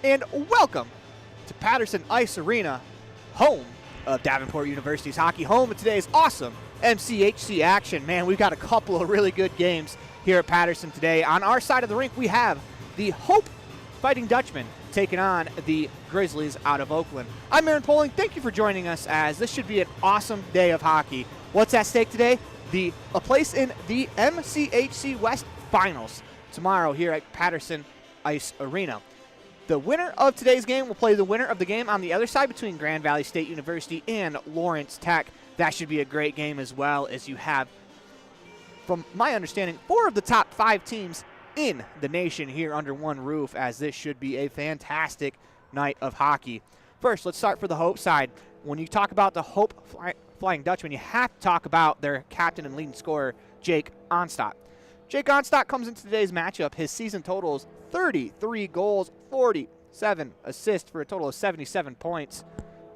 and welcome to Patterson Ice Arena, home of Davenport University's hockey, home of today's awesome MCHC action. Man, we've got a couple of really good games here at Patterson today. On our side of the rink, we have the Hope Fighting Dutchmen taking on the Grizzlies out of Oakland. I'm Aaron Poling. Thank you for joining us, as this should be an awesome day of hockey. What's at stake today? A place in the MCHC West Finals tomorrow here at Patterson Ice Arena. The winner of today's game will play the winner of the game on the other side between Grand Valley State University and Lawrence Tech. That should be a great game, as well as you have, from my understanding, 4 of the top 5 teams in the nation here under one roof, as this should be a fantastic night of hockey. First, let's start for the Hope side. When you talk about the Hope Flying Dutchman, you have to talk about their captain and leading scorer, Jake Onstadt. Jake Onstadt comes into today's matchup. His season total is 33 goals, 47 assists for a total of 77 points,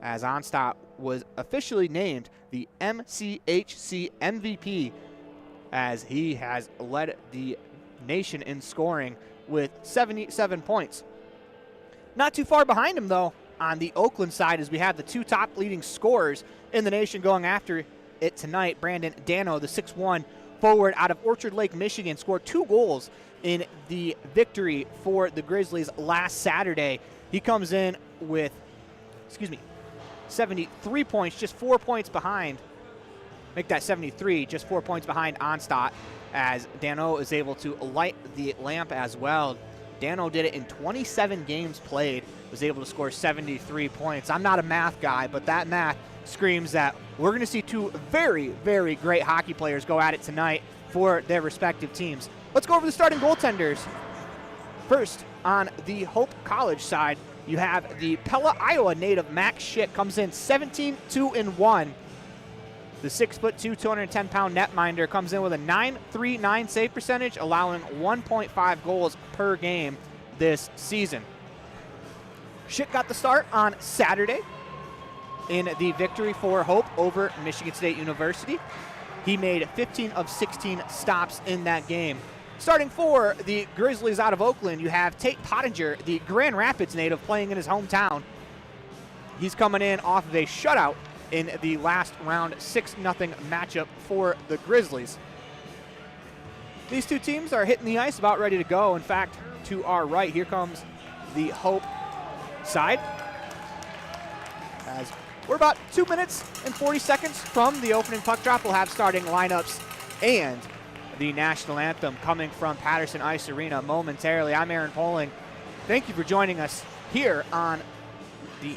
as Onstadt was officially named the MCHC MVP, as he has led the nation in scoring with 77 points. Not too far behind him, though, on the Oakland side, as we have the 2 top leading scorers in the nation going after it tonight. Brandon Dano, the 6'1" forward out of Orchard Lake, Michigan, scored 2 goals in the victory for the Grizzlies last Saturday. He comes in with, 73 points, just 4 points behind. Make that 73, just 4 points behind Onstadt, as Dano is able to light the lamp as well. Dano did it in 27 games played, was able to score 73 points. I'm not a math guy, but that math screams that we're going to see 2 very, very great hockey players go at it tonight for their respective teams. Let's go over the starting goaltenders. First, on the Hope College side, you have the Pella, Iowa native Max Schick, comes in 17-2-1. The 6'2", 210-pound netminder comes in with a .939 save percentage, allowing 1.5 goals per game this season. Schick got the start on Saturday in the victory for Hope over Michigan State University. He made 15 of 16 stops in that game. Starting for the Grizzlies out of Oakland, you have Tate Pottinger, the Grand Rapids native, playing in his hometown. He's coming in off of a shutout in the last round 6-0 matchup for the Grizzlies. These 2 teams are hitting the ice, about ready to go. In fact, to our right, here comes the Hope side, as we're about 2 minutes and 40 seconds from the opening puck drop. We'll have starting lineups and the national anthem coming from Patterson Ice Arena momentarily. I'm Aaron Poling. Thank you for joining us here on the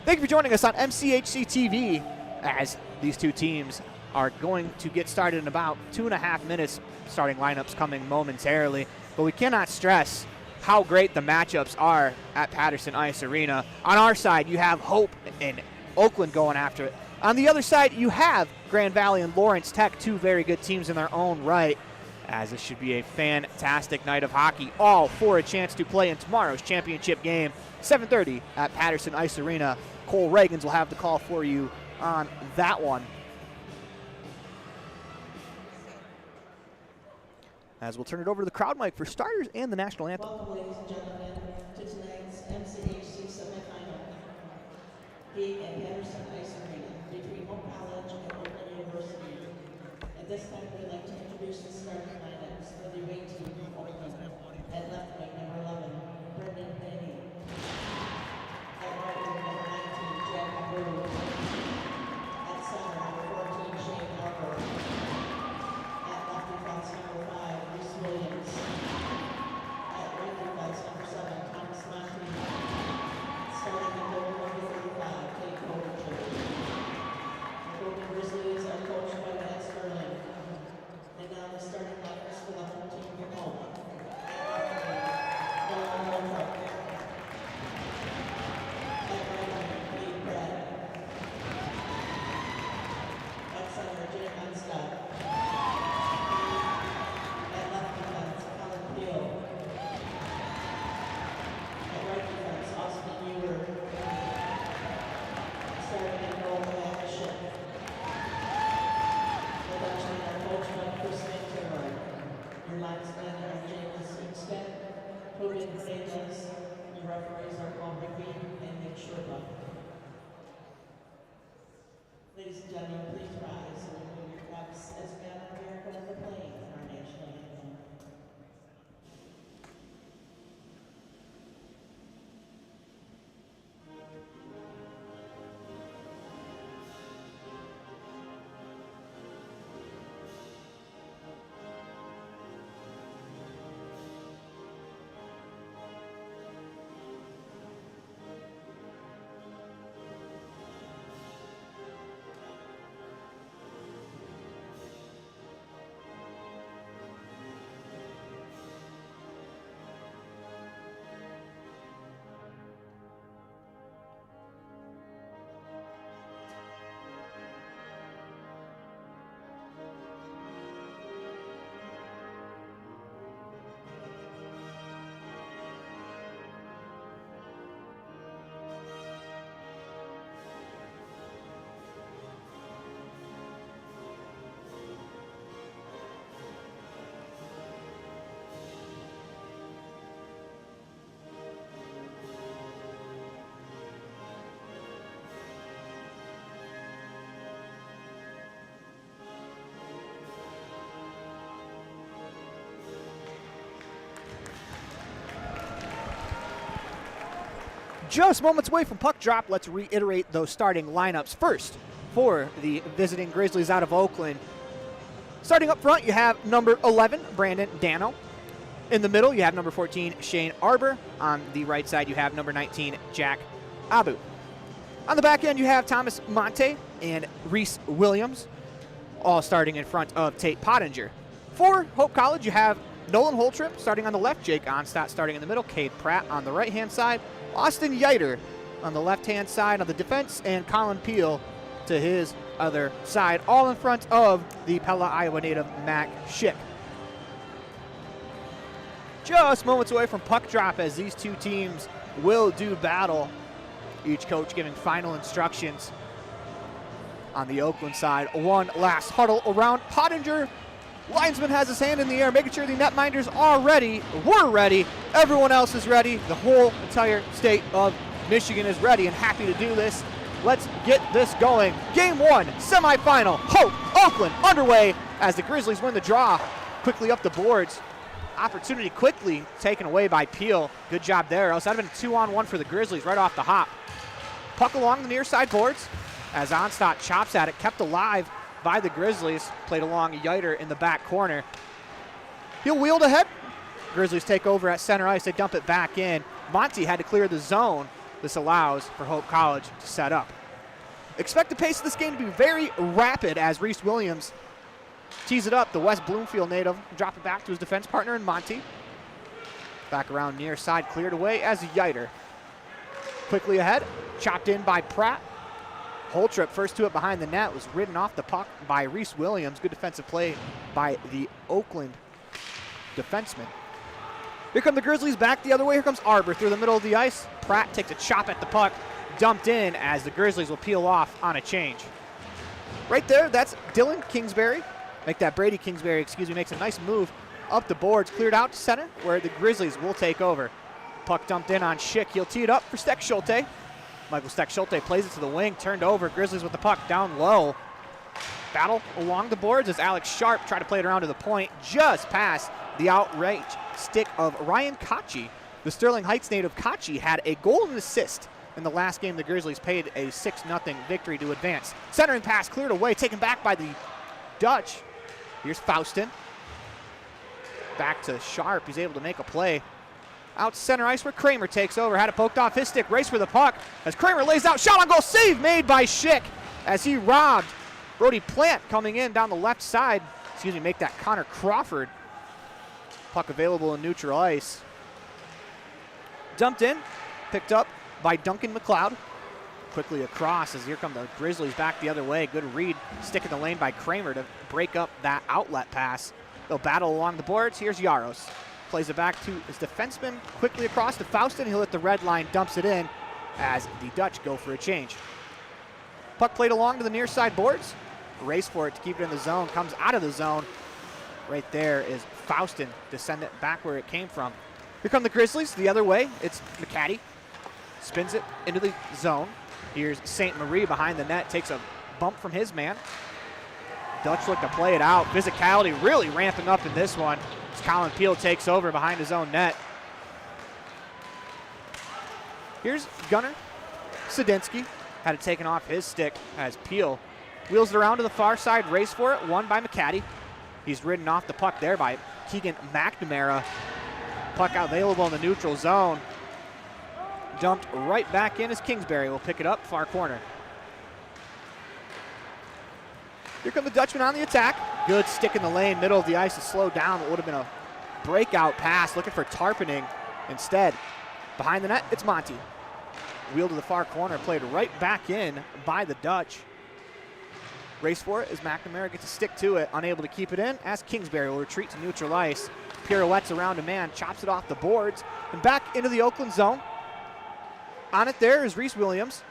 MCHC TV, as these 2 teams are going to get started in about 2.5 minutes. Starting lineups coming momentarily, but we cannot stress how great the matchups are at Patterson Ice Arena. On our side, you have Hope and Oakland going after it. On the other side, you have Grand Valley and Lawrence Tech, 2 very good teams in their own right, as this should be a fantastic night of hockey, all for a chance to play in tomorrow's championship game, 7:30 at Patterson Ice Arena. Cole Reagans will have the call for you on that one, as we'll turn it over to the crowd mic for starters and the national anthem. Welcome, ladies and gentlemen, to tonight's MCHC Semifinal game at Patterson Ice Arena between Hope College and Oakland University. At this time, we'd like to introduce the starting lineups for the away team from Oakland. At left wing, number 11, Brendan Benny. At right wing, number 19, Jack Brew. At center, number 14, Shane Harper. At left defense, number 5, Williams. At right defense, number 7, Thomas Monty. Starting in goal, number 35, Kate Overture. The Golden Grizzlies are coached by Matt Sterling. And now the starting Just moments away from puck drop, let's reiterate those starting lineups first for the visiting Grizzlies out of Oakland. Starting up front, you have number 11, Brandon Dano. In the middle, you have number 14, Shane Arbor. On the right side, you have number 19, Jack Abu. On the back end, you have Thomas Monte and Reese Williams, all starting in front of Tate Pottinger. For Hope College, you have Nolan Holtrip starting on the left, Jake Onstadt starting in the middle, Cade Pratt on the right-hand side, Austin Yeiter on the left-hand side on the defense, and Colin Peel to his other side, all in front of the Pella, Iowa native Mac Schick. Just moments away from puck drop as these two teams will do battle, each coach giving final instructions. On the Oakland side, one last huddle around Pottinger. Linesman has his hand in the air, making sure the netminders are ready. We're ready. Everyone else is ready. The whole entire state of Michigan is ready and happy to do this. Let's get this going. Game 1, semifinal, Hope, Oakland, underway as the Grizzlies win the draw. Quickly up the boards. Opportunity quickly taken away by Peel. Good job there. Else that would have been a 2-on-1 for the Grizzlies right off the hop. Puck along the near side boards as Onstadt chops at it, kept alive by the Grizzlies. Played along Yeiter in the back corner. He'll wield ahead. Grizzlies take over at center ice. They dump it back in. Monty had to clear the zone. This allows for Hope College to set up. Expect the pace of this game to be very rapid as Reese Williams tees it up. The West Bloomfield native drop it back to his defense partner in Monty. Back around near side, cleared away as Yeiter. Quickly ahead, chopped in by Pratt. Holtrip first to it behind the net, was ridden off the puck by Reese Williams. Good defensive play by the Oakland defenseman. Here come the Grizzlies back the other way. Here comes Arbor through the middle of the ice. Pratt takes a chop at the puck, dumped in as the Grizzlies will peel off on a change. Right there, that's Dylan Kingsbury. Brady Kingsbury, makes a nice move up the boards, cleared out to center where the Grizzlies will take over. Puck dumped in on Schick. He'll tee it up for Steck Schulte. Michael Steck Schulte plays it to the wing, turned over. Grizzlies with the puck down low. Battle along the boards as Alex Sharp tried to play it around to the point, just past the outright stick of Ryan Kochi. The Sterling Heights native Kochi had a goal and assist in the last game. The Grizzlies paid a 6-0 victory to advance. Centering pass cleared away, taken back by the Dutch. Here's Faustin. Back to Sharp. He's able to make a play. Out center ice where Kramer takes over. Had it poked off his stick. Race for the puck as Kramer lays out. Shot on goal. Save made by Schick as he robbed Brody Plant coming in down the left side. Make that Connor Crawford. Puck available in neutral ice. Dumped in. Picked up by Duncan McLeod. Quickly across as here come the Grizzlies back the other way. Good read. Stick in the lane by Kramer to break up that outlet pass. They'll battle along the boards. Here's Yaros. Plays it back to his defenseman. Quickly across to Faustin. He'll hit the red line. Dumps it in as the Dutch go for a change. Puck played along to the near side boards. Race for it to keep it in the zone. Comes out of the zone. Right there is Faustin to send it back where it came from. Here come the Grizzlies the other way. It's McCaddy. Spins it into the zone. Here's St. Marie behind the net. Takes a bump from his man. Dutch look to play it out. Physicality really ramping up in this one as Colin Peel takes over behind his own net. Here's Gunnar Sadinsky. Had it taken off his stick as Peel wheels it around to the far side. Race for it. Won by McCaddy. He's ridden off the puck there by Keegan McNamara. Puck available in the neutral zone. Dumped right back in as Kingsbury will pick it up, far corner. Here come the Dutchmen on the attack. Good stick in the lane, middle of the ice to slow down. It would have been a breakout pass, looking for Tarpening. Instead, behind the net, it's Monty. Wheel to the far corner, played right back in by the Dutch. Race for it as McNamara gets a stick to it, unable to keep it in as Kingsbury will retreat to neutral ice. Pirouettes around a man, chops it off the boards, and back into the Oakland zone. On it there is Reese Williams.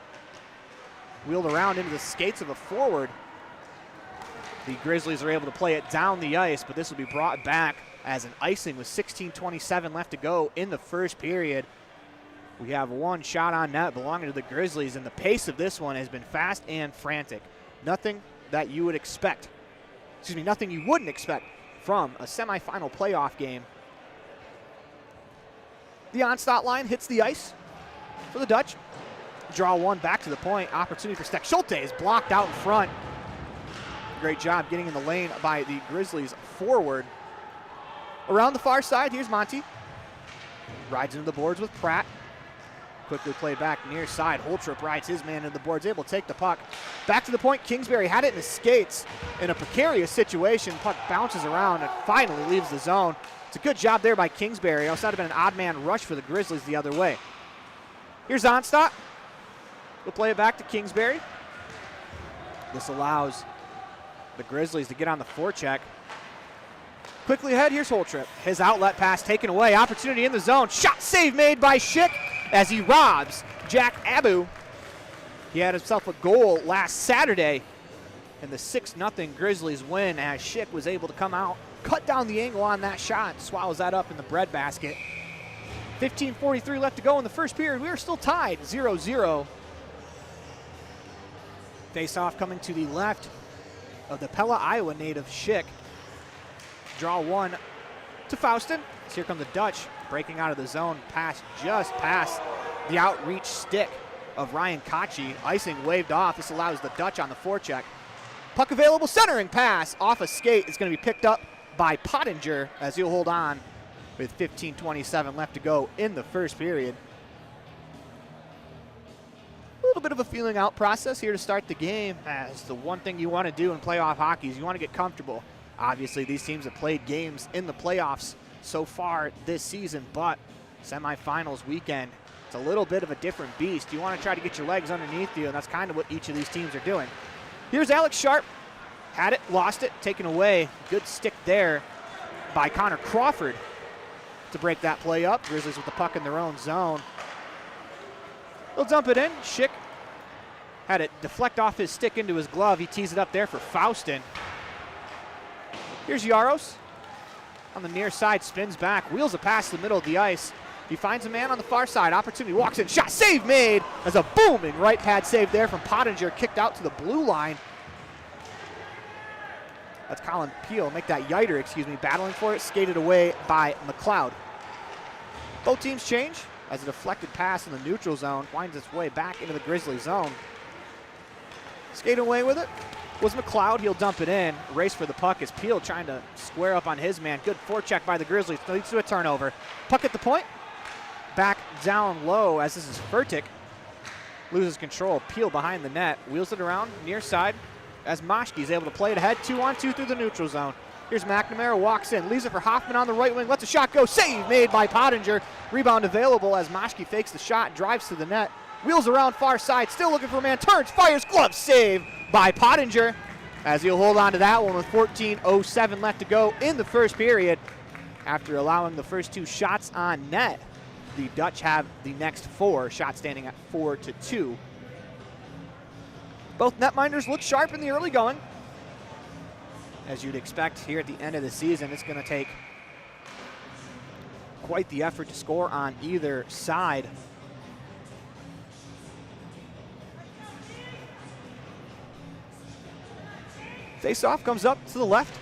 Wheeled around into the skates of a forward. The Grizzlies are able to play it down the ice, but this will be brought back as an icing with 16:27 left to go in the first period. We have one shot on net belonging to the Grizzlies, and the pace of this one has been fast and frantic. Nothing that you would expect. Nothing you wouldn't expect from a semifinal playoff game. The Onstadt line hits the ice. for the Dutch. Draw one back to the point. Opportunity for Steck. Schulte is blocked out in front. Great job getting in the lane by the Grizzlies forward. Around the far side, here's Monty. Rides into the boards with Pratt. Quickly played back near side. Holtrip rides his man into the boards, able to take the puck. Back to the point, Kingsbury had it in his skates in a precarious situation. Puck bounces around and finally leaves the zone. It's a good job there by Kingsbury. Also would have been an odd man rush for the Grizzlies the other way. Here's Onstadt. We'll play it back to Kingsbury. This allows the Grizzlies to get on the forecheck. Quickly ahead, here's Holtrip. His outlet pass taken away. Opportunity in the zone. Shot save made by Schick as he robs Jack Abu. He had himself a goal last Saturday in the 6-0 Grizzlies win as Schick was able to come out, cut down the angle on that shot, swallows that up in the breadbasket. 15:43 left to go in the first period. We are still tied 0-0. Face-off coming to the left of the Pella, Iowa native Schick. Draw one to Faustin. So here come the Dutch breaking out of the zone. Pass just past the outreach stick of Ryan Kochi. Icing waved off. This allows the Dutch on the forecheck. Puck available, centering pass off a skate. It's going to be picked up by Pottinger as he'll hold on with 15:27 left to go in the first period. A little bit of a feeling out process here to start the game, as the one thing you want to do in playoff hockey is you want to get comfortable. Obviously, these teams have played games in the playoffs so far this season, but semifinals weekend, it's a little bit of a different beast. You want to try to get your legs underneath you, and that's kind of what each of these teams are doing. Here's Alex Sharp. Had it, lost it, taken away. Good stick there by Connor Crawford to break that play up. Grizzlies with the puck in their own zone. They'll dump it in. Schick had it deflect off his stick into his glove. He tees it up there for Faustin. Here's Yaros. On the near side, spins back, wheels a pass to the middle of the ice. He finds a man on the far side. Opportunity, walks in, shot, save made. As a booming right pad save there from Pottinger, kicked out to the blue line. That's Colin Peel, make that Yiter, excuse me, battling for it, skated away by McLeod. Both teams change as a deflected pass in the neutral zone winds its way back into the Grizzly zone. Skating away with it was McLeod. He'll dump it in. Race for the puck is Peel trying to square up on his man. Good forecheck by the Grizzlies. Leads to a turnover. Puck at the point. Back down low as this is Furtick. Loses control. Peel behind the net. Wheels it around near side as Moschke's able to play it ahead. 2-on-2 through the neutral zone. Here's McNamara, walks in. Leaves it for Hoffman on the right wing. Lets a shot go. Save made by Pottinger. Rebound available as Moschke fakes the shot. Drives to the net. Wheels around far side. Still looking for a man. Turns. Fires. Glove save by Pottinger as he'll hold on to that one with 14:07 left to go in the first period. After allowing the first two shots on net, the Dutch have the next four, shot standing at 4-2. Both netminders look sharp in the early going. As you'd expect here at the end of the season, it's going to take quite the effort to score on either side. Face-off comes up to the left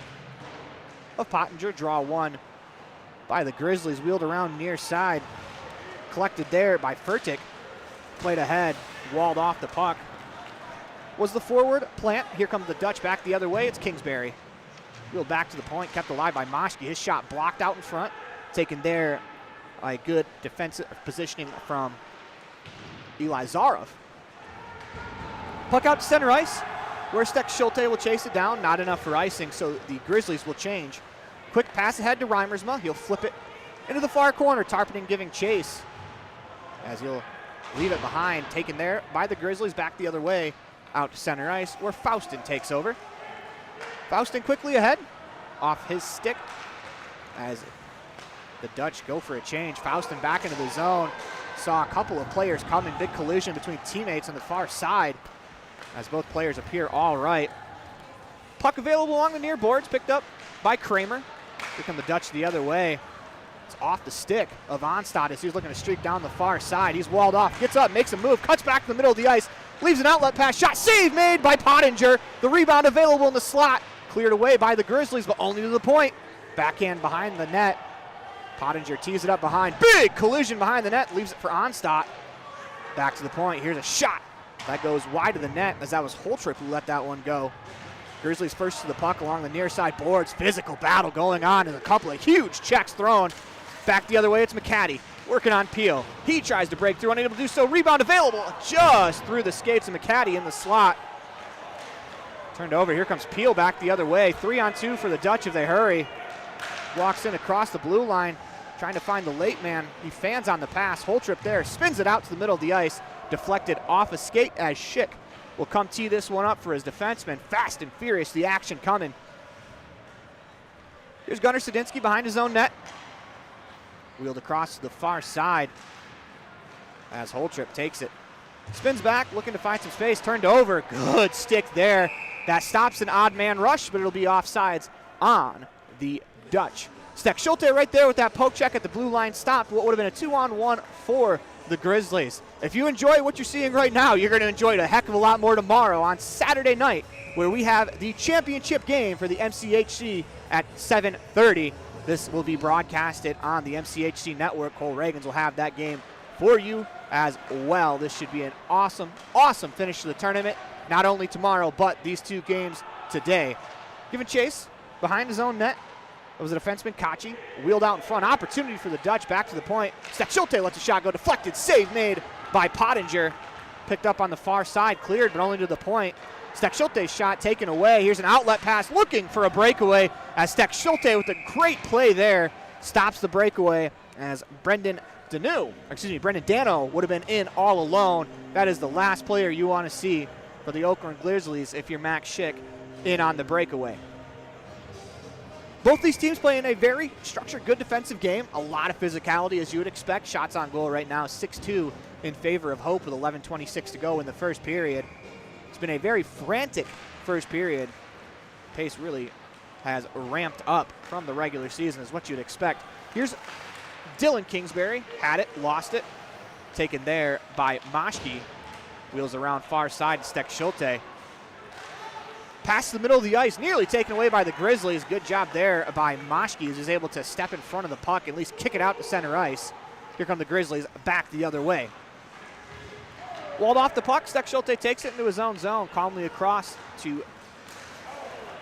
of Pottinger. Draw one by the Grizzlies. Wheeled around near side. Collected there by Furtick. Played ahead. Walled off the puck. Was the forward plant. Here comes the Dutch back the other way. It's Kingsbury. Wheeled back to the point. Kept alive by Moschke. His shot blocked out in front. Taken there by good defensive positioning from Eli Zaroff. Puck out to center ice. Where Steck Schulte will chase it down. Not enough for icing, so the Grizzlies will change. Quick pass ahead to Reimersma. He'll flip it into the far corner. Tarpening giving chase as he'll leave it behind. Taken there by the Grizzlies. Back the other way out to center ice where Faustin takes over. Faustin quickly ahead off his stick as the Dutch go for a change. Faustin back into the zone. Saw a couple of players coming. Big collision between teammates on the far side as both players appear all right. Puck available along the near boards, picked up by Kramer. Here come the Dutch the other way. It's off the stick of Onstadt as he's looking to streak down the far side. He's walled off, gets up, makes a move, cuts back to the middle of the ice, leaves an outlet pass, shot, save made by Pottinger. The rebound available in the slot, cleared away by the Grizzlies, but only to the point. Backhand behind the net. Pottinger tees it up behind. Big collision behind the net, leaves it for Onstadt. Back to the point. Here's a shot. That goes wide of the net, as that was Holtrip who let that one go. Grizzlies first to the puck along the near side boards. Physical battle going on, and a couple of huge checks thrown. Back the other way, it's McCaddy working on Peel. He tries to break through, unable to do so. Rebound available just through the skates of McCaddy in the slot. Turned over. Here comes Peel back the other way. 3-on-2 for the Dutch if they hurry. Walks in across the blue line, trying to find the late man. He fans on the pass. Holtrip there, spins it out to the middle of the ice. Deflected off a skate as Schick will come tee this one up for his defenseman. Fast and furious, the action coming. Here's Gunnar Sadinsky behind his own net. Wheeled across to the far side as Holtrip takes it. Spins back, looking to find some space. Turned over. Good stick there. That stops an odd man rush, but it'll be offsides on the Dutch. Steck Schulte right there with that poke check at the blue line stopped what would have been a 2-on-1 for the Grizzlies. If you enjoy what you're seeing right now, you're going to enjoy it a heck of a lot more tomorrow on Saturday night, where we have the championship game for the MCHC at 7:30. This will be broadcasted on the MCHC network. Cole Reagans will have that game for you as well. This should be an awesome, awesome finish to the tournament. Not only tomorrow, but these two games today. Giving chase behind his own net. It was a defenseman, Kachi, wheeled out in front. Opportunity for the Dutch, back to the point. Steck Schulte lets a shot go deflected. Save made by Pottinger. Picked up on the far side, cleared, but only to the point. Steck Schulte's shot taken away. Here's an outlet pass looking for a breakaway as Steck Schulte with a great play there stops the breakaway as Brendan Dano would have been in all alone. That is the last player you want to see for the Oakland Grizzlies if you're Max Schick in on the breakaway. Both these teams playing a very structured, good defensive game. A lot of physicality, as you would expect. Shots on goal right now, 6-2 in favor of Hope with 11:26 to go in the first period. It's been a very frantic first period. Pace really has ramped up from the regular season, is what you'd expect. Here's Dylan Kingsbury. Had it, lost it. Taken there by Moschke. Wheels around far side to Steck Schulte. Past the middle of the ice, nearly taken away by the Grizzlies. Good job there by Moschke, who's able to step in front of the puck, at least kick it out to center ice. Here come the Grizzlies back the other way. Walled off the puck, Steck Schulte takes it into his own zone, calmly across to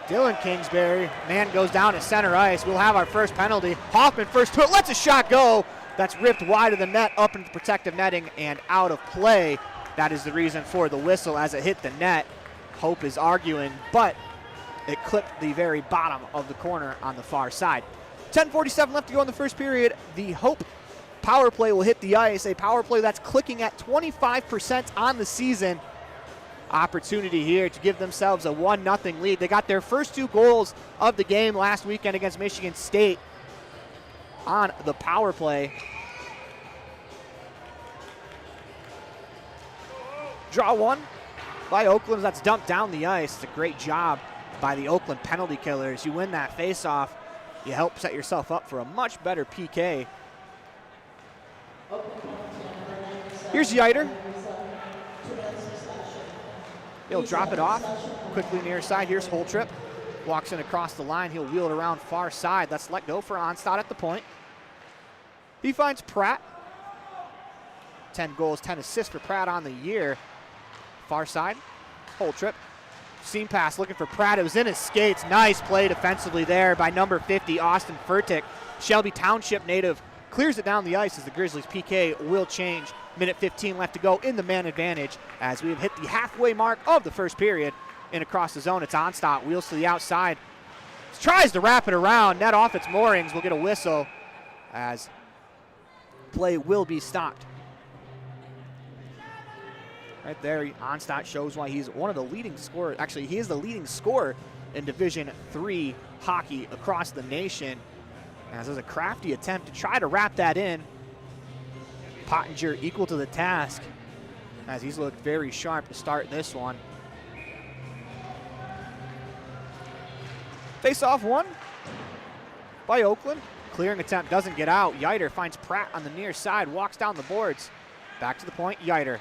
Dylan Kingsbury. Man goes down at center ice. We'll have our first penalty. Hoffman first to it, lets a shot go. That's ripped wide of the net, up into protective netting and out of play. That is the reason for the whistle as it hit the net. Hope is arguing, but it clipped the very bottom of the corner on the far side. 10:47 left to go in the first period. The Hope power play will hit the ice, a power play that's clicking at 25% on the season. Opportunity here to give themselves a 1-0 lead. They got their first 2 goals of the game last weekend against Michigan State on the power play. Draw one by Oakland. That's dumped down the ice. It's a great job by the Oakland penalty killers. You win that face-off, you help set yourself up for a much better PK. Here's Yiter. He'll drop it off quickly near side. Here's Holtrip. Walks in across the line. He'll wheel it around far side. Let's let go for Onstad at the point. He finds Pratt. 10 goals, 10 assists for Pratt on the year. Far side, Holtrip. Seam pass looking for Pratt. It was in his skates. Nice play defensively there by number 50, Austin Furtick. Shelby Township native clears it down the ice as the Grizzlies PK will change. Minute 15 left to go in the man advantage as we have hit the halfway mark of the first period. In across the zone, it's Onstad. Wheels to the outside. Tries to wrap it around. Net off its moorings. We'll get a whistle as play will be stopped. Right there, Onstad shows why he's one of the leading scorers. Actually, he is the leading scorer in Division III hockey across the nation. As there's a crafty attempt to try to wrap that in. Pottinger equal to the task as he's looked very sharp to start this one. Face-off one by Oakland. Clearing attempt doesn't get out. Yiter finds Pratt on the near side, walks down the boards. Back to the point, Yiter.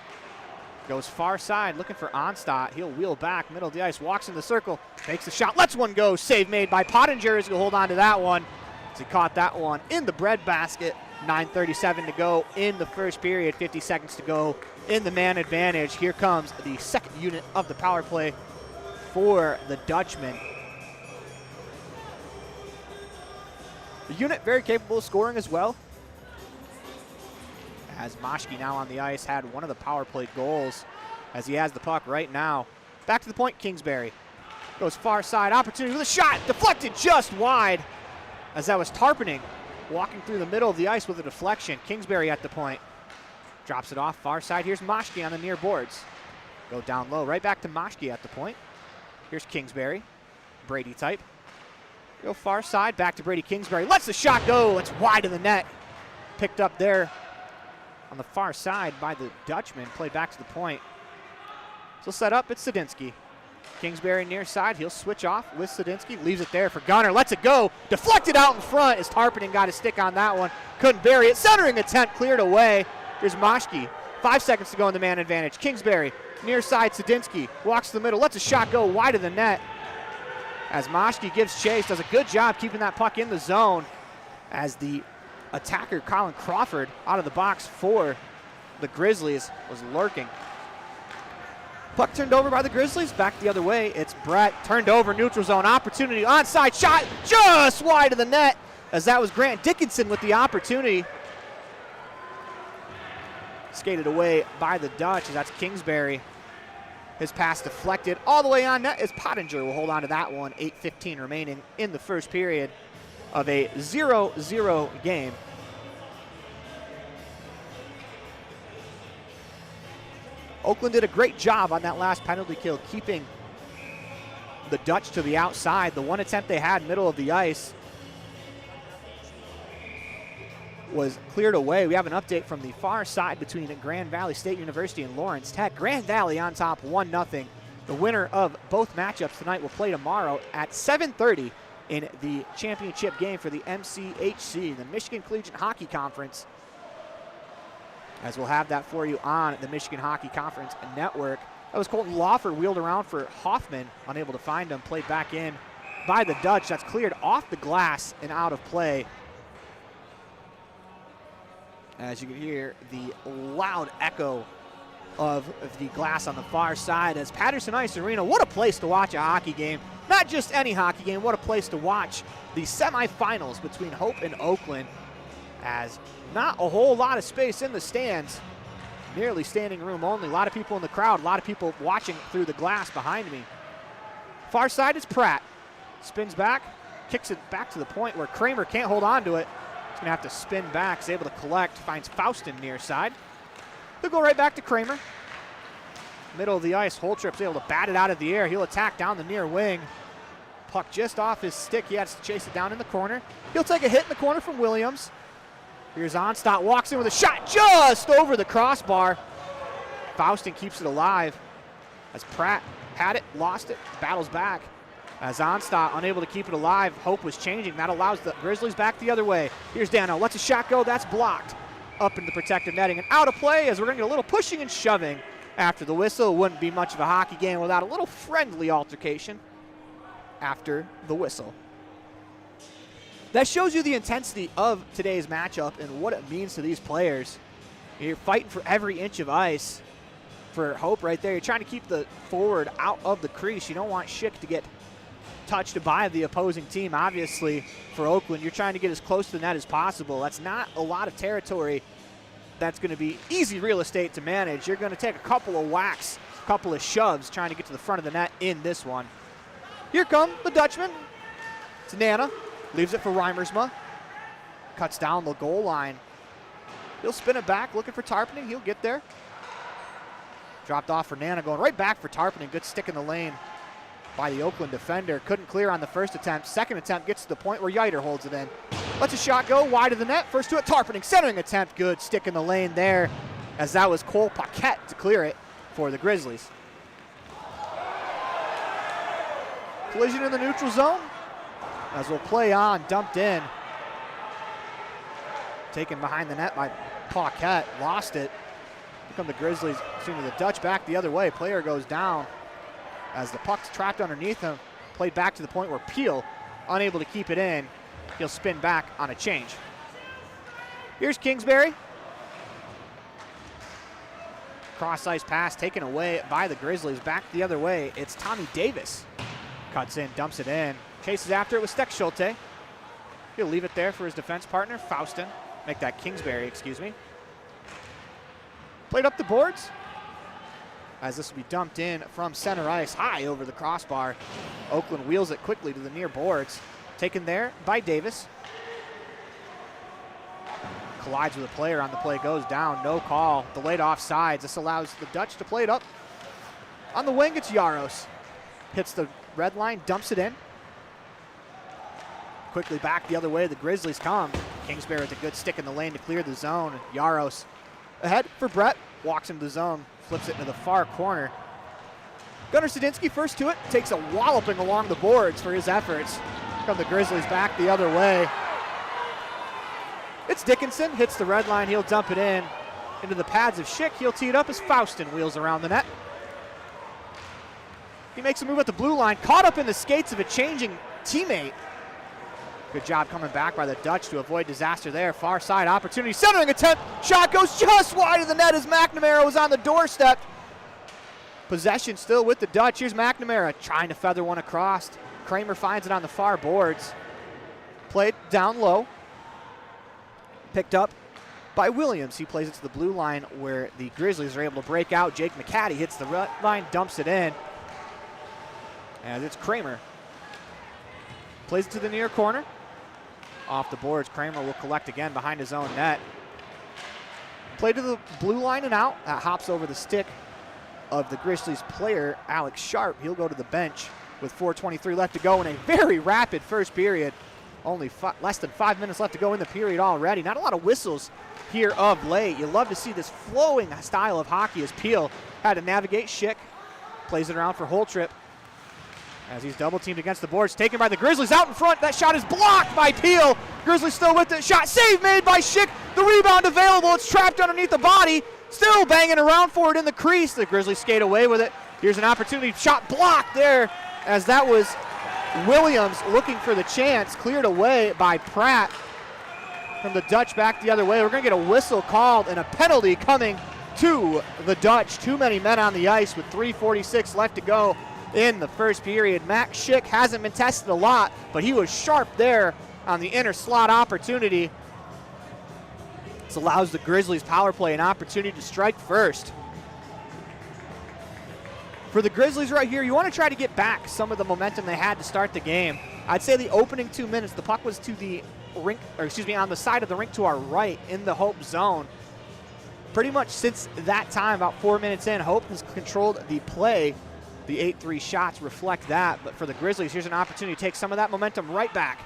Goes far side, looking for Onstad. He'll wheel back, middle of the ice, walks in the circle, takes the shot, lets one go. Save made by Pottinger as he'll hold on to that one. As he caught that one in the breadbasket. 9:37 to go in the first period, 50 seconds to go in the man advantage. Here comes the second unit of the power play for the Dutchmen. The unit very capable of scoring as well. As Moschke now on the ice had one of the power play goals as he has the puck right now. Back to the point, Kingsbury. Goes far side, opportunity with a shot, deflected just wide as that was Tarpening walking through the middle of the ice with a deflection. Kingsbury at the point. Drops it off far side. Here's Moschke on the near boards. Go down low, right back to Moschke at the point. Here's Kingsbury, Brady type. Go far side, back to Brady Kingsbury. Lets the shot go, it's wide of the net. Picked up there on the far side by the Dutchman, played back to the point. So set up, it's Sadinsky. Kingsbury near side, he'll switch off with Sadinsky, leaves it there for Gunner, lets it go, deflected out in front as Tarpening got a stick on that one, couldn't bury it, centering attempt cleared away. Here's Moschke, 5 seconds to go in the man advantage. Kingsbury, near side, Sadinsky, walks to the middle, lets a shot go wide of the net. As Moschke gives chase, does a good job keeping that puck in the zone as the attacker, Colin Crawford, out of the box for the Grizzlies, was lurking. Puck turned over by the Grizzlies, back the other way. It's Brett, turned over, neutral zone, opportunity, onside shot, just wide of the net, as that was Grant Dickinson with the opportunity. Skated away by the Dutch, as that's Kingsbury. His pass deflected all the way on net as Pottinger will hold on to that one. 8:15 remaining in the first period of a 0-0 game. Oakland did a great job on that last penalty kill, keeping the Dutch to the outside. The one attempt they had middle of the ice was cleared away. We have an update from the far side between Grand Valley State University and Lawrence Tech. Grand Valley on top 1-0. The winner of both matchups tonight will play tomorrow at 7:30 in the championship game for the MCHC, the Michigan Collegiate Hockey Conference. As we'll have that for you on the Michigan Hockey Conference Network. That was Colton Lawford, wheeled around for Hoffman, unable to find him, played back in by the Dutch. That's cleared off the glass and out of play. As you can hear the loud echo of the glass on the far side as Patterson Ice Arena, what a place to watch a hockey game. Not just any hockey game, what a place to watch the semifinals between Hope and Oakland, as not a whole lot of space in the stands, nearly standing room only. A lot of people in the crowd, a lot of people watching through the glass behind me. Far side is Pratt. Spins back, kicks it back to the point where Kramer can't hold on to it. He's gonna have to spin back, he's able to collect, finds Faustin near side. He'll go right back to Kramer. Middle of the ice, Holtrip's able to bat it out of the air. He'll attack down the near wing. Puck just off his stick, he has to chase it down in the corner. He'll take a hit in the corner from Williams. Here's Onstott, walks in with a shot just over the crossbar. Faustin keeps it alive as Pratt had it, lost it, battles back. As Onstott unable to keep it alive, Hope was changing. That allows the Grizzlies back the other way. Here's Dano, lets a shot go, that's blocked. Up into the protective netting and out of play as we're gonna get a little pushing and shoving after the whistle. Wouldn't be much of a hockey game without a little friendly altercation after the whistle. That shows you the intensity of today's matchup and what it means to these players. You're fighting for every inch of ice for Hope right there. You're trying to keep the forward out of the crease. You don't want Schick to get touched by the opposing team. Obviously, for Oakland, you're trying to get as close to the net as possible. That's not a lot of territory that's going to be easy real estate to manage. You're going to take a couple of whacks, a couple of shoves trying to get to the front of the net in this one. Here come the Dutchman. It's Nana. Leaves it for Reimersma. Cuts down the goal line. He'll spin it back, looking for Tarpening. He'll get there. Dropped off for Nana, going right back for Tarpening. Good stick in the lane by the Oakland defender. Couldn't clear on the first attempt. Second attempt gets to the point where Yiter holds it in. Lets a shot go wide of the net. First to it, Tarpening. Centering attempt. Good stick in the lane there, as that was Cole Paquette to clear it for the Grizzlies. Collision in the neutral zone. As we'll play on, dumped in. Taken behind the net by Paquette, lost it. Here come the Grizzlies, the Dutch back the other way. Player goes down as the puck's trapped underneath him. Played back to the point where Peel, unable to keep it in. He'll spin back on a change. Here's Kingsbury. cross-ice pass taken away by the Grizzlies. Back the other way, it's Tommy Davis. Cuts in, dumps it in, chases after it with Steck Schulte. He'll leave it there for his defense partner, Faustin. Make that Kingsbury, excuse me. Played up the boards, as this will be dumped in from center ice, high over the crossbar. Oakland wheels it quickly to the near boards. Taken there by Davis. Collides with a player on the play, goes down, no call. Delayed offsides. This allows the Dutch to play it up. On the wing, it's Jaros. Hits the red line, dumps it in. Quickly back the other way, the Grizzlies come. Kingsbury with a good stick in the lane to clear the zone. Jaros ahead for Brett, walks into the zone, flips it into the far corner. Gunnar Sadinsky first to it, takes a walloping along the boards for his efforts. Come the Grizzlies back the other way. It's Dickinson, hits the red line, he'll dump it in into the pads of Schick. He'll tee it up as Faustin wheels around the net. He makes a move at the blue line, caught up in the skates of a changing teammate. Good job coming back by the Dutch to avoid disaster there. Far side opportunity, centering attempt. Shot goes just wide of the net as McNamara was on the doorstep. Possession still with the Dutch. Here's McNamara trying to feather one across. Kramer finds it on the far boards. Played down low. Picked up by Williams. He plays it to the blue line where the Grizzlies are able to break out. Jake McCaddy hits the red line, dumps it in. And it's Kramer. Plays it to the near corner. Off the boards, Kramer will collect again behind his own net. Play to the blue line and out. That hops over the stick of the Grizzlies player, Alex Sharp. He'll go to the bench with 4:23 left to go in a very rapid first period. Only less than 5 minutes left to go in the period already. Not a lot of whistles here of late. You love to see this flowing style of hockey as Peel had to navigate Schick. Plays it around for Holtrip. As he's double teamed against the boards, taken by the Grizzlies out in front. That shot is blocked by Peel. Grizzlies still with it. Shot save made by Schick. The rebound available. It's trapped underneath the body. Still banging around for it in the crease. The Grizzlies skate away with it. Here's an opportunity. Shot blocked there as that was Williams looking for the chance. Cleared away by Pratt from the Dutch back the other way. We're going to get a whistle called and a penalty coming to the Dutch. Too many men on the ice with 3:46 left to go in the first period. Max Schick hasn't been tested a lot, but he was sharp there on the inner slot opportunity. This allows the Grizzlies power play an opportunity to strike first. For the Grizzlies right here, you want to try to get back some of the momentum they had to start the game. I'd say the opening 2 minutes, the puck was to the rink, or excuse me, on the side of the rink to our right in the Hope zone. Pretty much since that time, about 4 minutes in, Hope has controlled the play. The 8-3 shots reflect that, but for the Grizzlies, here's an opportunity to take some of that momentum right back.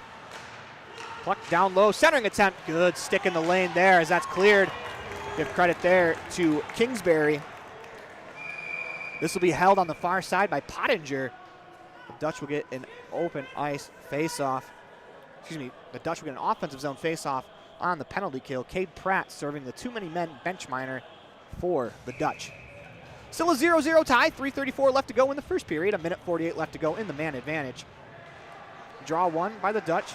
Puck down low, centering attempt. Good stick in the lane there as that's cleared. Give credit there to Kingsbury. This will be held on the far side by Pottinger. The Dutch will get an open ice face-off. Excuse me, the Dutch will get an offensive zone face-off on the penalty kill. Cade Pratt serving the too many men bench minor for the Dutch. Still a 0-0 tie, 3:34 left to go in the first period, 1:48 left to go in the man advantage. Draw one by the Dutch.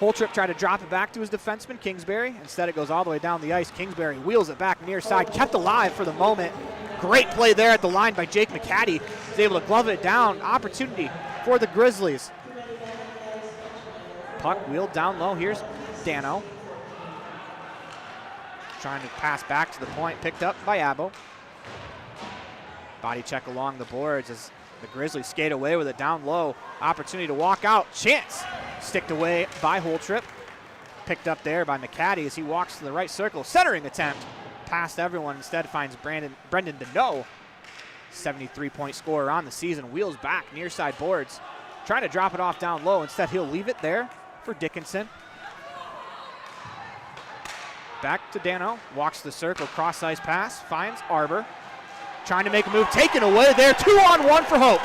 Holtrip tried to drop it back to his defenseman, Kingsbury. Instead, it goes all the way down the ice. Kingsbury wheels it back near side, kept alive for the moment. Great play there at the line by Jake McCaddy. He's able to glove it down. Opportunity for the Grizzlies. Puck wheeled down low. Here's Dano. Trying to pass back to the point, picked up by Abo. Body check along the boards as the Grizzlies skate away with it down low. Opportunity to walk out. Chance sticked away by Holtrip. Picked up there by McCaddy as he walks to the right circle. Centering attempt. Past everyone. Instead finds Brendan Deneau. 73-point scorer on the season. Wheels back near side boards. Trying to drop it off down low. Instead he'll leave it there for Dickinson. Back to Dano. Walks the circle. Cross ice pass. Finds Arbor. Trying to make a move, taken away there. 2-on-1 for Hope.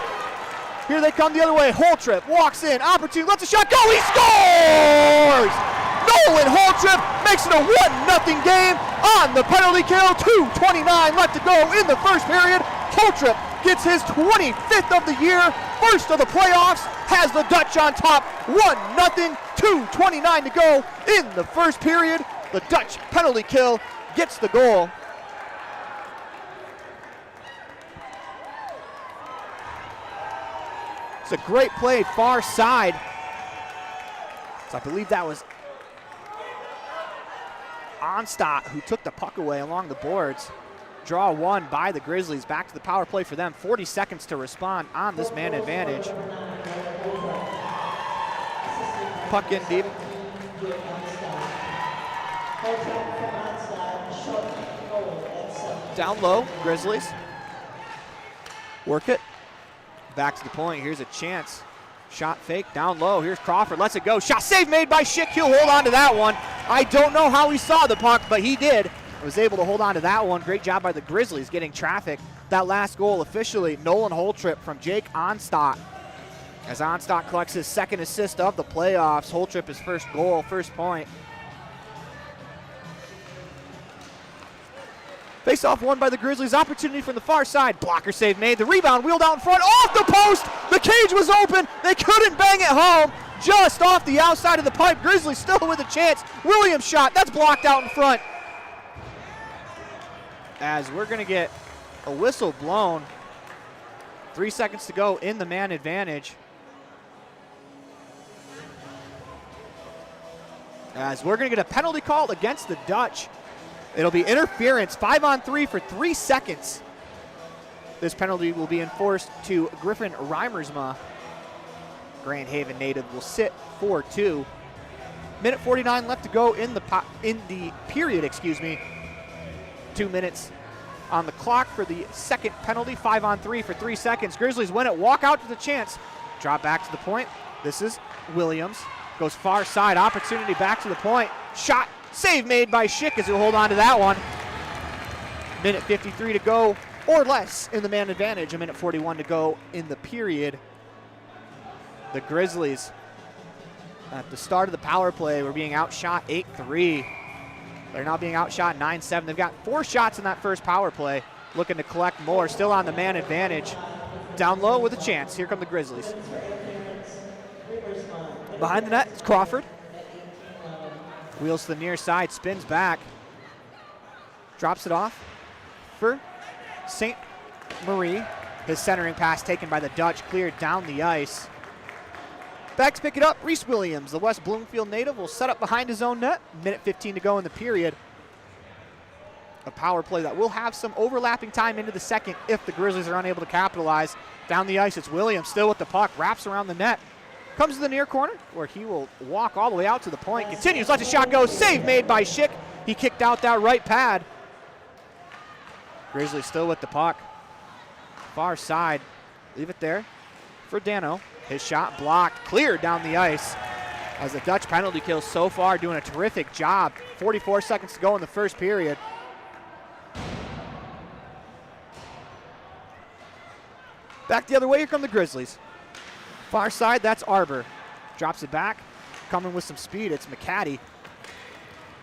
Here they come the other way. Holtrip walks in, opportunity, lets a shot go. He scores! Nolan Holtrip makes it a 1-0 game on the penalty kill. 2:29 left to go in the first period. Holtrip gets his 25th of the year, first of the playoffs, has the Dutch on top. 1-0, 2:29 to go in the first period. The Dutch penalty kill gets the goal. It's a great play, far side. So I believe that was Onstadt who took the puck away along the boards. Draw one by the Grizzlies. Back to the power play for them. 40 seconds to respond on this man advantage. Puck in deep. Down low, Grizzlies. Work it. Back to the point. Here's a chance. Shot fake down low. Here's Crawford. Lets it go. Shot save made by Schick. He'll hold on to that one. I don't know how he saw the puck, but he did. Was able to hold on to that one. Great job by the Grizzlies getting traffic. That last goal officially Nolan Holtrip from Jake Onstadt. As Onstadt collects his second assist of the playoffs. Holtrip his first goal, first point. Face-off won by the Grizzlies. Opportunity from the far side. Blocker save made. The rebound wheeled out in front. Off the post. The cage was open. They couldn't bang it home. Just off the outside of the pipe. Grizzlies still with a chance. Williams shot. That's blocked out in front. As we're going to get a whistle blown. 3 seconds to go in the man advantage. As we're going to get a penalty called against the Dutch. It'll be interference, 5-on-3 for 3 seconds. This penalty will be enforced to Griffin Reimersma. Grand Haven native will sit 4-2. Minute 49 left to go in the period, excuse me. 2 minutes on the clock for the second penalty, 5-on-3 for 3 seconds. Grizzlies win it, walk out to the chance. Drop back to the point. This is Williams. Goes far side, opportunity back to the point. Shot. Save made by Schick as he'll hold on to that one. Minute 53 to go or less in the man advantage. A minute 41 to go in the period. The Grizzlies at the start of the power play were being outshot 8-3. They're now being outshot 9-7. They've got 4 shots in that first power play. Looking to collect more. Still on the man advantage. Down low with a chance. Here come the Grizzlies. Behind the net, it's Crawford. Wheels to the near side, spins back. Drops it off for St. Marie. His centering pass taken by the Dutch, cleared down the ice. Back to pick it up, Reese Williams, the West Bloomfield native, will set up behind his own net. Minute 15 to go in the period. A power play that will have some overlapping time into the second if the Grizzlies are unable to capitalize. Down the ice, it's Williams still with the puck, wraps around the net. Comes to the near corner where he will walk all the way out to the point. Continues, lets the shot go. Save made by Schick. He kicked out that right pad. Grizzlies still with the puck. Far side. Leave it there for Dano. His shot blocked. Cleared down the ice. As the Dutch penalty kill so far doing a terrific job. 44 seconds to go in the first period. Back the other way, here come the Grizzlies. Far side, that's Arbor. Drops it back. Coming with some speed, it's McCaddy.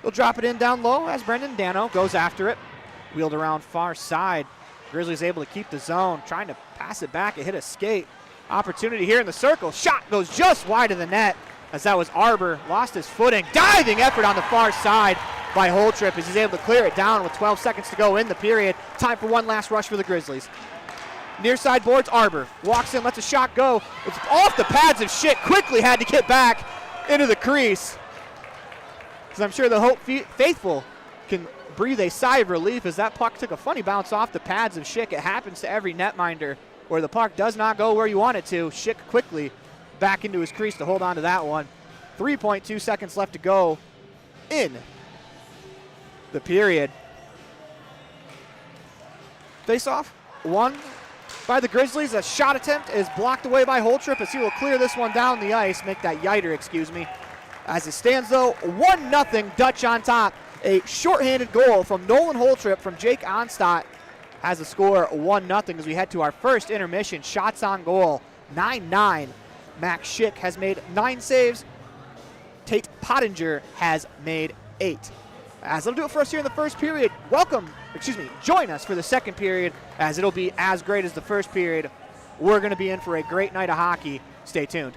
They'll drop it in down low as Brendan Dano goes after it. Wheeled around far side. Grizzlies able to keep the zone. Trying to pass it back. It hit a skate. Opportunity here in the circle. Shot goes just wide of the net as that was Arbor. Lost his footing. Diving effort on the far side by Holtrip as he's able to clear it down with 12 seconds to go in the period. Time for one last rush for the Grizzlies. Near side boards, Arbor. Walks in, lets a shot go. It's off the pads of Schick. Quickly had to get back into the crease. Because I'm sure the Hope faithful can breathe a sigh of relief as that puck took a funny bounce off the pads of Schick. It happens to every netminder where the puck does not go where you want it to. Schick quickly back into his crease to hold on to that one. 3.2 seconds left to go in the period. Face-off, won by the Grizzlies. A shot attempt is blocked away by Holtrip as he will clear this one down the ice. Make that Yiter, excuse me. As it stands, though, 1-0, Dutch on top. A shorthanded goal from Nolan Holtrip from Jake Onstadt has the score 1-0 as we head to our first intermission. Shots on goal, 9-9. Max Schick has made 9 saves. Tate Pottinger has made 8. As it'll do it for us here in the first period. Join us for the second period as it'll be as great as the first period. We're going to be in for a great night of hockey. Stay tuned.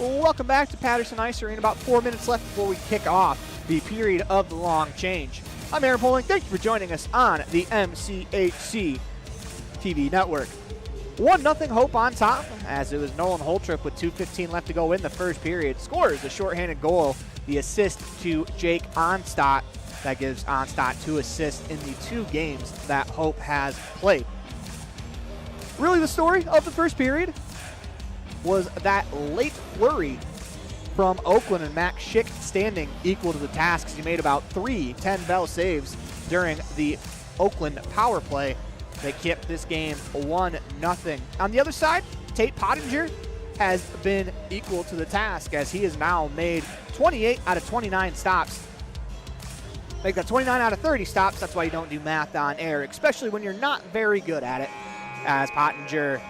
Welcome back to Patterson Ice Arena. About 4 minutes left before we kick off the period of the long change. I'm Aaron Poling. Thank you for joining us on the MCHC TV network. 1-0 Hope on top, as it was Nolan Holtrip with 2:15 left to go in the first period. Scores the shorthanded goal, the assist to Jake Onstadt. That gives Onstadt 2 assists in the 2 games that Hope has played. Really, the story of the first period was that late flurry from Oakland and Max Schick standing equal to the task, as he made about 3 10-bell saves during the Oakland power play that kept this game 1-0. On the other side, Tate Pottinger has been equal to the task, as he has now made 28 out of 29 stops. Make that 29 out of 30 stops. That's why you don't do math on air, especially when you're not very good at it, as Pottinger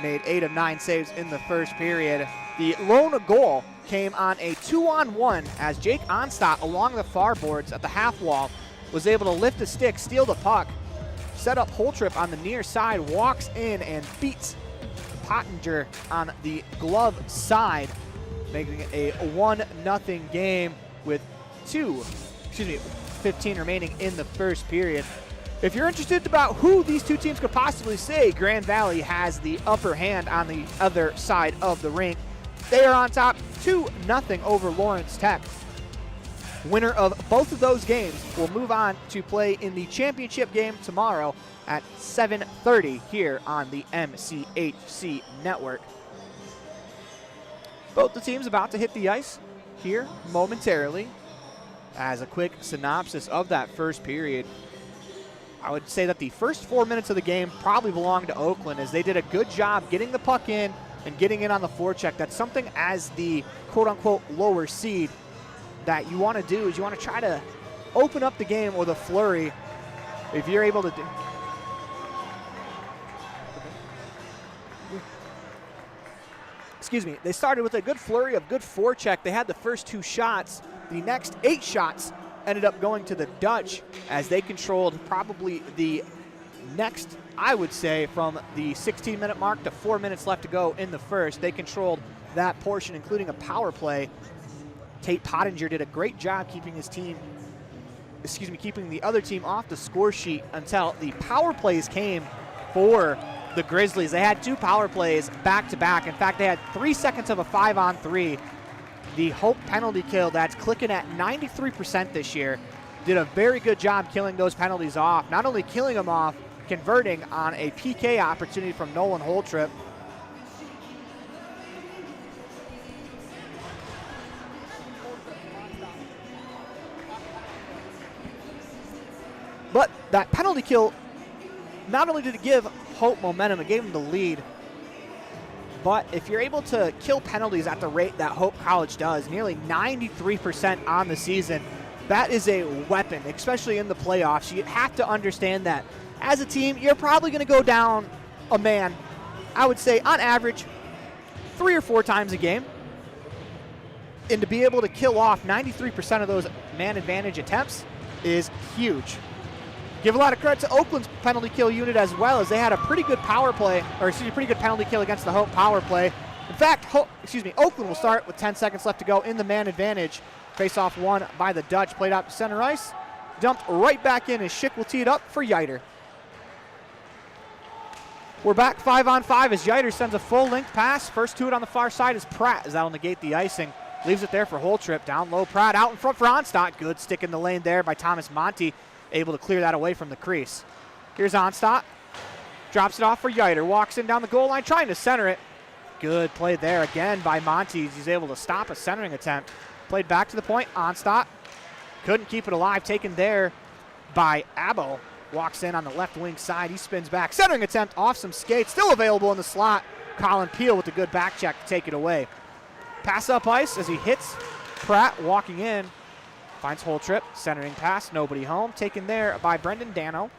made 8 of 9 saves in the first period. The lone goal came on a 2-on-1 as Jake Onstadt along the far boards at the half wall was able to lift a stick, steal the puck, set up Holtrip on the near side, walks in and beats Pottinger on the glove side, making it a 1-0 game with 15 remaining in the first period. If you're interested about who these two teams could possibly say, Grand Valley has the upper hand on the other side of the rink. They are on top 2-0 over Lawrence Tech. Winner of both of those games will move on to play in the championship game tomorrow at 7:30 here on the MCHC network. Both the teams about to hit the ice here momentarily. As a quick synopsis of that first period, I would say that the first 4 minutes of the game probably belonged to Oakland, as they did a good job getting the puck in and getting in on the forecheck. That's something as the quote-unquote lower seed that you want to do, is you want to try to open up the game with a flurry. If you're able to do... Excuse me. They started with a good flurry of good forecheck. They had the first 2 shots. The next 8 shots ended up going to the Dutch, as they controlled probably the next, I would say, from the 16-minute mark to 4 minutes left to go in the first. They controlled that portion, including a power play. Tate Pottinger did a great job keeping keeping the other team off the score sheet until the power plays came for the Grizzlies. They had 2 power plays back-to-back. In fact, they had 3 seconds of a 5-on-3. The Hope penalty kill, that's clicking at 93% this year, did a very good job killing those penalties off. Not only killing them off, converting on a PK opportunity from Nolan Holtrip. But that penalty kill, not only did it give Hope momentum, it gave them the lead. But if you're able to kill penalties at the rate that Hope College does, nearly 93% on the season, that is a weapon, especially in the playoffs. You have to understand that as a team, you're probably going to go down a man, I would say on average, 3 or 4 times a game. And to be able to kill off 93% of those man advantage attempts is huge. Give a lot of credit to Oakland's penalty kill unit as well, as they had a pretty good pretty good penalty kill against the Hope power play. In fact, Oakland will start with 10 seconds left to go in the man advantage. Face-off won by the Dutch, played out to center ice, dumped right back in as Schick will tee it up for Yiter. We're back 5-on-5 as Yiter sends a full-length pass. First to it on the far side is Pratt, as that'll negate the icing. Leaves it there for Holtrip. Down low, Pratt out in front for Onstadt. Good stick in the lane there by Thomas Monty, able to clear that away from the crease. Here's Onstadt. Drops it off for Yiter. Walks in down the goal line, trying to center it. Good play there again by Monty. He's able to stop a centering attempt. Played back to the point. Onstadt couldn't keep it alive. Taken there by Abbo. Walks in on the left wing side. He spins back. Centering attempt off some skates. Still available in the slot. Colin Peel with a good back check to take it away. Pass up ice as he hits Pratt walking in. Finds Holtrip. Centering pass. Nobody home. Taken there by Brendan Dano.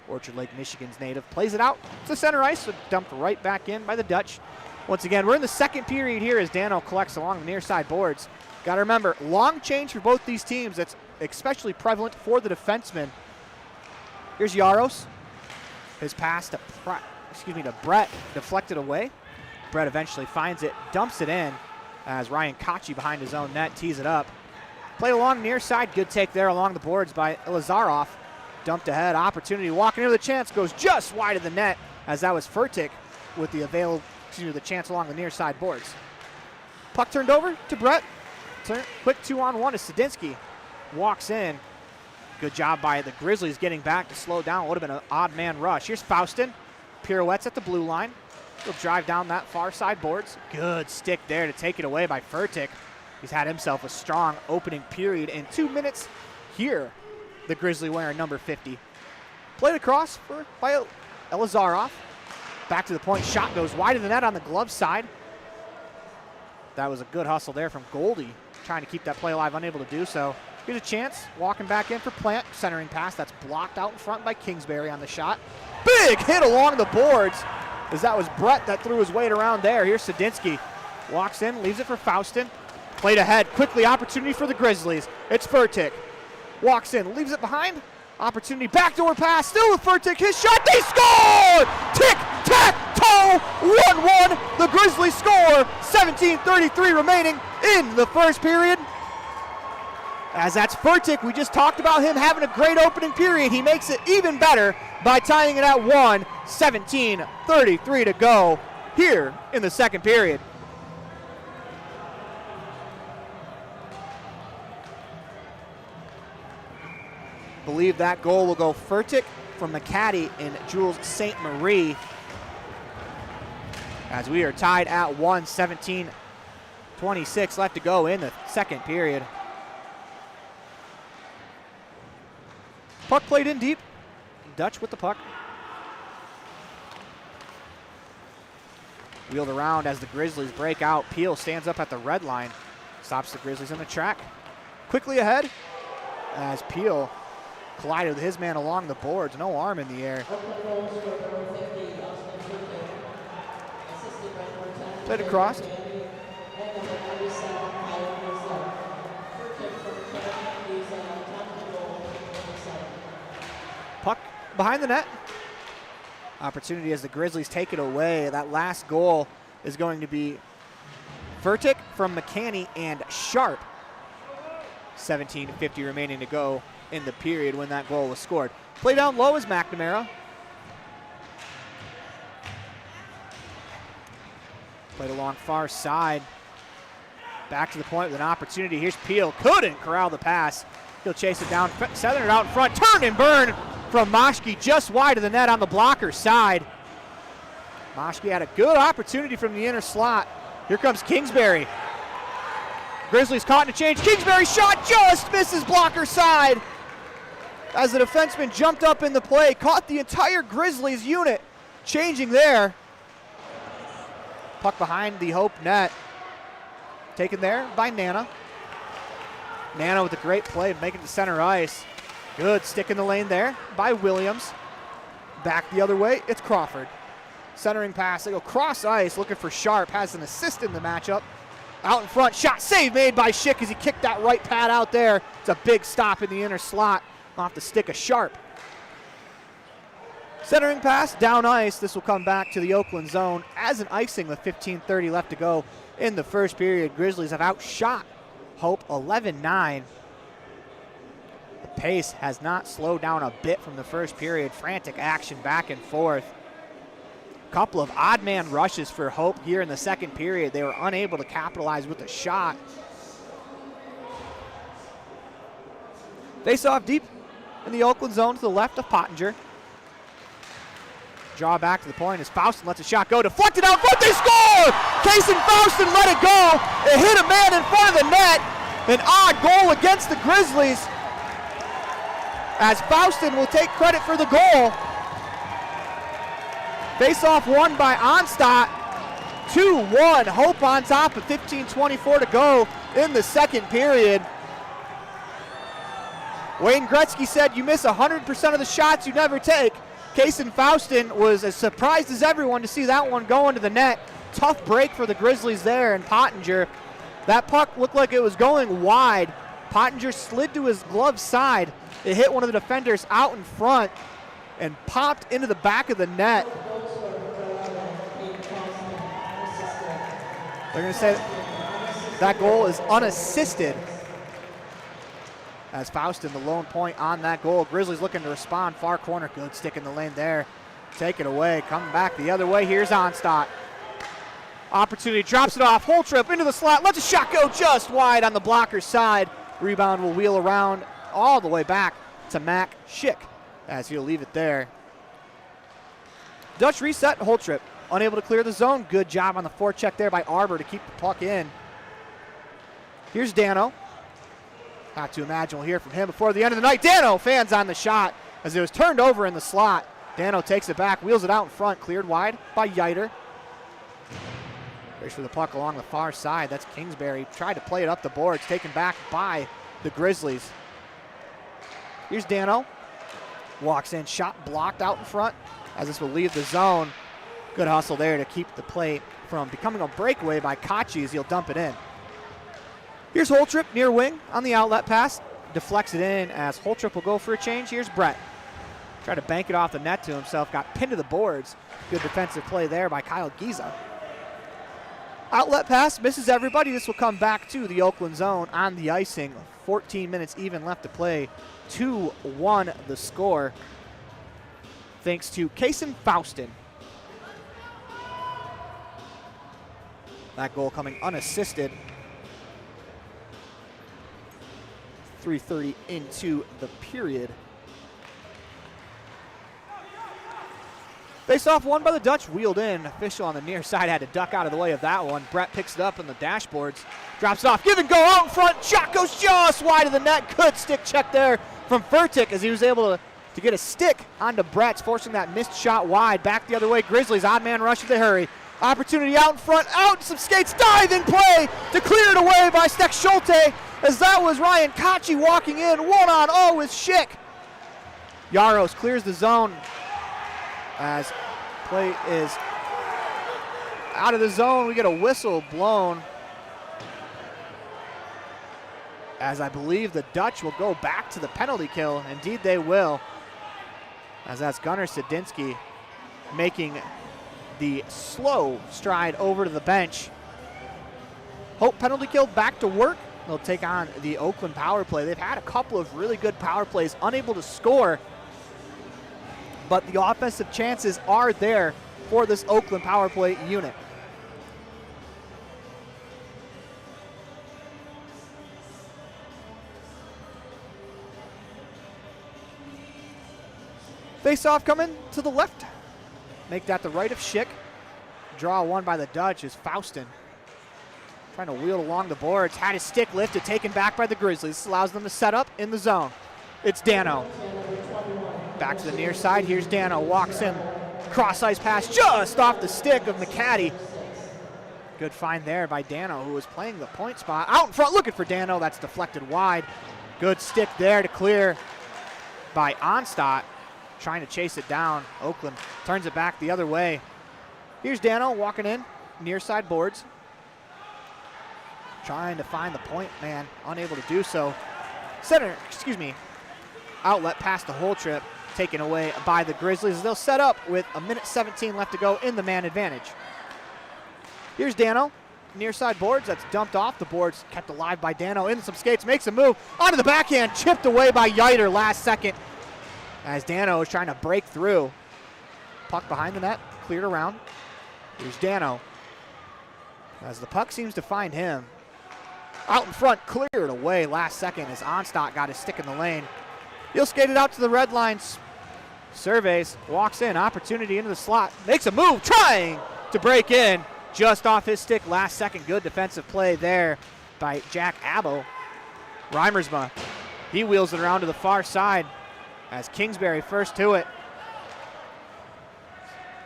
Orchard Lake, Michigan's native. Plays it out to center ice. So dumped right back in by the Dutch. Once again, we're in the second period here as Dano collects along the near side boards. Got to remember, long change for both these teams. That's especially prevalent for the defensemen. Here's Yaros. His pass to Brett deflected away. Brett eventually finds it, dumps it in. as Ryan Kochi behind his own net tees it up. Played along near side, good take there along the boards by Lazarov. Dumped ahead, opportunity, walking into the chance, goes just wide of the net, as that was Furtick with the chance along the near side boards. Puck turned over to Brett. Quick 2-on-1 to Sadinsky. Walks in. Good job by the Grizzlies getting back to slow down. Would have been an odd man rush. Here's Faustin. Pirouettes at the blue line. He'll drive down that far side boards. Good stick there to take it away by Furtick. He's had himself a strong opening period in 2 minutes here. The Grizzly wearing number 50. Played across by Elazarov. Back to the point. Shot goes wide of the net on the glove side. That was a good hustle there from Goldie, trying to keep that play alive, unable to do so. Here's a chance. Walking back in for Plant. Centering pass. That's blocked out in front by Kingsbury on the shot. Big hit along the boards, as that was Brett that threw his weight around there. Here's Sadinsky. Walks in, leaves it for Faustin. Played ahead. Quickly, opportunity for the Grizzlies. It's Furtick. Walks in, leaves it behind. Opportunity, backdoor pass, still with Furtick. His shot, they score! Tic-tac-toe, 1-1. The Grizzlies score, 17:33 remaining in the first period. As that's Furtick, we just talked about him having a great opening period. He makes it even better by tying it at 1, 17:33 to go here in the second period. Believe that goal will go Furtick from McCaddy and Jules St. Marie, as we are tied at 1, 17:26 left to go in the second period. Puck played in deep. Dutch with the puck. Wheeled around as the Grizzlies break out. Peel stands up at the red line. Stops the Grizzlies in the track. Quickly ahead as Peel collided with his man along the boards. No arm in the air. Played across. Puck behind the net. Opportunity as the Grizzlies take it away. That last goal is going to be Furtick from McCanny and Sharp. 17:50 remaining to go in the period when that goal was scored. Play down low is McNamara. Played along far side. Back to the point with an opportunity. Here's Peel. Couldn't corral the pass. He'll chase it down, southern it out in front. Turn and burn from Moschke just wide of the net on the blocker side. Moschke had a good opportunity from the inner slot. Here comes Kingsbury. Grizzlies caught in a change. Kingsbury shot just misses blocker side, as the defenseman jumped up in the play, caught the entire Grizzlies unit changing there. Puck behind the Hope net. Taken there by Nana. Nana with a great play, making it to center ice. Good stick in the lane there by Williams. Back the other way, it's Crawford. Centering pass, they go cross ice, looking for Sharp, has an assist in the matchup. Out in front, shot save made by Schick as he kicked that right pad out there. It's a big stop in the inner slot off the stick of Sharp. Centering pass, down ice. This will come back to the Oakland zone as an icing with 15:30 left to go in the first period. Grizzlies have outshot Hope 11-9. The pace has not slowed down a bit from the first period. Frantic action back and forth. Couple of odd man rushes for Hope here in the second period. They were unable to capitalize with a shot. Face off deep in the Oakland zone to the left of Pottinger. Draw back to the point as Faustin lets a shot go. Deflected out front, they score! Kason Faustin let it go. It hit a man in front of the net. An odd goal against the Grizzlies, as Faustin will take credit for the goal. Face-off won by Onstadt. 2-1, Hope on top of 15:24 to go in the second period. Wayne Gretzky said, "You miss 100% of the shots you never take." Kason Faustin was as surprised as everyone to see that one go into the net. Tough break for the Grizzlies there, and Pottinger. That puck looked like it was going wide. Pottinger slid to his glove side. It hit one of the defenders out in front and popped into the back of the net. They're going to say That goal is unassisted as Faustin the lone point on that goal. Grizzlies looking to respond. Far corner, good stick in the lane there. Take it away, coming back the other way. Here's Onstadt. Opportunity, drops it off. Holtrip into the slot, lets a shot go just wide on the blocker's side. Rebound will wheel around all the way back to Mac Schick as he'll leave it there. Dutch reset, Holtrip unable to clear the zone. Good job on the forecheck there by Arbor to keep the puck in. Here's Dano. Not to imagine we'll hear from him before the end of the night. Dano fans on the shot as it was turned over in the slot. Dano takes it back, wheels it out in front, cleared wide by Yiter. Goes for the puck along the far side. That's Kingsbury. Tried to play it up the boards, taken back by the Grizzlies. Here's Dano. Walks in, shot blocked out in front as this will leave the zone. Good hustle there to keep the play from becoming a breakaway by Kachi as he'll dump it in. Here's Holtrip near wing on the outlet pass. Deflects it in as Holtrip will go for a change. Here's Brett. Tried to bank it off the net to himself. Got pinned to the boards. Good defensive play there by Kyle Giza. Outlet pass misses everybody. This will come back to the Oakland zone on the icing. 14 minutes even left to play. 2-1 the score. Thanks to Kason Faustin. That goal coming unassisted. 3:30 into the period. Face off won by the Dutch, wheeled in. Official on the near side had to duck out of the way of that one. Brett picks it up on the dashboards, drops it off, give and go out in front. Shot goes just wide of the net. Good stick check there from Furtick as he was able to get a stick onto Brett's, forcing that missed shot wide. Back the other way, Grizzlies, odd man rush if they hurry. Opportunity out in front, out, some skates, diving play to clear it away by Steck Schulte as that was Ryan Kachi walking in, 1-on-0 with Schick. Yaros clears the zone as play is out of the zone. We get a whistle blown as I believe the Dutch will go back to the penalty kill. Indeed they will, as that's Gunnar Sadinsky making the slow stride over to the bench. Hope penalty kill back to work. They'll take on the Oakland power play. They've had a couple of really good power plays, unable to score, but the offensive chances are there for this Oakland power play unit. Face-off coming to the left. Make that the right of Schick. Draw one by the Dutch is Faustin. Trying to wheel along the boards. Had his stick lifted, taken back by the Grizzlies. This allows them to set up in the zone. It's Dano. Back to the near side. Here's Dano. Walks in. Cross-ice pass just off the stick of McCaddy. Good find there by Dano, who was playing the point spot. Out in front, looking for Dano. That's deflected wide. Good stick there to clear by Onstadt. Trying to chase it down. Oakland turns it back the other way. Here's Dano walking in. Near side boards. Trying to find the point man. Unable to do so. Outlet past the whole trip. Taken away by the Grizzlies. They'll set up with 1:17 left to go in the man advantage. Here's Dano. Near side boards. That's dumped off the boards. Kept alive by Dano. Into some skates. Makes a move. Onto the backhand. Chipped away by Yiter last second. As Dano is trying to break through. Puck behind the net. Cleared around. Here's Dano. As the puck seems to find him. Out in front. Cleared away last second as Onstadt got his stick in the lane. He'll skate it out to the red lines. Surveys. Walks in. Opportunity into the slot. Makes a move. Trying to break in. Just off his stick last second. Good defensive play there by Jack Abbo. Reimersma. He wheels it around to the far side as Kingsbury first to it.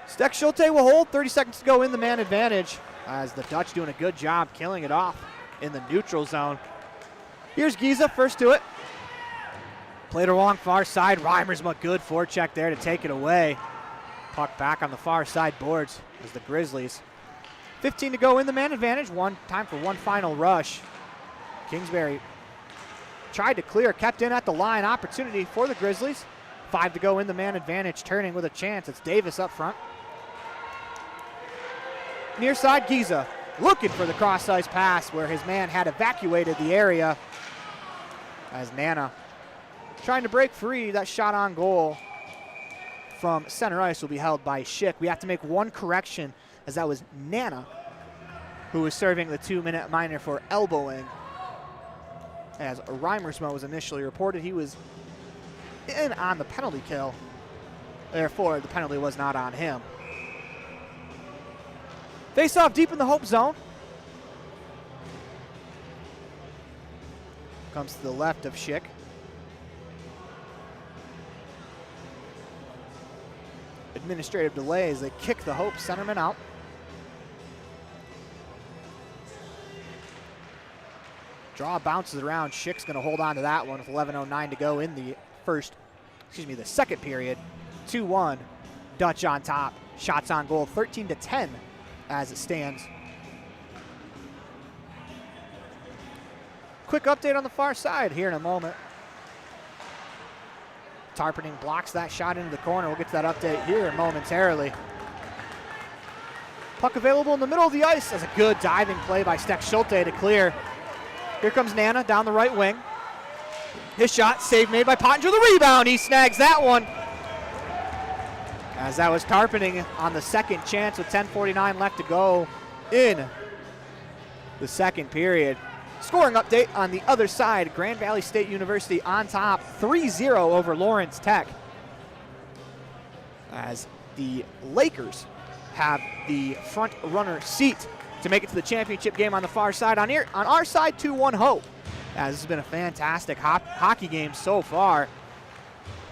Steck Schulte will hold. 30 seconds to go in the man advantage as the Dutch doing a good job killing it off in the neutral zone. Here's Giza first to it. Played along far side. Reimersma, good forecheck there to take it away. Puck back on the far side boards as the Grizzlies. 15 to go in the man advantage. Time for one final rush. Kingsbury tried to clear, kept in at the line. Opportunity for the Grizzlies. 5 to go in the man advantage. Turning with a chance. It's Davis up front. Near side, Giza. looking for the cross-ice pass where his man had evacuated the area. As Nana trying to break free, that shot on goal from center ice will be held by Schick. We have to make one correction, as that was Nana who was serving the 2-minute minor for elbowing. As Reimersma was initially reported, he was in on the penalty kill. Therefore, the penalty was not on him. Face off deep in the Hope zone. Comes to the left of Schick. Administrative delay as they kick the Hope centerman out. Draw bounces around. Schick's going to hold on to that one with 11:09 to go in the second period. 2-1, Dutch on top. Shots on goal, 13-10 as it stands. Quick update on the far side here in a moment. Tarpening blocks that shot into the corner. We'll get to that update here momentarily. Puck available in the middle of the ice as a good diving play by Steck Schulte to clear. Here comes Nana down the right wing. His shot, save made by Pottinger. The rebound, he snags that one. As that was Tarpening on the second chance with 10:49 left to go in the second period. Scoring update on the other side. Grand Valley State University on top, 3-0 over Lawrence Tech. As the Lakers have the front runner seat to make it to the championship game on the far side. On our side, 2-1 Hope. As this has been a fantastic hockey game so far.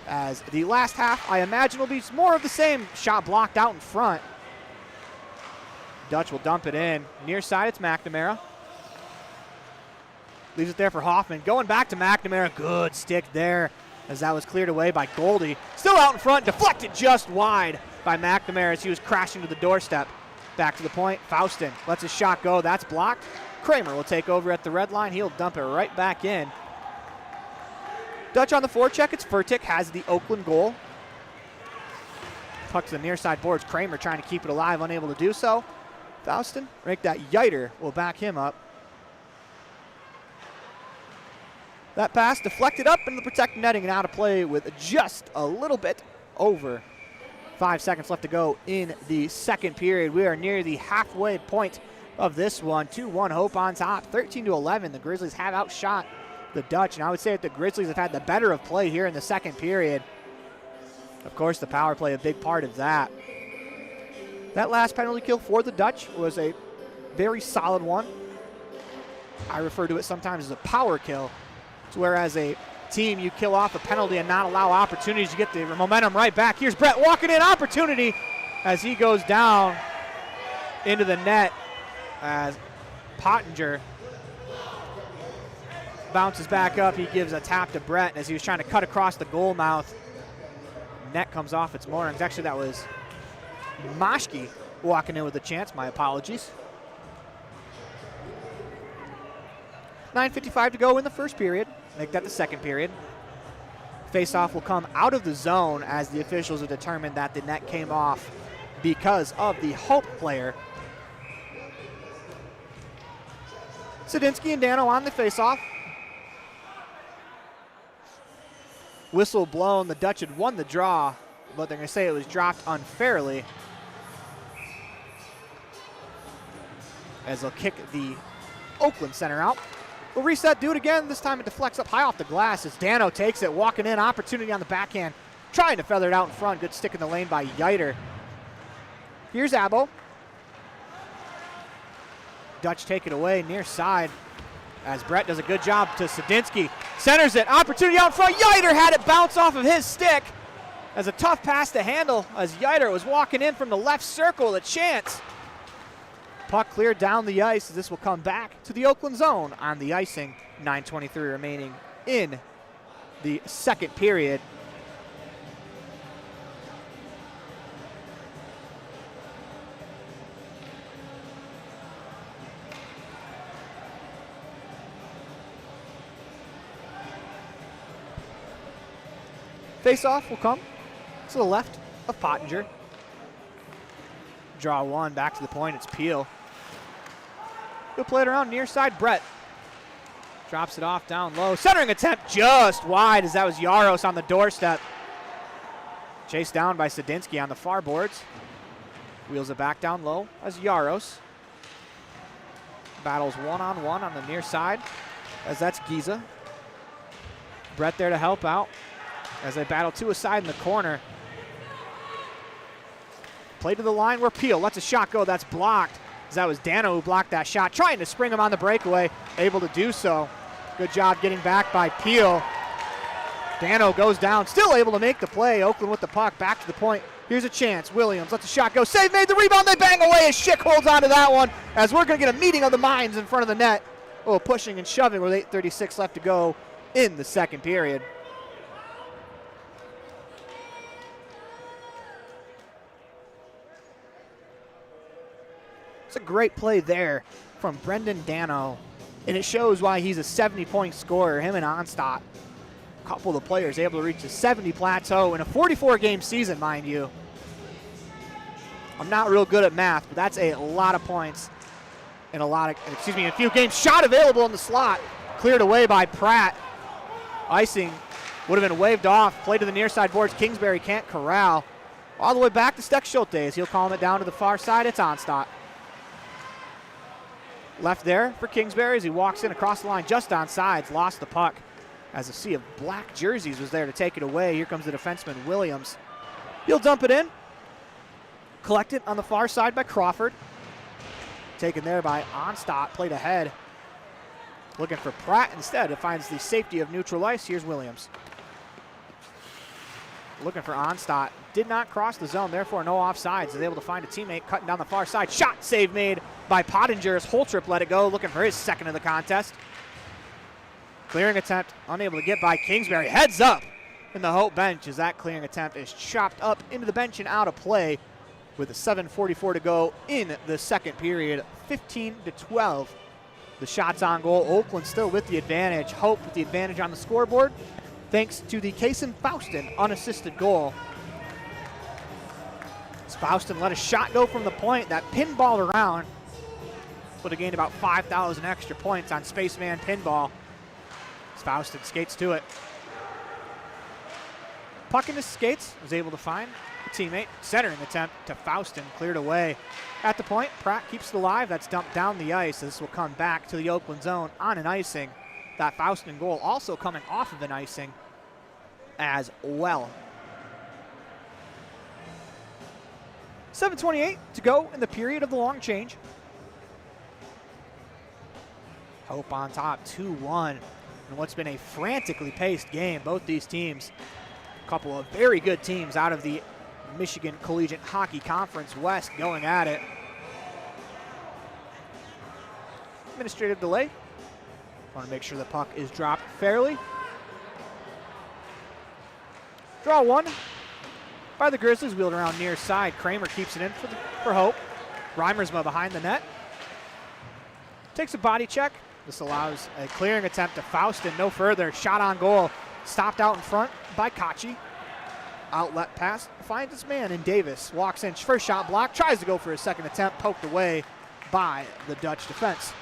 As the last half, I imagine, will be more of the same. Shot blocked out in front. Dutch will dump it in. Near side, it's McNamara. Leaves it there for Hoffman. Going back to McNamara. Good stick there as that was cleared away by Goldie. Still out in front, deflected just wide by McNamara as he was crashing to the doorstep. Back to the point, Faustin lets his shot go. That's blocked. Kramer will take over at the red line. He'll dump it right back in. Dutch on the forecheck. It's Furtick, has the Oakland goal. Puck to the near side boards. Kramer trying to keep it alive, unable to do so. Faustin, right, that Yiter will back him up. That pass deflected up into the protected netting and out of play with just a little bit over 5 seconds left to go in the second period. We are near the halfway point of this one. 2-1 Hope on top, 13-11. The Grizzlies have outshot the Dutch, and I would say that the Grizzlies have had the better of play here in the second period. Of course, the power play a big part of that. That last penalty kill for the Dutch was a very solid one. I refer to it sometimes as a power kill. It's whereas a team, you kill off a penalty and not allow opportunities to get the momentum right back. Here's Brett walking in, opportunity as he goes down into the net as Pottinger bounces back up. He gives a tap to Brett as he was trying to cut across the goal mouth. Net comes off its moorings. Actually, that was Moschke walking in with a chance. My apologies. 9:55 to go in the first period. Make that the second period. Face-off will come out of the zone as the officials have determined that the net came off because of the Hope player. Sadinsky and Dano on the face-off. Whistle blown. The Dutch had won the draw, but they're going to say it was dropped unfairly as they'll kick the Oakland center out. We'll reset, do it again. This time it deflects up high off the glass as Dano takes it, walking in, opportunity on the backhand, trying to feather it out in front. Good stick in the lane by Yiter. Here's Abo. Dutch take it away near side as Brett does a good job to Sadinsky. Centers it, opportunity out in front. Yiter had it bounce off of his stick as a tough pass to handle as Yiter was walking in from the left circle. A chance. Puck cleared down the ice as this will come back to the Oakland zone on the icing. 9:23 remaining in the second period. Face-off will come to the left of Pottinger. Draw one, back to the point, it's Peel. He'll play it around near side. Brett drops it off down low. Centering attempt just wide as that was Yaros on the doorstep. Chased down by Sadinsky on the far boards. Wheels it back down low as Yaros battles one-on-one on the near side as that's Giza. Brett there to help out as they battle to a side in the corner. Play to the line where Peel lets a shot go. That's blocked as that was Dano who blocked that shot. Trying to spring him on the breakaway. Able to do so. Good job getting back by Peel. Dano goes down. Still able to make the play. Oakland with the puck. Back to the point. Here's a chance. Williams lets a shot go. Save made. The rebound. They bang away as Schick holds onto that one as we're going to get a meeting of the minds in front of the net. A little pushing and shoving with 8:36 left to go in the second period. It's a great play there from Brendan Dano, and it shows why he's a 70-point scorer, him and Onstadt. A couple of the players able to reach the 70 plateau in a 44-game season, mind you. I'm not real good at math, but that's a lot of points in a few games. Shot available in the slot, cleared away by Pratt. Icing would have been waved off. Play to the near side boards. Kingsbury can't corral. All the way back to Steck Schulte as he'll calm it down to the far side. It's Onstadt. Left there for Kingsbury as he walks in across the line just on sides. Lost the puck as a sea of black jerseys was there to take it away. Here comes the defenseman Williams. He'll dump it in. Collected on the far side by Crawford. Taken there by Onstadt. Played ahead. Looking for Pratt instead. It finds the safety of neutral ice. Here's Williams. Looking for Onstadt. Did not cross the zone, therefore no offsides. Is able to find a teammate cutting down the far side. Shot save made by Pottinger as Holtrip let it go. Looking for his second of the contest. Clearing attempt unable to get by Kingsbury. Heads up in the Hope bench as that clearing attempt is chopped up into the bench and out of play with a 7:44 to go in the second period. 15-12. The shots on goal. Oakland still with the advantage. Hope with the advantage on the scoreboard thanks to the Kaysen Faustin unassisted goal. Faustin let a shot go from the point that pinballed around. Would have gained about 5,000 extra points on Spaceman pinball. Faustin skates to it. Puck in his skates, was able to find a teammate. Centering attempt to Faustin, cleared away. At the point, Pratt keeps it alive. That's dumped down the ice. This will come back to the Oakland zone on an icing. That Faustin goal also coming off of an icing as well. 7:28 to go in the period of the long change. Hope on top, 2-1. In what's been a frantically paced game. Both these teams, a couple of very good teams out of the Michigan Collegiate Hockey Conference West going at it. Administrative delay. Want to make sure the puck is dropped fairly. Draw one by the Grizzlies, wheeled around near side. Kramer keeps it in for Hope. Reimersma behind the net. Takes a body check. This allows a clearing attempt to Faustin. No further. Shot on goal. Stopped out in front by Kachi. Outlet pass. Finds his man in Davis. Walks in. First shot blocked. Tries to go for his second attempt. Poked away by the Dutch defense.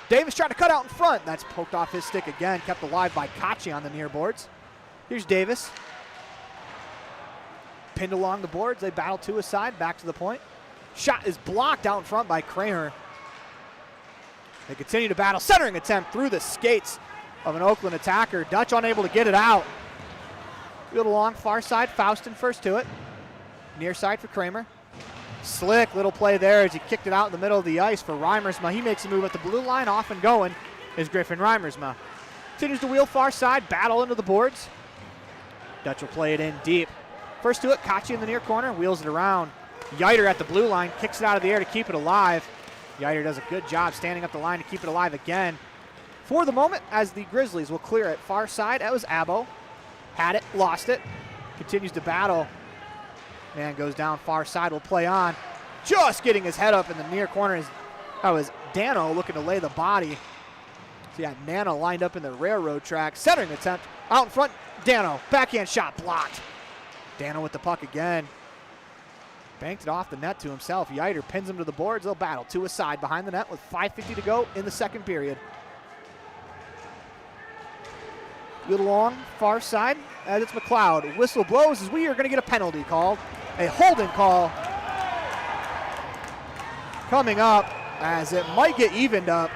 Davis tried to cut out in front. That's poked off his stick again. Kept alive by Kachi on the near boards. Here's Davis. Pinned along the boards. They battle to his side. Back to the point. Shot is blocked out in front by Kramer. They continue to battle. Centering attempt through the skates of an Oakland attacker. Dutch unable to get it out. Wheeled along far side. Faustin first to it. Near side for Kramer. Slick little play there as he kicked it out in the middle of the ice for Reimersma. He makes a move at the blue line. Off and going is Griffin Reimersma. Continues to wheel far side. Battle into the boards. Dutch will play it in deep. First to it. Kachi in the near corner. Wheels it around. Yiter at the blue line. Kicks it out of the air to keep it alive. Yiter does a good job standing up the line to keep it alive again. For the moment, as the Grizzlies will clear it far side, that was Abo. Had it, lost it. Continues to battle. Man goes down far side, will play on. Just getting his head up in the near corner. That was Dano looking to lay the body. So yeah, Nana lined up in the railroad track. Centering attempt out in front. Dano, backhand shot blocked. Dano with the puck again. Banked it off the net to himself. Yiter pins him to the boards. They'll battle to a side behind the net with 5:50 to go in the second period. Good long, far side, as it's McLeod. Whistle blows as we are going to get a penalty called. A holding call coming up as it might get evened up.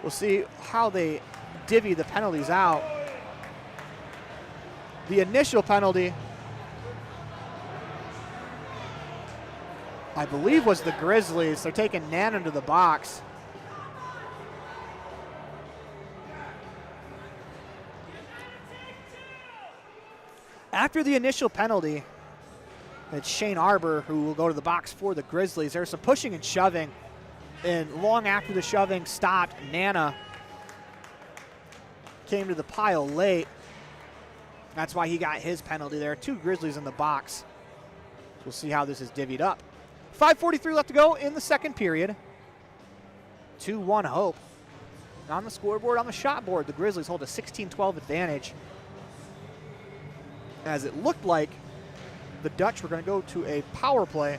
We'll see how they divvy the penalties out. The initial penalty, I believe, was the Grizzlies. They're taking Nana to the box. After the initial penalty, it's Shane Arbor who will go to the box for the Grizzlies. There's some pushing and shoving, and long after the shoving stopped, Nana came to the pile late. That's why he got his penalty there. 2 Grizzlies in the box. We'll see how this is divvied up. 5:43 left to go in the second period. 2-1 Hope. On the scoreboard, on the shot board, the Grizzlies hold a 16-12 advantage, as it looked like the Dutch were going to go to a power play.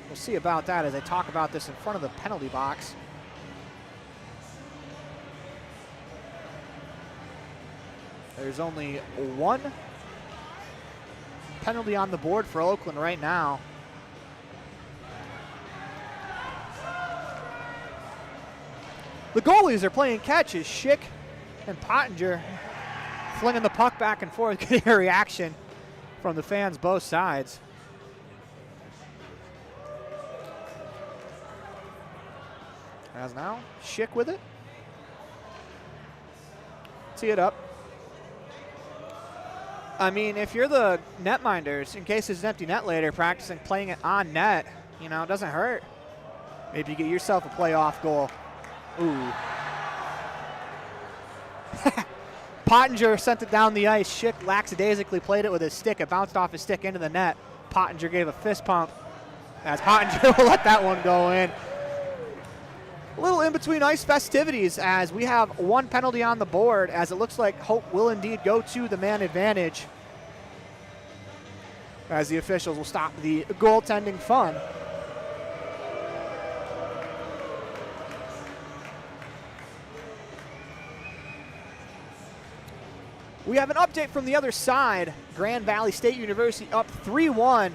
We'll see about that as they talk about this in front of the penalty box. There's only 1 penalty on the board for Oakland right now. The goalies are playing catch as Schick and Pottinger flinging the puck back and forth, getting a reaction from the fans both sides. As now, Schick with it. Tee it up. I mean, if you're the netminders, in case there's an empty net later, practicing playing it on net, you know, it doesn't hurt. Maybe you get yourself a playoff goal. Ooh. Pottinger sent it down the ice. Schick lackadaisically played it with his stick. It bounced off his stick into the net. Pottinger gave a fist pump as Pottinger will let that one go in. A little in between ice festivities as we have 1 penalty on the board, as it looks like Hope will indeed go to the man advantage, as the officials will stop the goaltending fun. We have an update from the other side. Grand Valley State University up 3-1.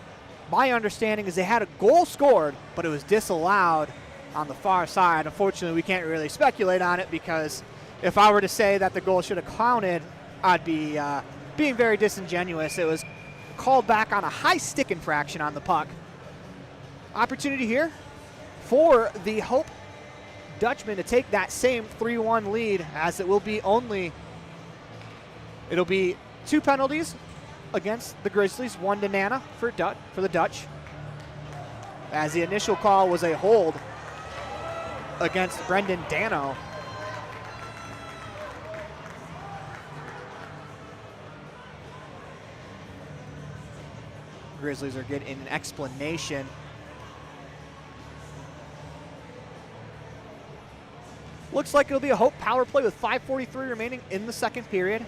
My understanding is they had a goal scored, but it was disallowed on the far side. Unfortunately, we can't really speculate on it, because if I were to say that the goal should have counted, I'd be being very disingenuous. It was called back on a high stick infraction on the puck. Opportunity here for the Hope Dutchmen to take that same 3-1 lead, as it will be it'll be 2 penalties against the Grizzlies, 1 to Nana for the Dutch, as the initial call was a hold against Brendan Dano. Grizzlies are getting an explanation. Looks like it'll be a Hope power play with 5:43 remaining in the second period.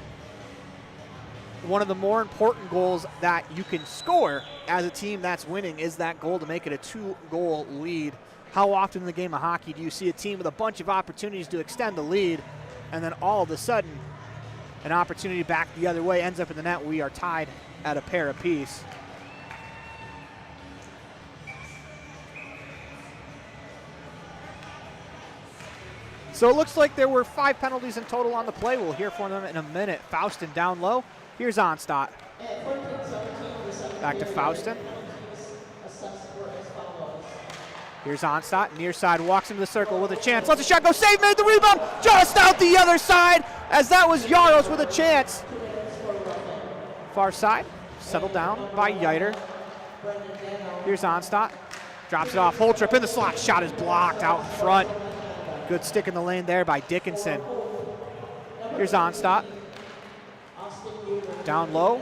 One of the more important goals that you can score as a team that's winning is that goal to make it a 2-goal lead. How often in the game of hockey do you see a team with a bunch of opportunities to extend the lead, and then all of a sudden an opportunity back the other way ends up in the net? We are tied at a pair apiece. So it looks like there were 5 penalties in total on the play. We'll hear from them in a minute. Faustin down low. Here's Onstadt. Back to Faustin. Here's Onstadt, near side, walks into the circle with a chance. Lets a shot go, save, made the rebound, just out the other side, as that was Yaros with a chance. Far side, settled down by Yiter. Here's Onstadt, drops it off, Holtrip in the slot, shot is blocked out in front. Good stick in the lane there by Dickinson. Here's Onstadt. Down low.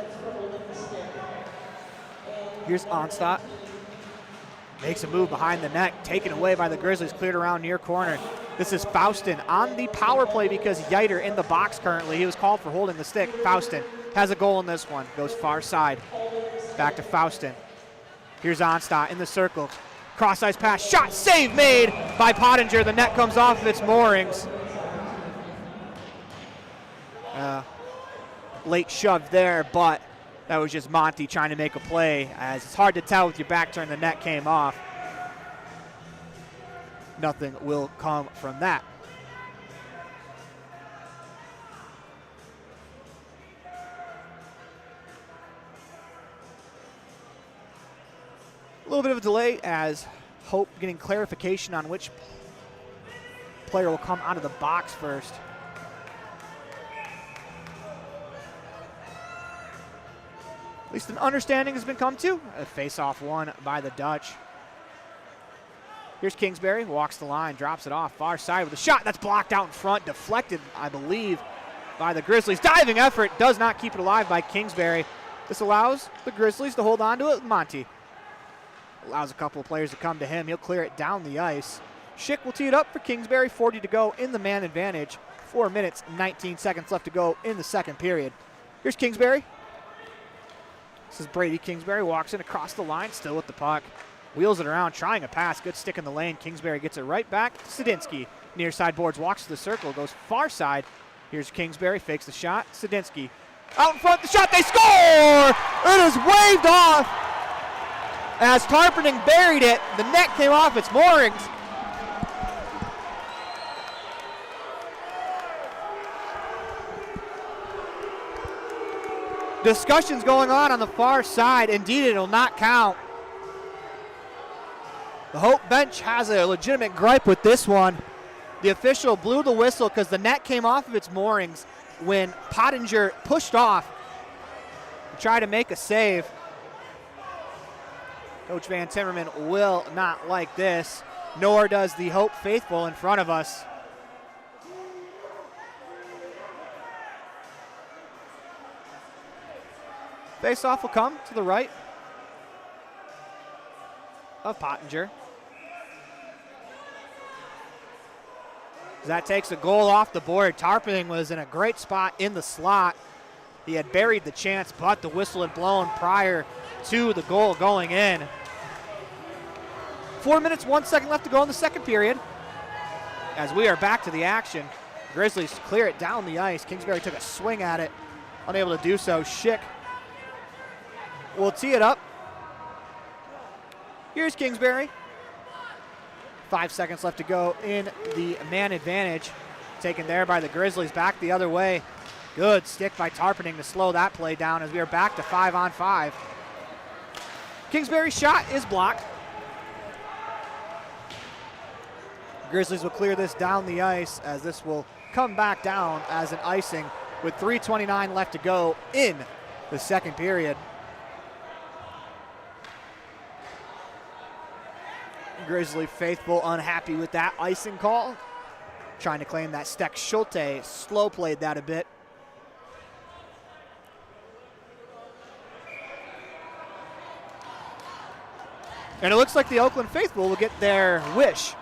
Here's Onstadt. Makes a move behind the net, taken away by the Grizzlies, cleared around near corner. This is Faustin on the power play because Yiter in the box currently. He was called for holding the stick. Faustin has a goal in this one. Goes far side. Back to Faustin. Here's Onstadt in the circle. Cross-ice pass. Shot. Save made by Pottinger. The net comes off of its moorings. Late shove there, but that was just Monty trying to make a play, as it's hard to tell with your back turn. The net came off. Nothing will come from that. A little bit of a delay as Hope getting clarification on which player will come out of the box first. At least an understanding has been come to. A face-off won by the Dutch. Here's Kingsbury, walks the line, drops it off far side with a shot that's blocked out in front, deflected, I believe, by the Grizzlies. Diving effort does not keep it alive by Kingsbury. This allows the Grizzlies to hold on to it. Monty allows a couple of players to come to him. He'll clear it down the ice. Schick will tee it up for Kingsbury. 40 to go in the man advantage. 4 minutes, 19 seconds left to go in the second period. Here's Kingsbury. This is Brady Kingsbury, walks in across the line, still with the puck. Wheels it around, trying a pass. Good stick in the lane. Kingsbury gets it right back to Sadinsky. Near side boards, walks to the circle, goes far side. Here's Kingsbury, fakes the shot. Sadinsky out in front, the shot, they score! It is waved off as Tarpening buried it. The net came off its moorings. Discussions going on the far side. Indeed, it'll not count. The Hope bench has a legitimate gripe with this one. The official blew the whistle because the net came off of its moorings when Pottinger pushed off to try to make a save. Coach Van Timmerman will not like this, nor does the Hope faithful in front of us. Face-off will come to the right of Pottinger. That takes a goal off the board. Tarpening was in a great spot in the slot. He had buried the chance, but the whistle had blown prior to the goal going in. 4 minutes, 1 second left to go in the second period. As we are back to the action, Grizzlies clear it down the ice. Kingsbury took a swing at it, unable to do so. Schick will tee it up. Here's Kingsbury. 5 seconds left to go in the man advantage. Taken there by the Grizzlies, back the other way. Good stick by Tarpening to slow that play down as we are back to 5-on-5. Kingsbury's shot is blocked. Grizzlies will clear this down the ice as this will come back down as an icing with 3:29 left to go in the second period. Grizzly faithful unhappy with that icing call. Trying to claim that Steck Schulte slow played that a bit. And it looks like the Oakland faithful will get their wish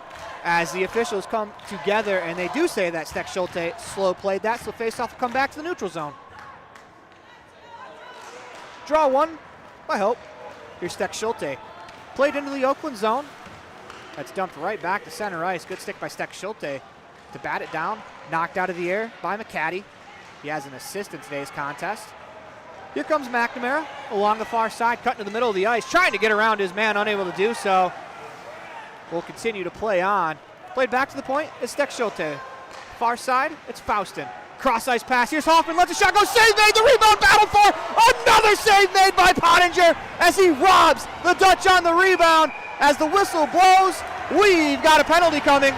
as the officials come together and they do say that Steck Schulte slow played that, so faceoff will come back to the neutral zone. Draw one by Hope. Here's Steck Schulte. Played into the Oakland zone. That's dumped right back to center ice. Good stick by Steck Schulte to bat it down. Knocked out of the air by McCaddy. He has an assist in today's contest. Here comes McNamara along the far side, cutting to the middle of the ice, trying to get around his man, unable to do so. Will continue to play on. Played back to the point, it's Steck Schulte. Far side, it's Faustin. Cross-ice pass, here's Hoffman, lets a shot go, save made, the rebound battle for, another save made by Pottinger as he robs the Dutch on the rebound. As the whistle blows, we've got a penalty coming.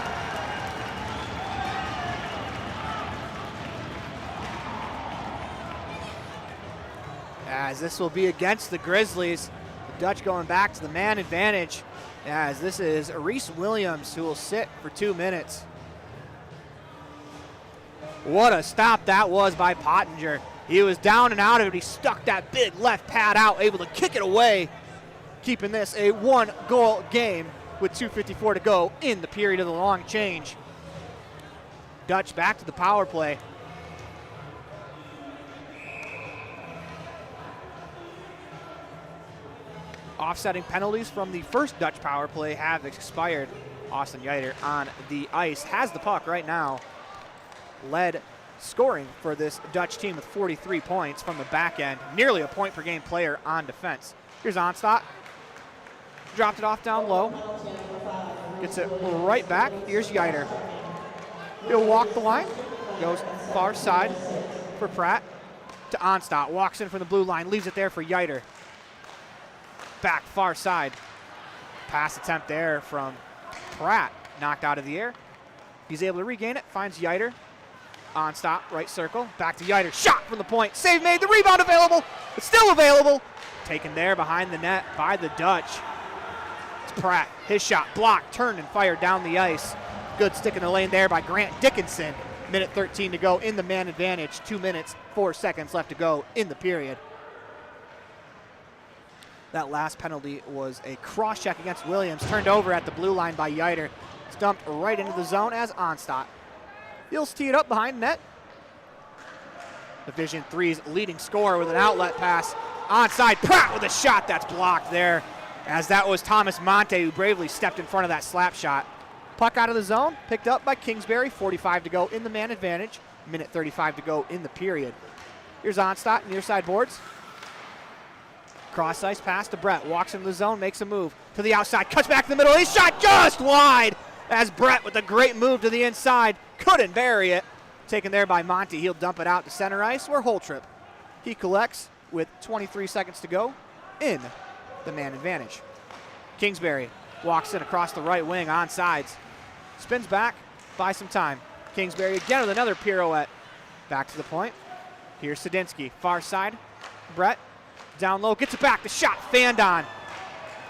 As this will be against the Grizzlies. The Dutch going back to the man advantage. As this is Reese Williams who will sit for 2 minutes. What a stop that was by Pottinger. He was down and out of it. He stuck that big left pad out, able to kick it away, keeping this a 1-goal game with 2:54 to go in the period of the long change. Dutch back to the power play. offsetting penalties from the first Dutch power play have expired. Austin Yeiter on the ice has the puck right now. Led scoring for this Dutch team with 43 points from the back end. Nearly a point per game player on defense. Here's Onstadt. Dropped it off down low. Gets it right back. Here's Yeiter. He'll walk the line. Goes far side for Pratt to Onstadt. Walks in from the blue line. Leaves it there for Yeiter. Back far side. Pass attempt there from Pratt. Knocked out of the air. He's able to regain it. Finds Yeiter. Onstadt, right circle. Back to Yeiter. Shot from the point. Save made. The rebound available. It's still available. Taken there behind the net by the Dutch. It's Pratt. His shot blocked, turned, and fired down the ice. Good stick in the lane there by Grant Dickinson. Minute 13 to go in the man advantage. 2 minutes, 4 seconds left to go in the period. That last penalty was a cross check against Williams. Turned over at the blue line by Yeiter. It's dumped right into the zone as Onstadt. He'll tee it up behind net. Division III's leading scorer with an outlet pass. Onside, Pratt with a shot that's blocked there, as that was Thomas Monte who bravely stepped in front of that slap shot. Puck out of the zone, picked up by Kingsbury. 45 to go in the man advantage. Minute 35 to go in the period. Here's Onstadt, near side boards. Cross ice pass to Brett. Walks into the zone, makes a move to the outside, cuts back to the middle. His shot just wide as Brett with a great move to the inside. Couldn't bury it. Taken there by Monty. He'll dump it out to center ice where Holtrip. He collects with 23 seconds to go in the man advantage. Kingsbury walks in across the right wing on sides. Spins back, buys some time. Kingsbury again with another pirouette. Back to the point. Here's Sadinsky, far side. Brett down low, gets it back. The shot fanned on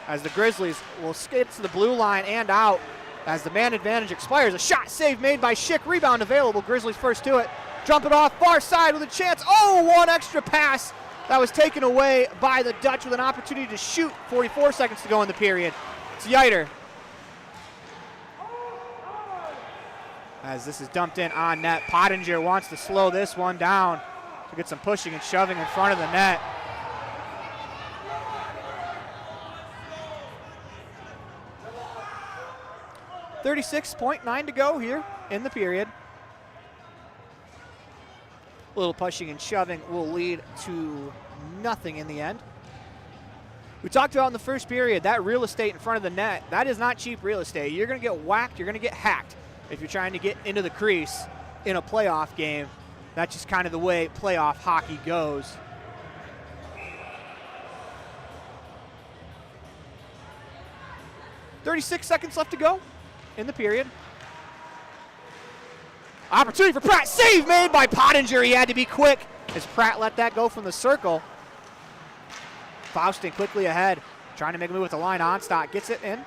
as the Grizzlies will skate to the blue line and out as the man advantage expires. A shot save made by Schick. Rebound available. Grizzlies first to it. Jump it off far side with a chance. Oh, one extra pass that was taken away by the Dutch with an opportunity to shoot. 44 seconds to go in the period. It's Yeiter. As this is dumped in on net. Pottinger wants to slow this one down to get some pushing and shoving in front of the net. .9 to go here in the period. A little pushing and shoving will lead to nothing in the end. We talked about in the first period, that real estate in front of the net, that is not cheap real estate. You're going to get whacked, you're going to get hacked if you're trying to get into the crease in a playoff game. That's just kind of the way playoff hockey goes. .36 seconds left to go in the period. Opportunity for Pratt. Save made by Pottinger. He had to be quick as Pratt let that go from the circle. Faustin quickly ahead, trying to make a move with the line. Onstadt gets it in.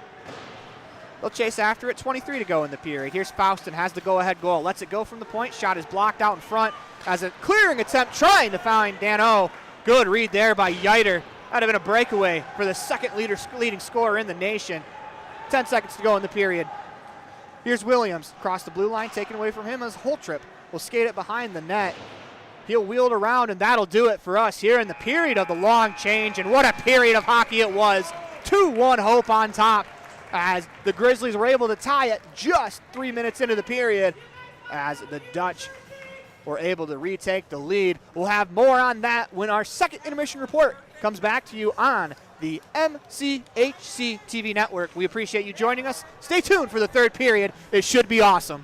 They'll chase after it. 23 to go in the period. Here's Faustin, has the go-ahead goal. Lets it go from the point. Shot is blocked out in front as a clearing attempt trying to find Dano. Good read there by Yeiter. That would have been a breakaway for the second leading scorer in the nation. 10 seconds to go in the period. Here's Williams, across the blue line, taken away from him as Holtrip will skate it behind the net. He'll wheel it around, and that'll do it for us here in the period of the long change. And what a period of hockey it was. 2-1 Hope on top as the Grizzlies were able to tie it just 3 minutes into the period as the Dutch were able to retake the lead. We'll have more on that when our second intermission report comes back to you on the MCHC TV network. We appreciate you joining us. Stay tuned for the third period. It should be awesome.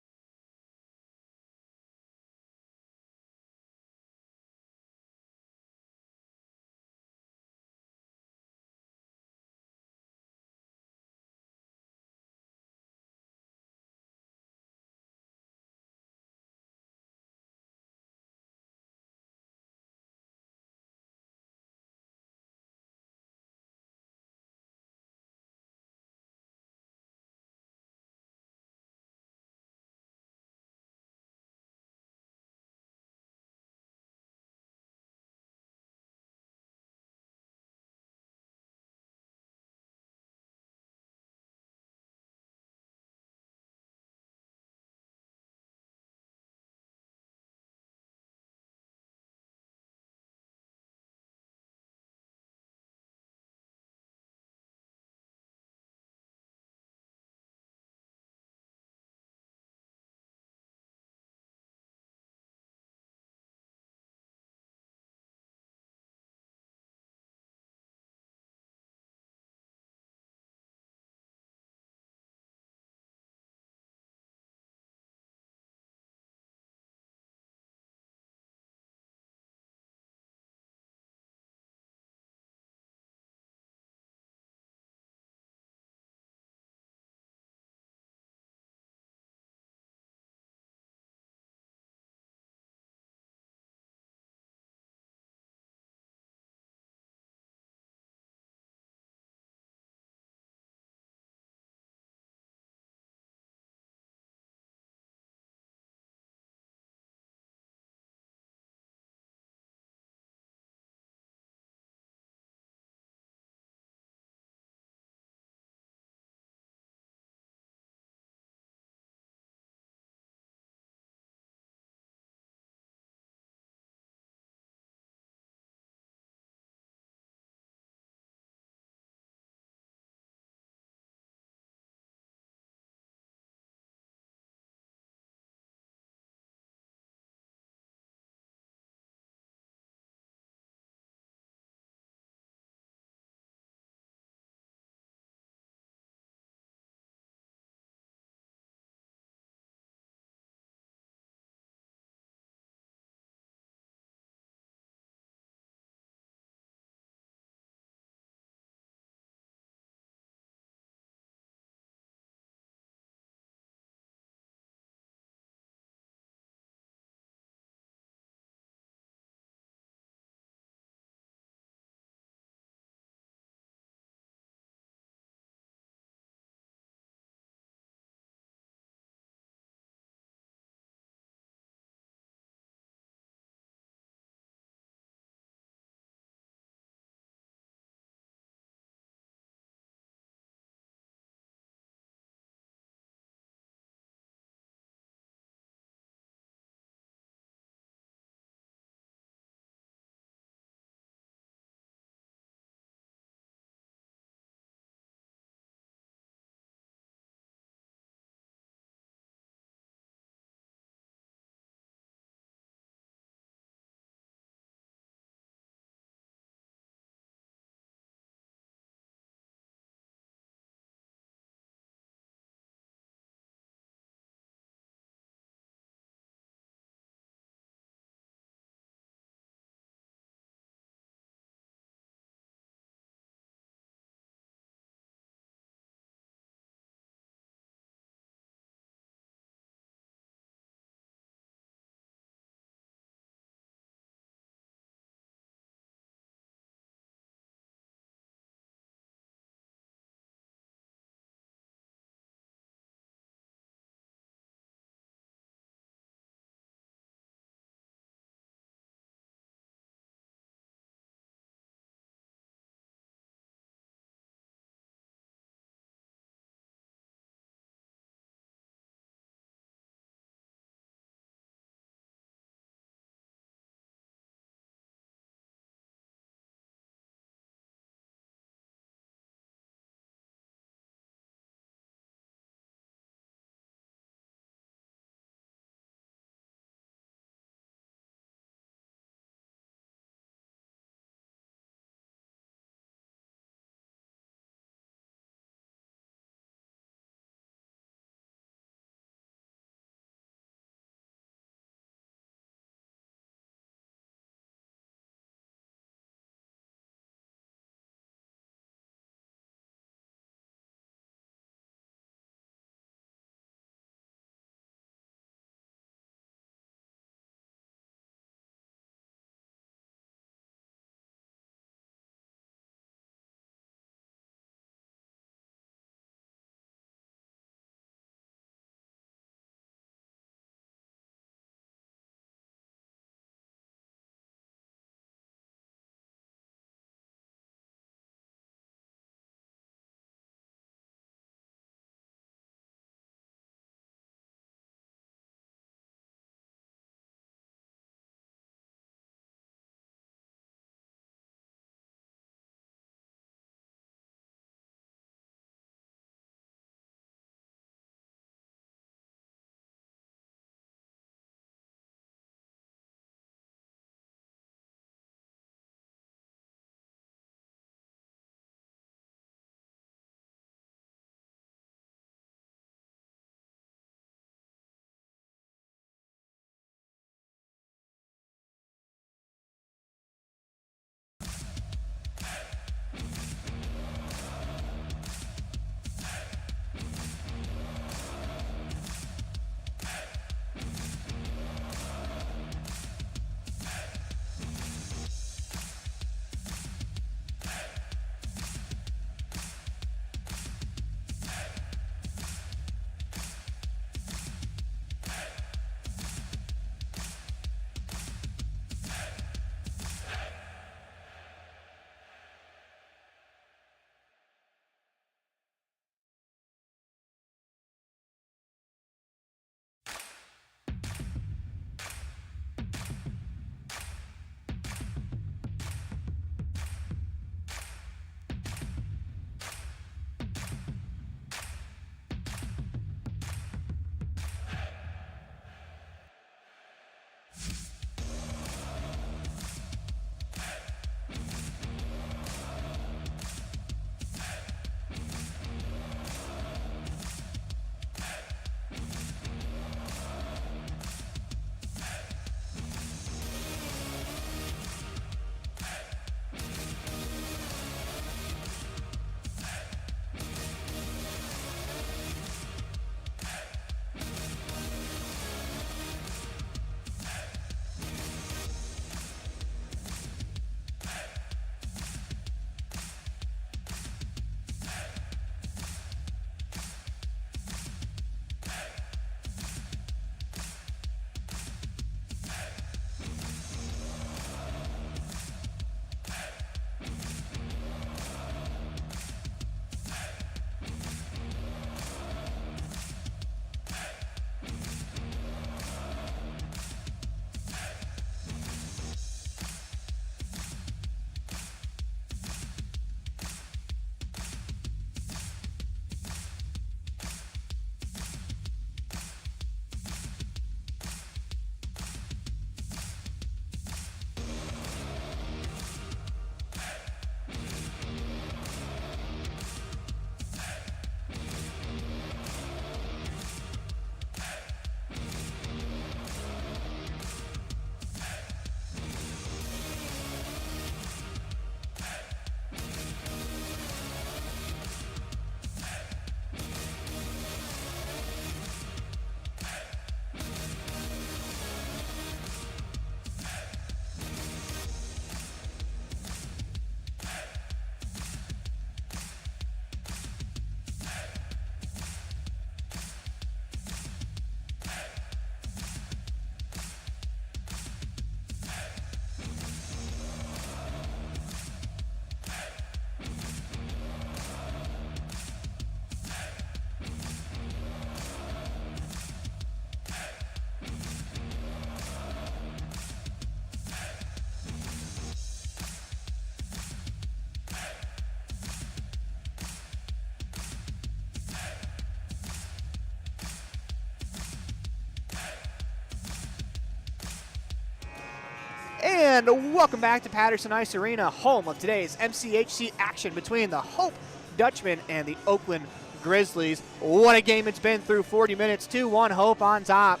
And welcome back to Patterson Ice Arena, home of today's MCHC action between the Hope Dutchmen and the Oakland Grizzlies. What a game it's been through 40 minutes. 2-1 Hope on top.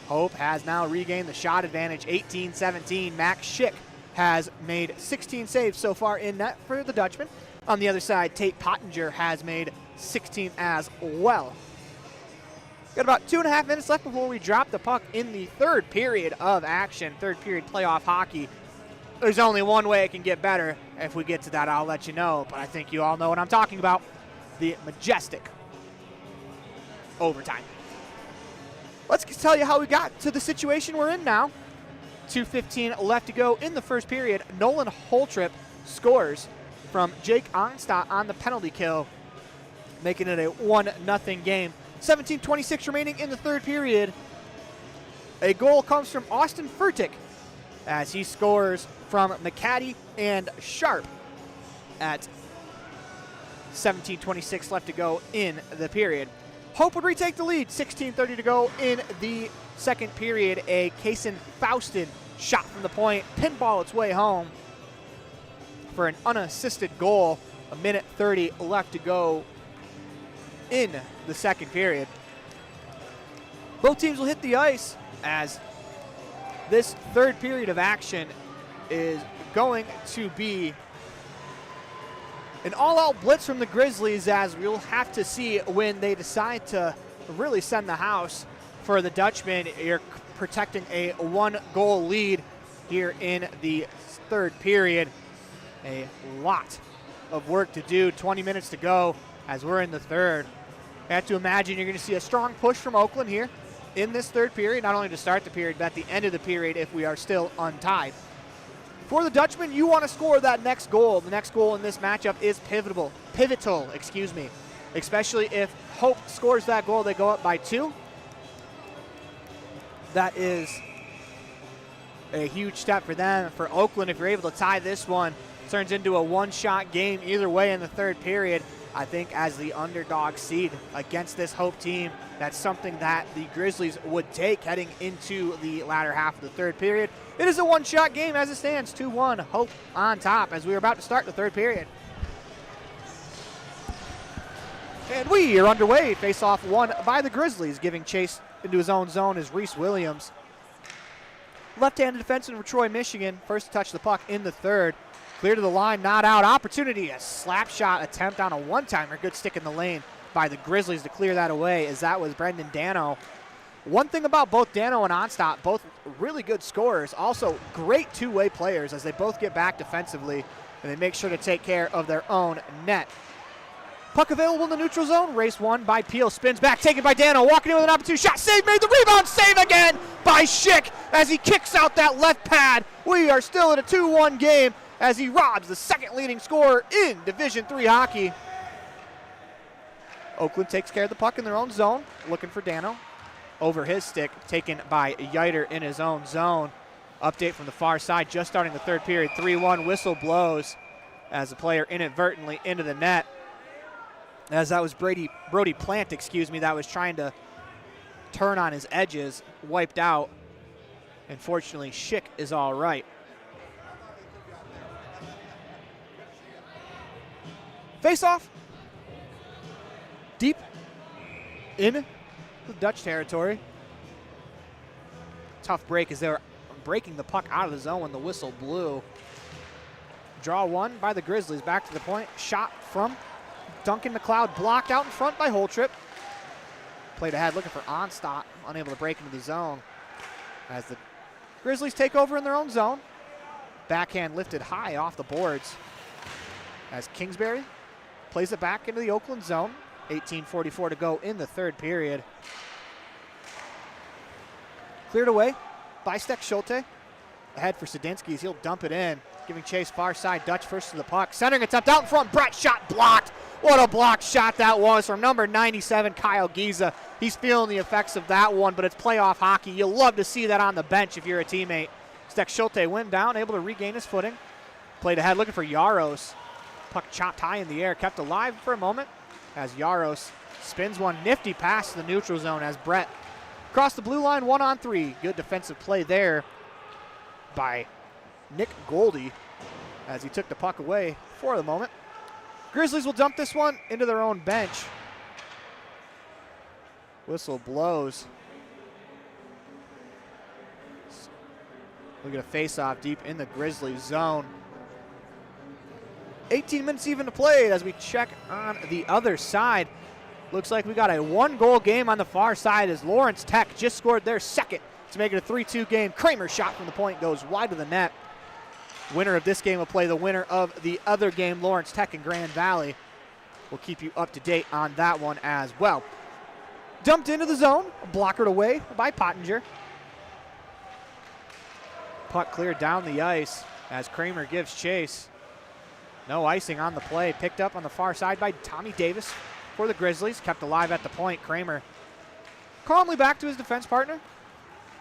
Hope has now regained the shot advantage, 18-17. Max Schick has made 16 saves so far in net for the Dutchmen. On the other side, Tate Pottinger has made 16 as well. Got about 2.5 minutes left before we drop the puck in the third period of action, third period playoff hockey. There's only one way it can get better. If we get to that, I'll let you know, but I think you all know what I'm talking about. The majestic overtime. Let's tell you how we got to the situation we're in now. 2:15 left to go in the first period. Nolan Holtrip scores from Jake Onstadt on the penalty kill, making it a 1-0 game. 17:26 remaining in the third period. A goal comes from Austin Furtick as he scores from McCaddy and Sharp at 17:26 left to go in the period. Hope would retake the lead. 16:30 to go in the second period. A Kaysen Faustin shot from the point, pinball its way home for an unassisted goal. 1:30 left to go in the second period. Both teams will hit the ice as this third period of action is going to be an all-out blitz from the Grizzlies, as we'll have to see when they decide to really send the house. For the Dutchmen, you're protecting a 1-goal lead here in the third period. A lot of work to do, 20 minutes to go as we're in the third. I have to imagine you're going to see a strong push from Oakland here in this third period, not only to start the period, but at the end of the period if we are still untied. For the Dutchmen, you want to score that next goal. The next goal in this matchup is pivotal, especially if Hope scores that goal, they go up by 2. That is a huge step for them. For Oakland, if you're able to tie this one, turns into a one-shot game either way in the third period. I think as the underdog seed against this Hope team, that's something that the Grizzlies would take heading into the latter half of the third period. It is a one-shot game as it stands, 2-1, Hope on top as we are about to start the third period. And we are underway. Face-off won by the Grizzlies, giving chase into his own zone is Reese Williams. Left-handed defenseman for Troy, Michigan, first to touch the puck in the third. Clear to the line, not out. Opportunity, a slap shot attempt on a one-timer. Good stick in the lane by the Grizzlies to clear that away, as that was Brendan Dano. One thing about both Dano and Onstadt, both really good scorers, also great two-way players as they both get back defensively and they make sure to take care of their own net. Puck available in the neutral zone. Race won by Peel. Spins back, taken by Dano. Walking in with an opportunity shot. Save made. The rebound. Save again by Schick as he kicks out that left pad. We are still in a 2-1 game as he robs the second leading scorer in Division III hockey. Oakland takes care of the puck in their own zone. Looking for Dano. Over his stick. Taken by Yiter in his own zone. Update from the far side. Just starting the third period. 3-1. Whistle blows as the player inadvertently into the net. As that was Brody Plant, that was trying to turn on his edges, wiped out. Unfortunately, Schick is all right. Face-off. Deep in the Dutch territory. Tough break as they were breaking the puck out of the zone when the whistle blew. Draw one by the Grizzlies. Back to the point. Shot from Duncan McLeod, blocked out in front by Holtrip. Played ahead, looking for Onstadt, unable to break into the zone. As the Grizzlies take over in their own zone. Backhand lifted high off the boards. As Kingsbury plays it back into the Oakland zone. 18:44 to go in the third period. Cleared away by Stek Schulte. Ahead for Sadinsky as he'll dump it in. Giving chase far side, Dutch first to the puck. Centering attempt out in front, Brett shot blocked. What a block shot that was from number 97, Kyle Giza. He's feeling the effects of that one, but it's playoff hockey. You'll love to see that on the bench if you're a teammate. Stek Schulte went down, able to regain his footing. Played ahead, looking for Yaros. Puck chopped high in the air, kept alive for a moment as Yaros spins one nifty pass to the neutral zone as Brett crossed the blue line 1-on-3. Good defensive play there by Nick Goldie as he took the puck away for the moment. Grizzlies will dump this one into their own bench. Whistle blows. We'll get a face-off deep in the Grizzlies zone. 18 minutes even to play as we check on the other side. Looks like we got a 1-goal game on the far side as Lawrence Tech just scored their second to make it a 3-2 game. Kramer's shot from the point goes wide of the net. Winner of this game will play the winner of the other game, Lawrence Tech and Grand Valley. We'll keep you up to date on that one as well. Dumped into the zone, blockered away by Pottinger. Puck cleared down the ice as Kramer gives chase. No icing on the play. Picked up on the far side by Tommy Davis for the Grizzlies. Kept alive at the point. Kramer calmly back to his defense partner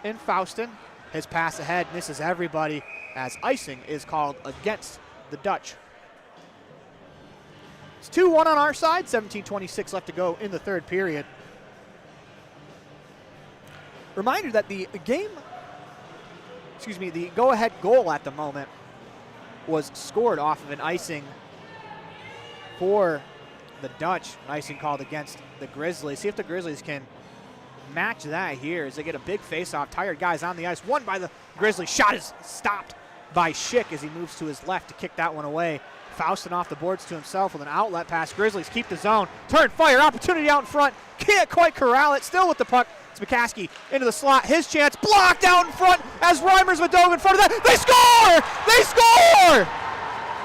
in Faustin. His pass ahead misses everybody as icing is called against the Dutch. It's 2-1 on our side. 17:26 left to go in the third period. Reminder that the go-ahead goal at the moment was scored off of an icing for the Dutch. An icing called against the Grizzlies. See if the Grizzlies can match that here as they get a big face-off. Tired guys on the ice. One by the Grizzlies. Shot is stopped by Schick as he moves to his left to kick that one away. Faustin off the boards to himself with an outlet pass. Grizzlies keep the zone. Turn, fire, opportunity out in front. Can't quite corral it. Still with the puck. It's McCaskey into the slot. His chance blocked out in front as Reimers would dove in front of that. They score! They score!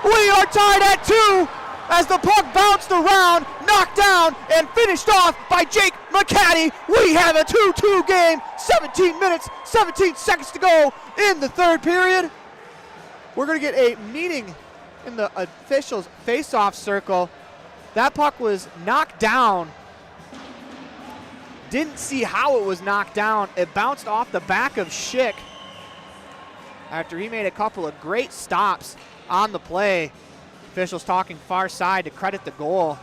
We are tied at 2 as the puck bounced around, knocked down, and finished off by Jake McCaddy. We have a 2-2 game. 17 minutes, 17 seconds to go in the third period. We're going to get a meeting in the officials' face-off circle. That puck was knocked down. Didn't see how it was knocked down. It bounced off the back of Schick after he made a couple of great stops on the play. Officials talking far side to credit the goal.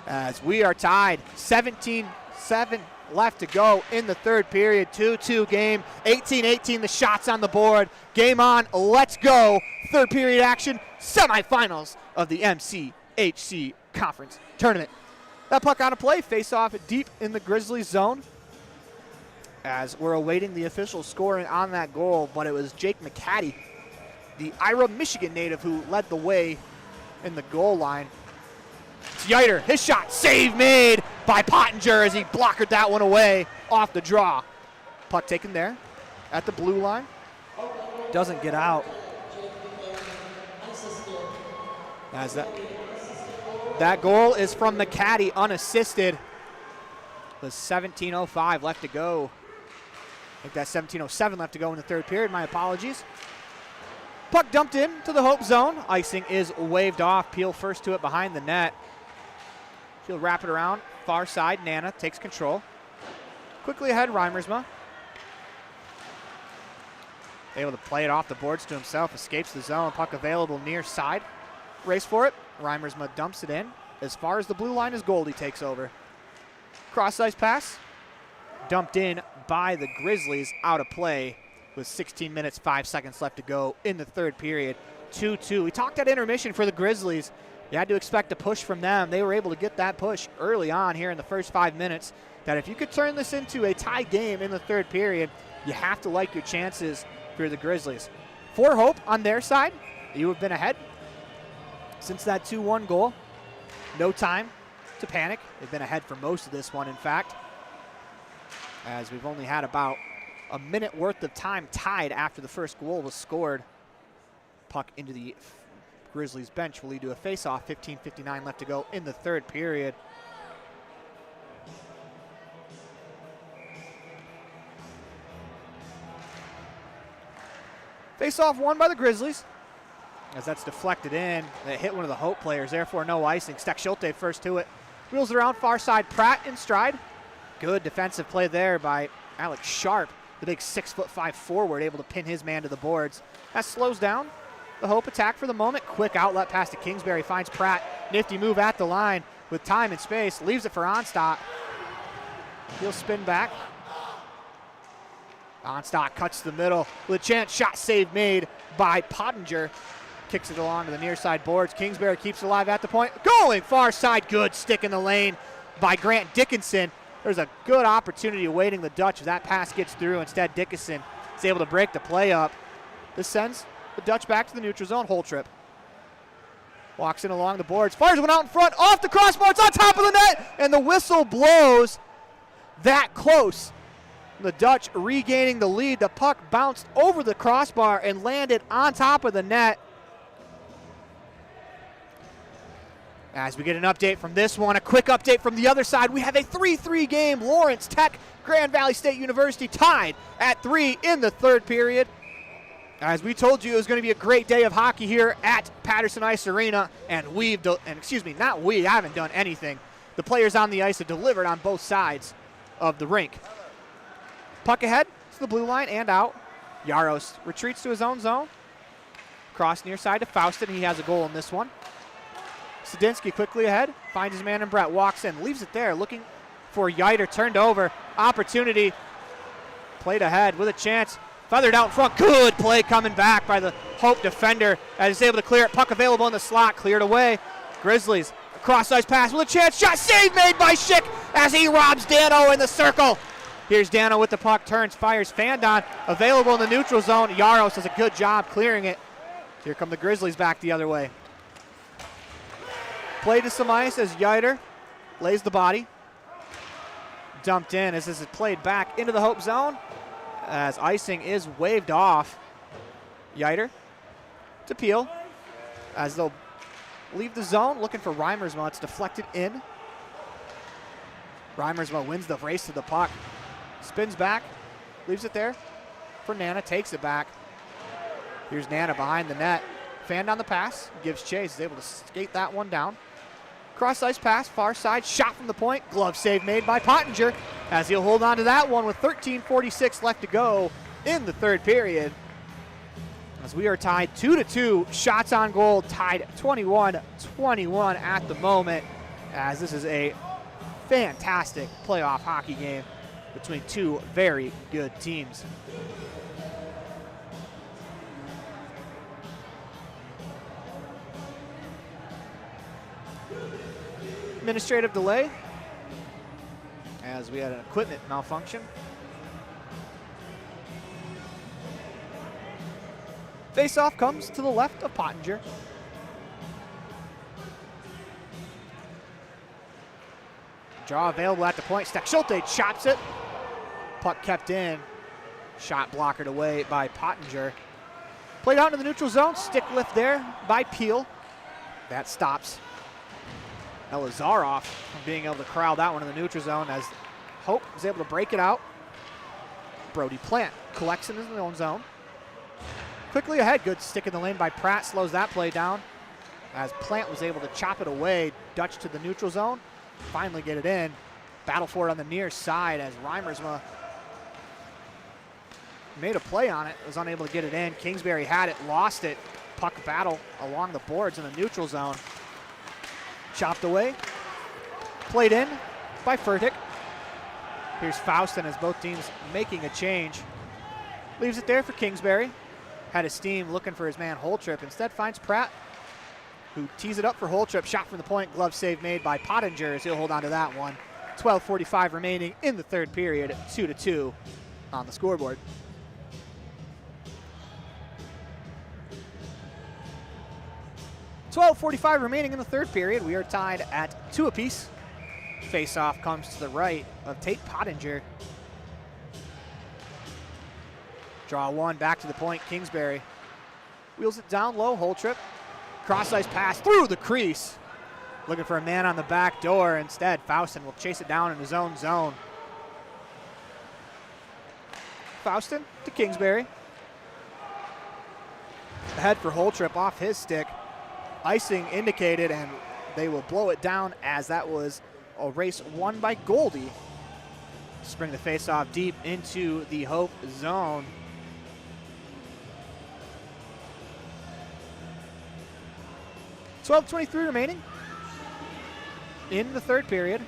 As we are tied, 17-7 left to go in the third period. 2-2 game, 18-18 the shots on the board. Game on, let's go. Third period action, semifinals of the MCHC Conference Tournament. That puck out of play, face off deep in the Grizzlies zone as we're awaiting the official scoring on that goal, but it was Jake McCaddy, the Ira, Michigan native, who led the way in the goal line. It's Yiter, his shot, save made by Pottinger as he blockered that one away off the draw. Puck taken there at the blue line. Doesn't get out. As that goal is from McCaddy unassisted. With 17:05 left to go. I think that's 17:07 left to go in the third period. My apologies. Puck dumped in to the Hope zone. Icing is waved off. Peel first to it behind the net. He'll wrap it around. Far side, Nana takes control. Quickly ahead, Reimersma. Able to play it off the boards to himself. Escapes the zone. Puck available near side. Race for it. Reimersma dumps it in. As far as the blue line as Goldie takes over. Cross-ice pass. Dumped in by the Grizzlies, out of play with 16 minutes, 5 seconds left to go in the third period. 2-2. We talked at intermission for the Grizzlies. You had to expect a push from them. They were able to get that push early on here in the first 5 minutes. That if you could turn this into a tie game in the third period, you have to like your chances for the Grizzlies. For Hope on their side, you have been ahead since that 2-1 goal. No time to panic. They've been ahead for most of this one, in fact, as we've only had about a minute worth of time tied after the first goal was scored. Puck into the Grizzlies bench will lead to a face-off. 15:59 left to go in the third period. Face-off won by the Grizzlies as that's deflected in. They hit one of the Hope players, therefore no icing. Steck Schulte first to it. Wheels around far side. Pratt in stride. Good defensive play there by Alex Sharp, the big 6'5" forward, able to pin his man to the boards. That slows down the Hope attack for the moment. Quick outlet pass to Kingsbury, finds Pratt. Nifty move at the line with time and space. Leaves it for Onstadt. He'll spin back. Onstock cuts to the middle with a chance. Shot save made by Pottinger. Kicks it along to the near side boards. Kingsbury keeps it alive at the point. Going far side. Good stick in the lane by Grant Dickinson. There's a good opportunity awaiting the Dutch as that pass gets through. Instead, Dickinson is able to break the play up. This sends the Dutch back to the neutral zone. Holtrip walks in along the boards. Fires one out in front. Off the crossbar. It's on top of the net. And the whistle blows that close. The Dutch regaining the lead. The puck bounced over the crossbar and landed on top of the net. As we get an update from this one, a quick update from the other side. We have a 3-3 game. Lawrence Tech, Grand Valley State University tied at 3 in the third period. As we told you, it was going to be a great day of hockey here at Patterson Ice Arena, and I haven't done anything. The players on the ice have delivered on both sides of the rink. Puck ahead to the blue line and out. Yaros retreats to his own zone. Cross near side to Faustin. He has a goal in this one. Sadinsky quickly ahead, finds his man in Brett, walks in, leaves it there, looking for Yiter, turned over, opportunity, played ahead with a chance, feathered out in front, good play coming back by the Hope defender as he's able to clear it, puck available in the slot, cleared away. Grizzlies, a cross-ice pass with a chance, shot save made by Schick as he robs Dano in the circle. Here's Dano with the puck, turns, fires, Fandon, available in the neutral zone. Yaros does a good job clearing it. Here come the Grizzlies back the other way. Play to some ice as Yiter lays the body. Dumped in as this is played back into the Hope zone as icing is waved off. Yiter to Peel as they'll leave the zone looking for Reimersma. It's deflected in. Reimersma wins the race to the puck. Spins back, leaves it there for Nana, takes it back. Here's Nana behind the net. Fanned on the pass, gives chase, is able to skate that one down. Cross-ice pass, far side, shot from the point. Glove save made by Pottinger as he'll hold on to that one with 13:46 left to go in the third period. As we are tied 2-2, shots on goal, tied 21-21 at the moment, as this is a fantastic playoff hockey game between two very good teams. Administrative delay as we had an equipment malfunction. Face-off comes to the left of Pottinger. Draw available at the point. Stack Schulte chops it. Puck kept in. Shot blockered away by Pottinger. Played out into the neutral zone. Stick lift there by Peel. That stops Elazarov from being able to corral that one in the neutral zone as Hope was able to break it out. Brody Plant collects it in his own zone. Quickly ahead, good stick in the lane by Pratt, slows that play down as Plant was able to chop it away. Dutch to the neutral zone, finally get it in. Battle for it on the near side as Reimersma made a play on it, was unable to get it in. Kingsbury had it, lost it. Puck battle along the boards in the neutral zone. Chopped away, played in by Furtick. Here's Faustin as both teams making a change. Leaves it there for Kingsbury. Had his steam looking for his man Holtrip. Instead finds Pratt, who tees it up for Holtrip. Shot from the point, glove save made by Pottinger as he'll hold on to that one. 12:45 remaining in the third period, 2-2 on the scoreboard. .45 remaining in the third period. We are tied at 2 apiece. Face-off comes to the right of Tate Pottinger. Draw one, back to the point, Kingsbury. Wheels it down low, Holtrip. Cross-ice pass through the crease. Looking for a man on the back door. Instead, Faustin will chase it down in his own zone. Faustin to Kingsbury. Ahead for Holtrip off his stick. Icing indicated, and they will blow it down as that was a race won by Goldie. Spring the face-off deep into the Hope zone. .23 remaining in the third period.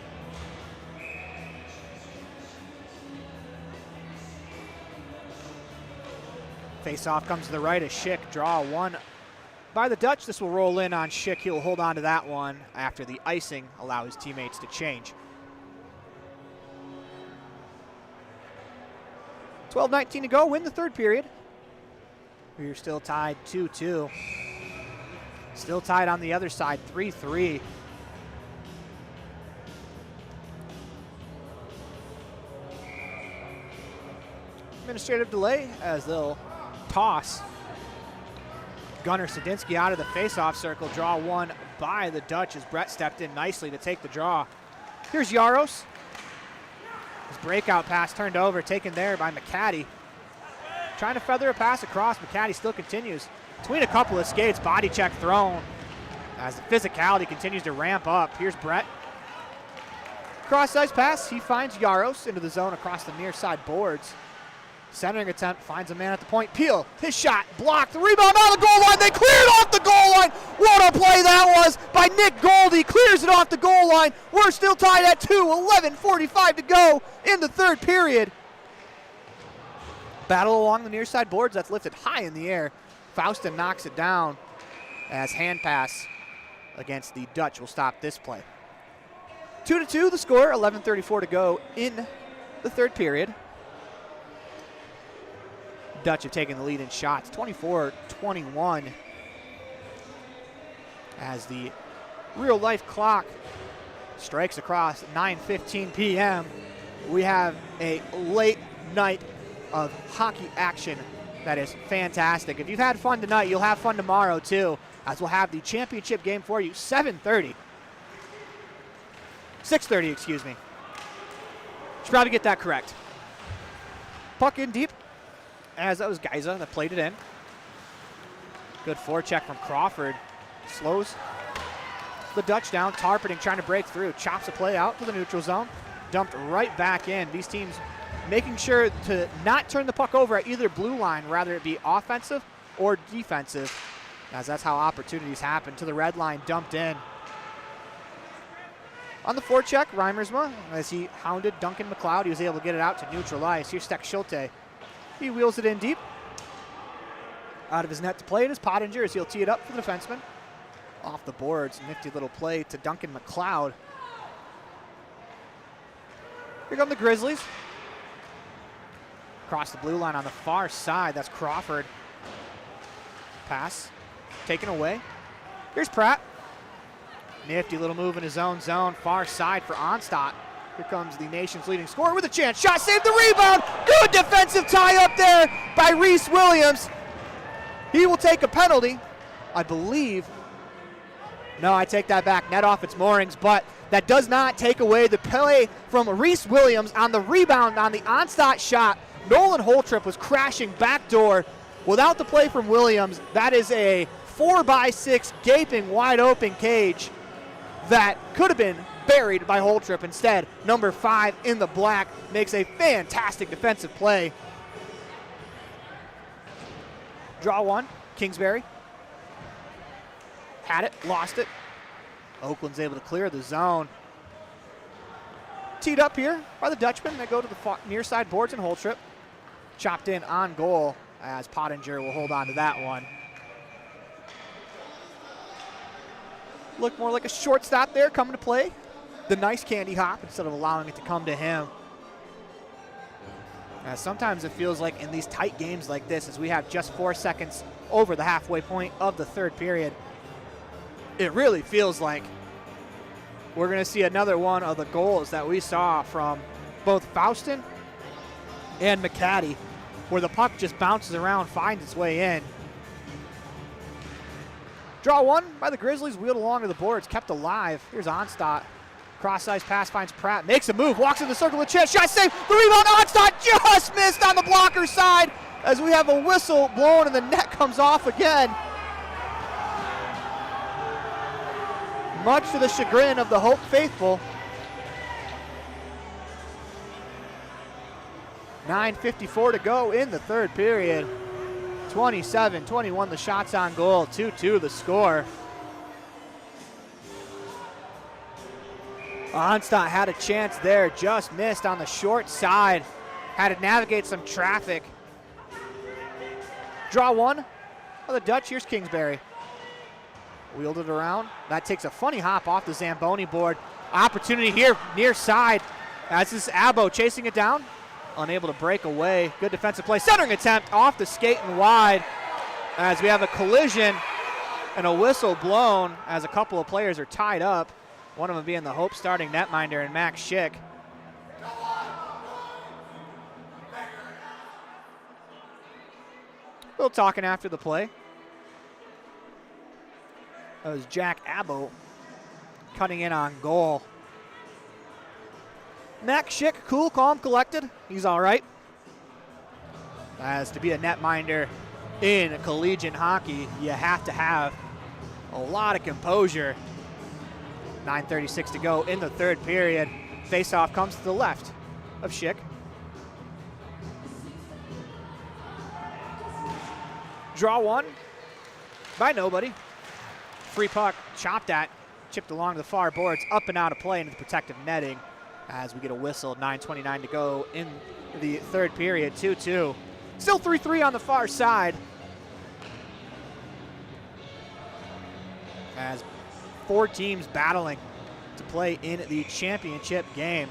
Face-off comes to the right as Schick. Draw one by the Dutch. This will roll in on Schick. He'll hold on to that one after the icing, allow his teammates to change. 12:19 to go, win the third period. We're still tied 2-2. Still tied on the other side, 3-3. Administrative delay as they'll toss Gunnar Sadinsky out of the face-off circle. Draw one by the Dutch as Brett stepped in nicely to take the draw. Here's Jaros. His breakout pass turned over, taken there by McCaddy. Trying to feather a pass across. McCaddy still continues. Between a couple of skates, body check thrown as the physicality continues to ramp up. Here's Brett. Cross-ice pass. He finds Jaros into the zone across the near side boards. Centering attempt, finds a man at the point. Peel, his shot, blocked, the rebound on the goal line. They cleared off the goal line. What a play that was by Nick Goldie. Clears it off the goal line. We're still tied at 2, 11:45 to go in the third period. Battle along the near side boards. That's lifted high in the air. Faustin knocks it down as hand pass against the Dutch will stop this play. 2-2 the score, 11:34 to go in the third period. Dutch have taken the lead in shots, 24-21, as the real-life clock strikes across 9:15 p.m. We have a late night of hockey action that is fantastic. If you've had fun tonight, you'll have fun tomorrow too, as we'll have the championship game for you, 6:30, excuse me. Should probably get that correct. Puck in deep, as that was Geiza that played it in. Good forecheck from Crawford. Slows the Dutch down. Tarpeting trying to break through. Chops a play out to the neutral zone. Dumped right back in. These teams making sure to not turn the puck over at either blue line, rather it be offensive or defensive, as that's how opportunities happen. To the red line, dumped in. On the forecheck, Reimersma, as he hounded Duncan McLeod, he was able to get it out to neutral ice. Here's Steck Schulte. He wheels it in deep. Out of his net to play it is Pottinger as he'll tee it up for the defenseman. Off the boards, nifty little play to Duncan McLeod. Here come the Grizzlies. Across the blue line on the far side, that's Crawford. Pass, taken away. Here's Pratt. Nifty little move in his own zone, far side for Onstadt. Here comes the nation's leading scorer with a chance. Shot, saved the rebound. Good defensive tie up there by Reese Williams. He will take a penalty, I believe. No, I take that back. Net off its moorings, but that does not take away the play from Reese Williams on the rebound on the Onstadt shot. Nolan Holtrip was crashing backdoor. Without the play from Williams, that is a 4x6 gaping wide open cage that could have been buried by Holtrip. Instead, number 5 in the black makes a fantastic defensive play. Draw one, Kingsbury. Had it, lost it. Oakland's able to clear the zone. Teed up here by the Dutchmen. They go to the near side boards and Holtrip. Chopped in on goal as Pottinger will hold on to that one. Looked more like a short stop there coming to play. The nice candy hop instead of allowing it to come to him. Sometimes it feels like in these tight games like this, as we have just 4 seconds over the halfway point of the third period, it really feels like we're going to see another one of the goals that we saw from both Faustin and McCaddy, where the puck just bounces around, finds its way in. Draw one by the Grizzlies, wheeled along to the boards, kept alive. Here's Onstadt. Cross-ice pass finds Pratt, makes a move, walks in the circle with a chance, shot saved, the rebound, Onstadt just missed on the blocker side as we have a whistle blown and the net comes off again. Much to the chagrin of the Hope faithful. 9:54 to go in the third period. 27-21 the shots on goal, 2-2 the score. Onstadt had a chance there, just missed on the short side. Had to navigate some traffic. Draw one of the Dutch. Here's Kingsbury. Wheeled it around. That takes a funny hop off the Zamboni board. Opportunity here near side as this Abo chasing it down. Unable to break away. Good defensive play. Centering attempt off the skate and wide as we have a collision and a whistle blown as a couple of players are tied up. One of them being the Hope starting netminder and Max Schick. A little talking after the play. That was Jack Abo cutting in on goal. Max Schick, cool, calm, collected. He's all right. As to be a netminder in collegiate hockey, you have to have a lot of composure. 9:36 to go in the third period. Faceoff comes to the left of Schick. Draw one by nobody. Free puck chopped at, chipped along the far boards, up and out of play into the protective netting as we get a whistle. 9:29 to go in the third period. 2-2. Still 3-3 on the far side. As 4 teams battling to play in the championship game.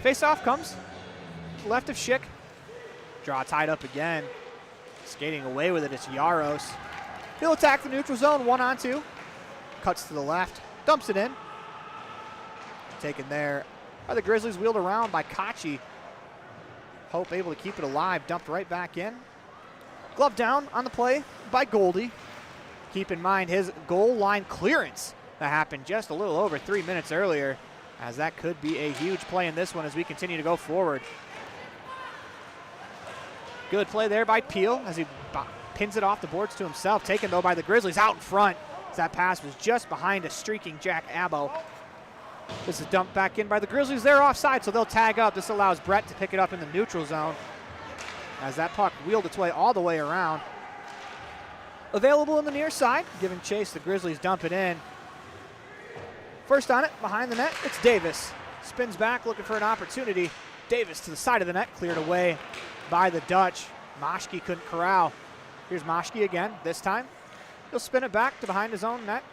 Face-off comes left of Schick. Draw tied up again. Skating away with it, it's Yaros. He'll attack the neutral zone, 1-on-2. Cuts to the left, dumps it in. Taken there by the Grizzlies, wheeled around by Kachi. Hope able to keep it alive, dumped right back in. Glove down on the play by Goldie. Keep in mind his goal line clearance that happened just a little over 3 minutes earlier, as that could be a huge play in this one as we continue to go forward. Good play there by Peel as he pins it off the boards to himself. Taken though by the Grizzlies out in front as that pass was just behind a streaking Jack Abo. This is dumped back in by the Grizzlies. They're offside, so they'll tag up. This allows Brett to pick it up in the neutral zone as that puck wheeled its way all the way around. Available in the near side, giving chase. The Grizzlies dump it in. First on it, behind the net, it's Davis. Spins back, looking for an opportunity. Davis to the side of the net, cleared away by the Dutch. Moschke couldn't corral. Here's Moschke again, this time. He'll spin it back to behind his own net.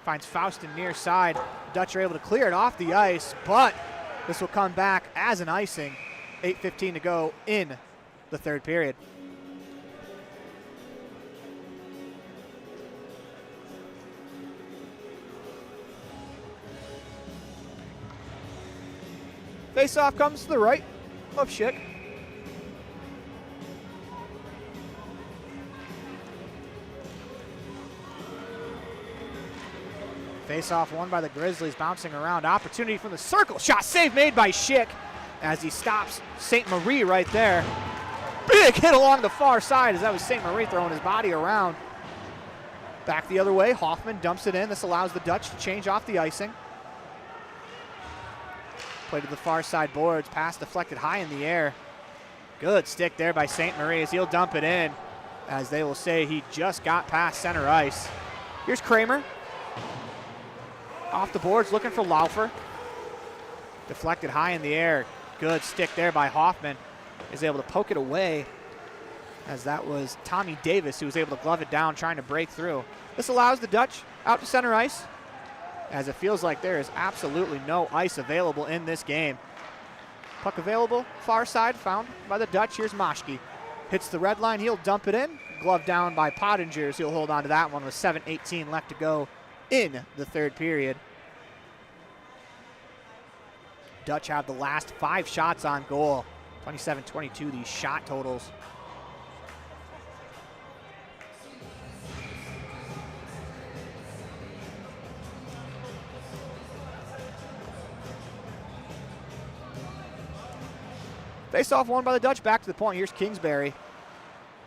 Finds Faustin near side. Dutch are able to clear it off the ice, but this will come back as an icing. 8:15 to go in the third period. Face-off comes to the right of Schick. Face-off won by the Grizzlies, bouncing around. Opportunity from the circle. Shot save made by Schick as he stops St. Marie right there. Big hit along the far side as that was St. Marie throwing his body around. Back the other way, Hoffman dumps it in. This allows the Dutch to change off the icing. Play to the far side boards, pass deflected high in the air. Good stick there by St. Marie as he'll dump it in, as they will say he just got past center ice. Here's Kramer. Off the boards, looking for Laufer. Deflected high in the air. Good stick there by Hoffman. Is able to poke it away, as that was Tommy Davis who was able to glove it down, trying to break through. This allows the Dutch out to center ice, as it feels like there is absolutely no ice available in this game. Puck available, far side, found by the Dutch. Here's Moschke. Hits the red line, he'll dump it in. Glove down by Pottingers. He'll hold on to that one with 7:18 left to go in the third period. Dutch have the last 5 shots on goal. 27-22, these shot totals. Face-off won by the Dutch, back to the point. Here's Kingsbury.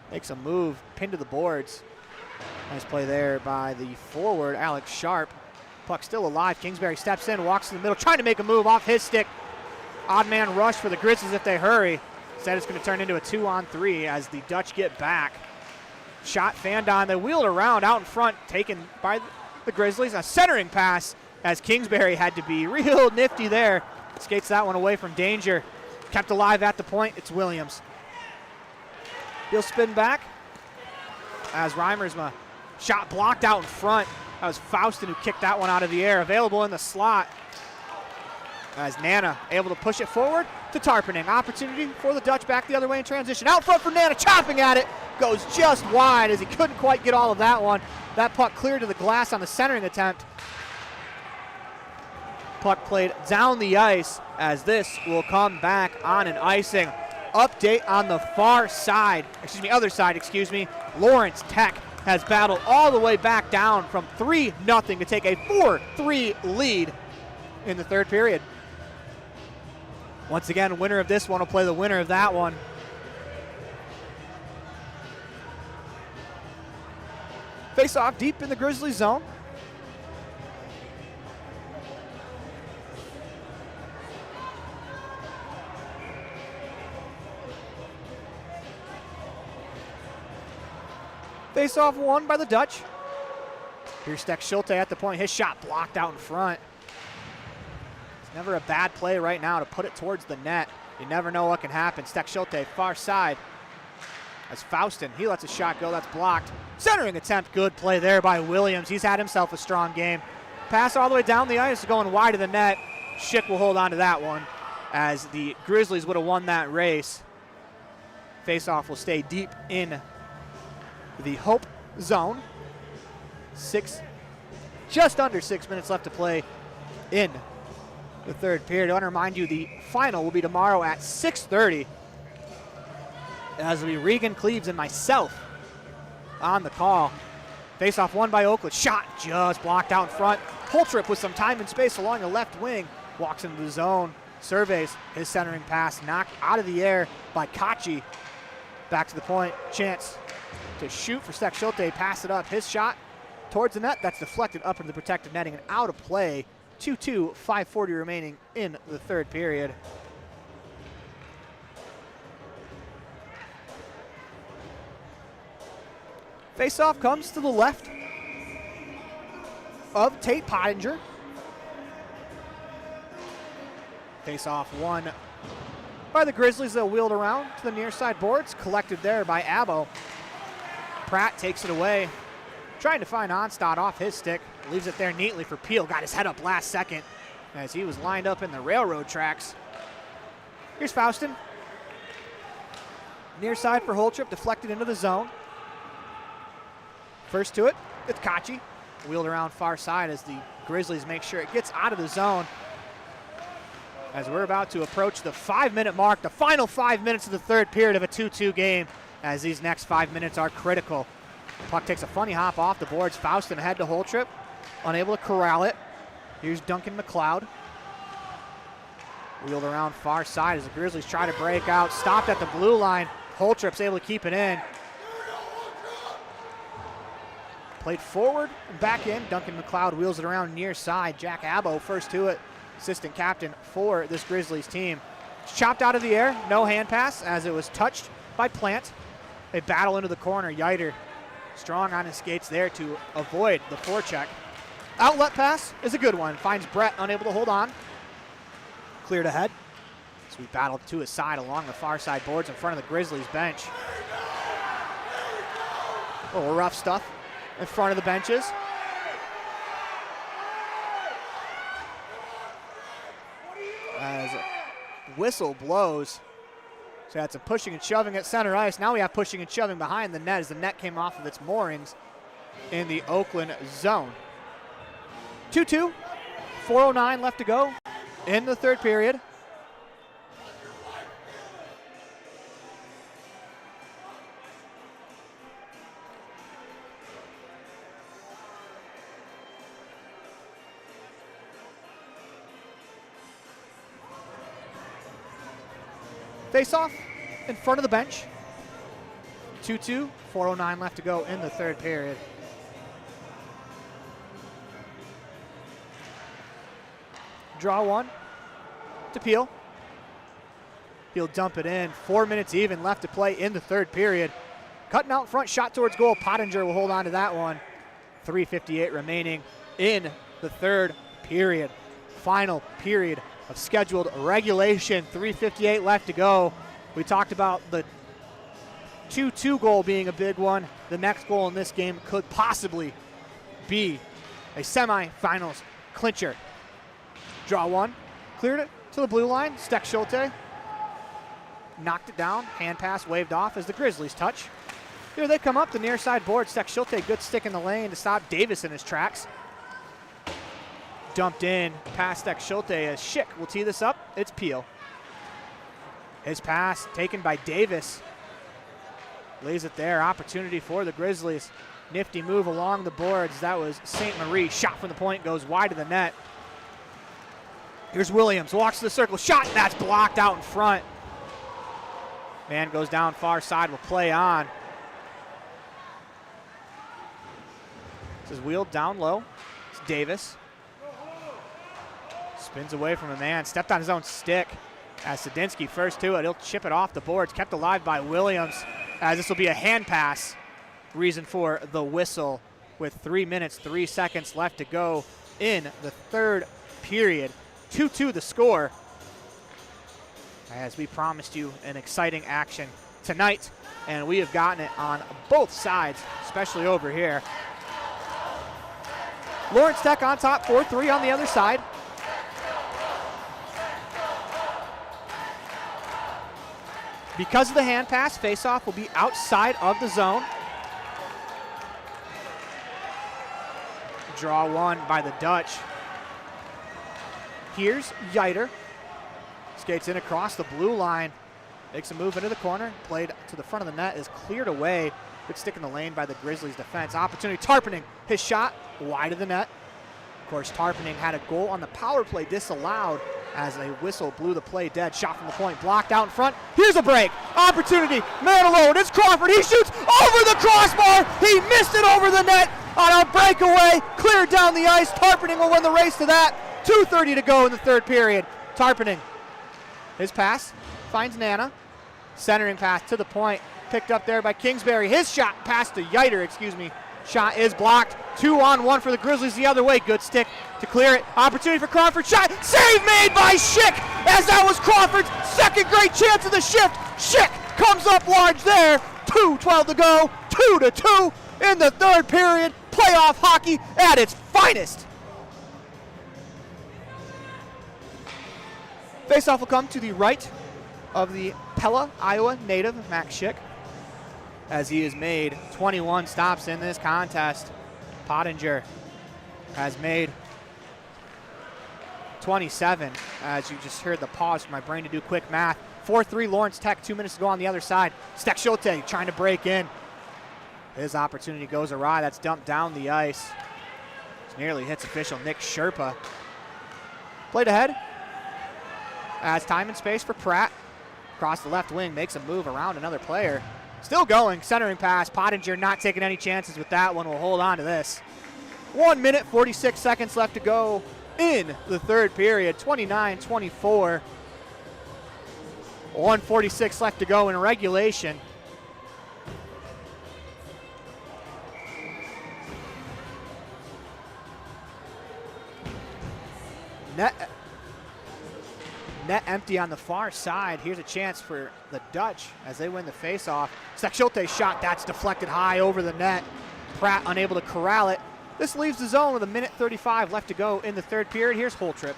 Makes a move, pinned to the boards. Nice play there by the forward, Alex Sharp. Puck still alive. Kingsbury steps in, walks to the middle, trying to make a move off his stick. Odd man rush for the Grizzlies if they hurry. Instead, it's going to turn into a 2-on-3 as the Dutch get back. Shot fanned on. They wheeled around out in front, taken by the Grizzlies. A centering pass as Kingsbury had to be real nifty there. Skates that one away from danger. kept alive at the point. It's Williams. He'll spin back as Reimersma shot blocked out in front. That was Faustin who kicked that one out of the air. Available in the slot as Nana able to push it forward to Tarpening. Opportunity for the Dutch back the other way in transition. Out front for Nana, chopping at it. Goes just wide as he couldn't quite get all of that one. That puck cleared to the glass on the centering attempt. Puck played down the ice as this will come back on an icing. Update on the other side. Lawrence Tech has battled all the way back down from 3-0 to take a 4-3 lead in the third period. Once again, winner of this one will play the winner of that one. Face off deep in the Grizzlies zone. Face off won by the Dutch. Here's Steck Schulte at the point. His shot blocked out in front. It's never a bad play right now to put it towards the net. You never know what can happen. Steck Schulte, far side. As Faustin, he lets a shot go. That's blocked. Centering attempt. Good play there by Williams. He's had himself a strong game. Pass all the way down the ice, going wide of the net. Schick will hold on to that one as the Grizzlies would have won that race. Face-off will stay deep in the Hope zone. Just under 6 minutes left to play in the third period. I want to remind you the final will be tomorrow at 6:30. As it'll be Regan Cleaves and myself on the call. Face-off won by Oakland. Shot just blocked out in front. Holtrip with some time and space along the left wing. Walks into the zone. Surveys his centering pass. Knocked out of the air by Kachi. Back to the point. Chance to shoot for Steck Schulte. Pass it up. His shot towards the net. That's deflected up into the protected netting and out of play. 2-2, 5:40 remaining in the third period. Face-off comes to the left of Tate Pottinger. Face-off won by the Grizzlies. They'll wheel it around to the near side boards. Collected there by Abbo. Pratt takes it away. Trying to find Onstad off his stick. Leaves it there neatly for Peel. Got his head up last second as he was lined up in the railroad tracks. Here's Faustin. Near side for Holtrip. Deflected into the zone. First to it, it's Kachi. Wheeled around far side as the Grizzlies make sure it gets out of the zone. As we're about to approach the 5-minute mark, the final 5 minutes of the third period of a 2-2 game, as these next 5 minutes are critical. Puck takes a funny hop off the boards. Faustin ahead to Holtrip, unable to corral it. Here's Duncan McLeod. Wheeled around far side as the Grizzlies try to break out. Stopped at the blue line. Holtrip's able to keep it in. Played forward and back in. Duncan McLeod wheels it around near side. Jack Abbo first to it. Assistant captain for this Grizzlies team. It's chopped out of the air. No hand pass as it was touched by Plant. They battle into the corner. Yiter strong on his skates there to avoid the forecheck. Outlet pass is a good one. Finds Brett unable to hold on. Cleared ahead. So we battled to his side along the far side boards in front of the Grizzlies bench. A little rough stuff in front of the benches. As a whistle blows. So that's a pushing and shoving at center ice. Now we have pushing and shoving behind the net as the net came off of its moorings in the Oakland zone. 2-2, 4:09 left to go in the third period. Face-off in front of the bench. 2-2, 4:09 left to go in the third period. Draw one to Peel. He'll dump it in. 4 minutes even left to play in the third period. Cutting out front, shot towards goal. Pottinger will hold on to that one. 3:58 remaining in the third period. Final period of scheduled regulation. 3:58 left to go. We talked about the 2-2 goal being a big one. The next goal in this game could possibly be a semifinals clincher. Draw one, cleared it to the blue line. Steck Schulte knocked it down. Hand pass waved off as the Grizzlies touch. Here they come up the near side board. Steck Schulte, good stick in the lane to stop Davis in his tracks. Dumped in past Steck Schulte as Schick will tee this up. It's Peel. His pass taken by Davis. Lays it there. Opportunity for the Grizzlies. Nifty move along the boards. That was St. Marie. Shot from the point goes wide of the net. Here's Williams. Walks to the circle. Shot. That's blocked out in front. Man goes down far side. Will play on. This is wheeled down low. It's Davis. Spins away from a man. Stepped on his own stick. As Sadinsky first to it. He'll chip it off the boards. Kept alive by Williams. As this will be a hand pass. Reason for the whistle with 3 minutes, 3 seconds left to go in the third period. 2-2 the score. As we promised you an exciting action tonight, and we have gotten it on both sides, especially over here. Lawrence Tech on top, 4-3 on the other side. Because of the hand pass, face-off will be outside of the zone. Draw one by the Dutch. Here's Yiter. Skates in across the blue line. Makes a move into the corner. Played to the front of the net. Is cleared away. Good stick in the lane by the Grizzlies defense. Opportunity. Tarpening. His shot wide of the net. Of course, Tarpening had a goal on the power play disallowed as a whistle blew the play dead. Shot from the point. Blocked out in front. Here's a break. Opportunity. Man alone. It's Crawford. He shoots over the crossbar. He missed it over the net on a breakaway. Cleared down the ice. Tarpening will win the race to that. 2:30 to go in the third period. Tarpening. His pass finds Nana. Centering pass to the point. Picked up there by Kingsbury. His shot pass to Yiter, Shot is blocked. 2-on-1 for the Grizzlies the other way. Good stick to clear it. Opportunity for Crawford. Shot. Save made by Schick as that was Crawford's second great chance of the shift. Schick comes up large there. 2:12 to go. 2-2 in the third period. Playoff hockey at its finest. Faceoff will come to the right of the Pella, Iowa native, Max Schick, as he has made 21 stops in this contest. Pottinger has made 27, as you just heard the pause for my brain to do quick math. 4-3 Lawrence Tech, 2 minutes to go on the other side. Steck Schulte trying to break in. His opportunity goes awry. That's dumped down the ice. Nearly hits official Nick Sherpa. Played ahead. As time and space for Pratt. Across the left wing, makes a move around another player. Still going, centering pass. Pottinger not taking any chances with that one. Will hold on to this. 1 minute, 46 seconds left to go in the third period. 29-24. 1:46 left to go in regulation. Net empty on the far side. Here's a chance for the Dutch as they win the face-off. Steck Schulte's shot, that's deflected high over the net. Pratt unable to corral it. This leaves the zone with 1:35 left to go in the third period. Here's Holtrip.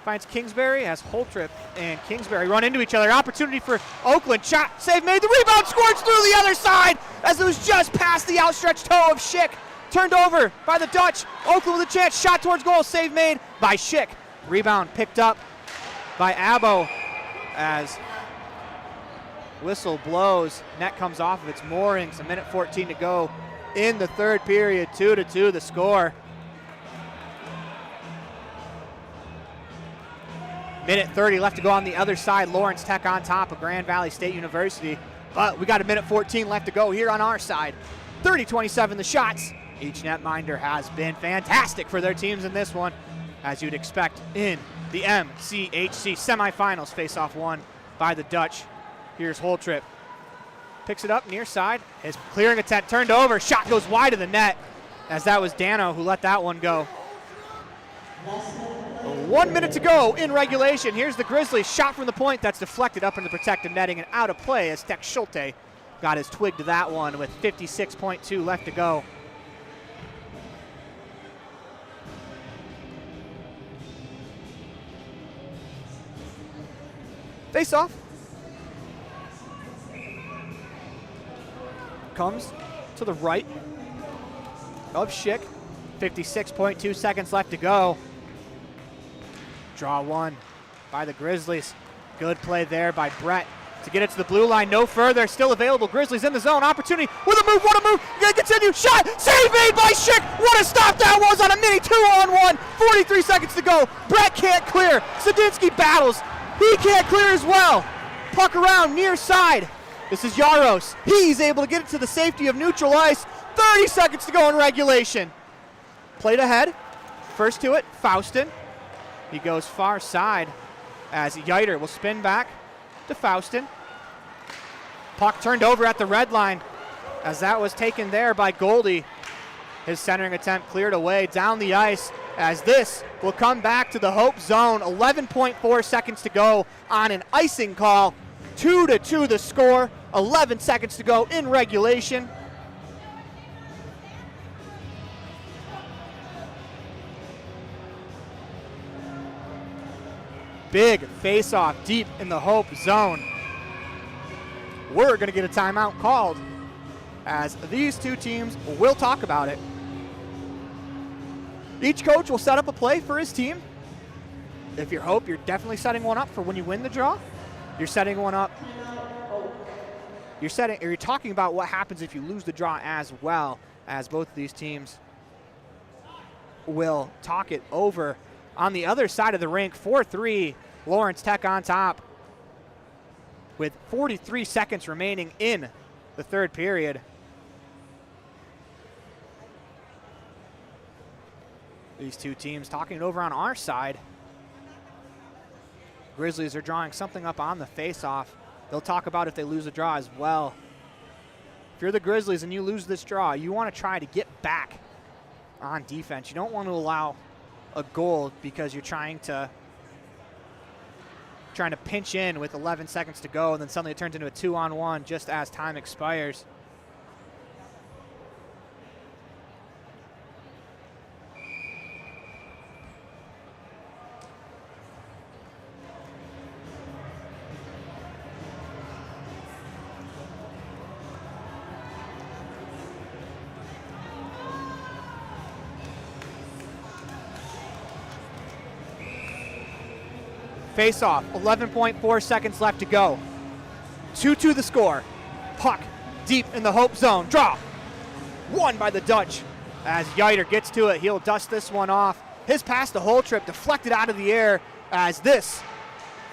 Finds Kingsbury as Holtrip and Kingsbury run into each other. Opportunity for Oakland. Shot, save made. The rebound squirts through the other side as it was just past the outstretched toe of Schick. Turned over by the Dutch. Oakland with a chance. Shot towards goal. Save made by Schick. Rebound picked up by Abo as whistle blows. Net comes off of its moorings. 1:14 to go in the third period. 2-2 the score. 1:30 left to go on the other side. Lawrence Tech on top of Grand Valley State University. But we got 1:14 left to go here on our side. 30-27 the shots. Each netminder has been fantastic for their teams in this one, as you'd expect in the MCHC semifinals. Face-off won by the Dutch. Here's Holtrip. Picks it up near side. His clearing attempt turned over. Shot goes wide of the net, as that was Dano who let that one go. 1 minute to go in regulation. Here's the Grizzlies. Shot from the point. That's deflected up into protective netting and out of play as Tex Schulte got his twig to that one with 56.2 left to go. Face off. Comes to the right of Schick. 56.2 seconds left to go. Draw one by the Grizzlies. Good play there by Brett to get it to the blue line. No further. Still available. Grizzlies in the zone. Opportunity with a move. What a move. Gonna continue. Shot. Save made by Schick. What a stop that was on a mini 2-on-1. 43 seconds to go. Brett can't clear. Sadinsky battles. He can't clear as well. Puck around near side. This is Yaros. He's able to get it to the safety of neutral ice. 30 seconds to go in regulation. Played ahead. First to it, Faustin. He goes far side as Yiter will spin back to Faustin. Puck turned over at the red line as that was taken there by Goldie. His centering attempt cleared away down the ice as this will come back to the Hope zone. 11.4 seconds to go on an icing call. 2-2 the score. 11 seconds to go in regulation. Big face-off deep in the Hope zone. We're going to get a timeout called as these two teams will talk about it. Each coach will set up a play for his team. If you're Hope, you're definitely setting one up for when you win the draw. You're setting one up. You're talking about what happens if you lose the draw as well, as both of these teams will talk it over. On the other side of the rink, 4-3, Lawrence Tech on top with 43 seconds remaining in the third period. These two teams talking it over on our side. Grizzlies are drawing something up on the face-off. They'll talk about if they lose a draw as well. If you're the Grizzlies and you lose this draw, you want to try to get back on defense. You don't want to allow a goal because you're trying to pinch in with 11 seconds to go, and then suddenly it turns into a 2-on-1 just as time expires. Face off, 11.4 seconds left to go. 2-2 the score. Puck deep in the Hope zone. Draw. Won by the Dutch. As Yiter gets to it, he'll dust this one off. His pass the whole trip deflected out of the air as this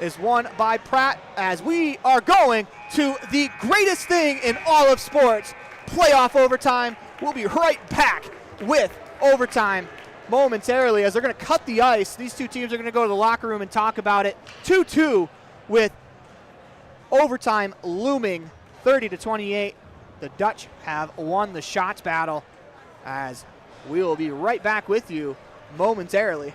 is won by Pratt as we are going to the greatest thing in all of sports, playoff overtime. We'll be right back with overtime momentarily as they're going to cut the ice. These two teams are going to go to the locker room and talk about it. 2-2 with overtime looming, 30-28. The Dutch have won the shots battle as we will be right back with you momentarily.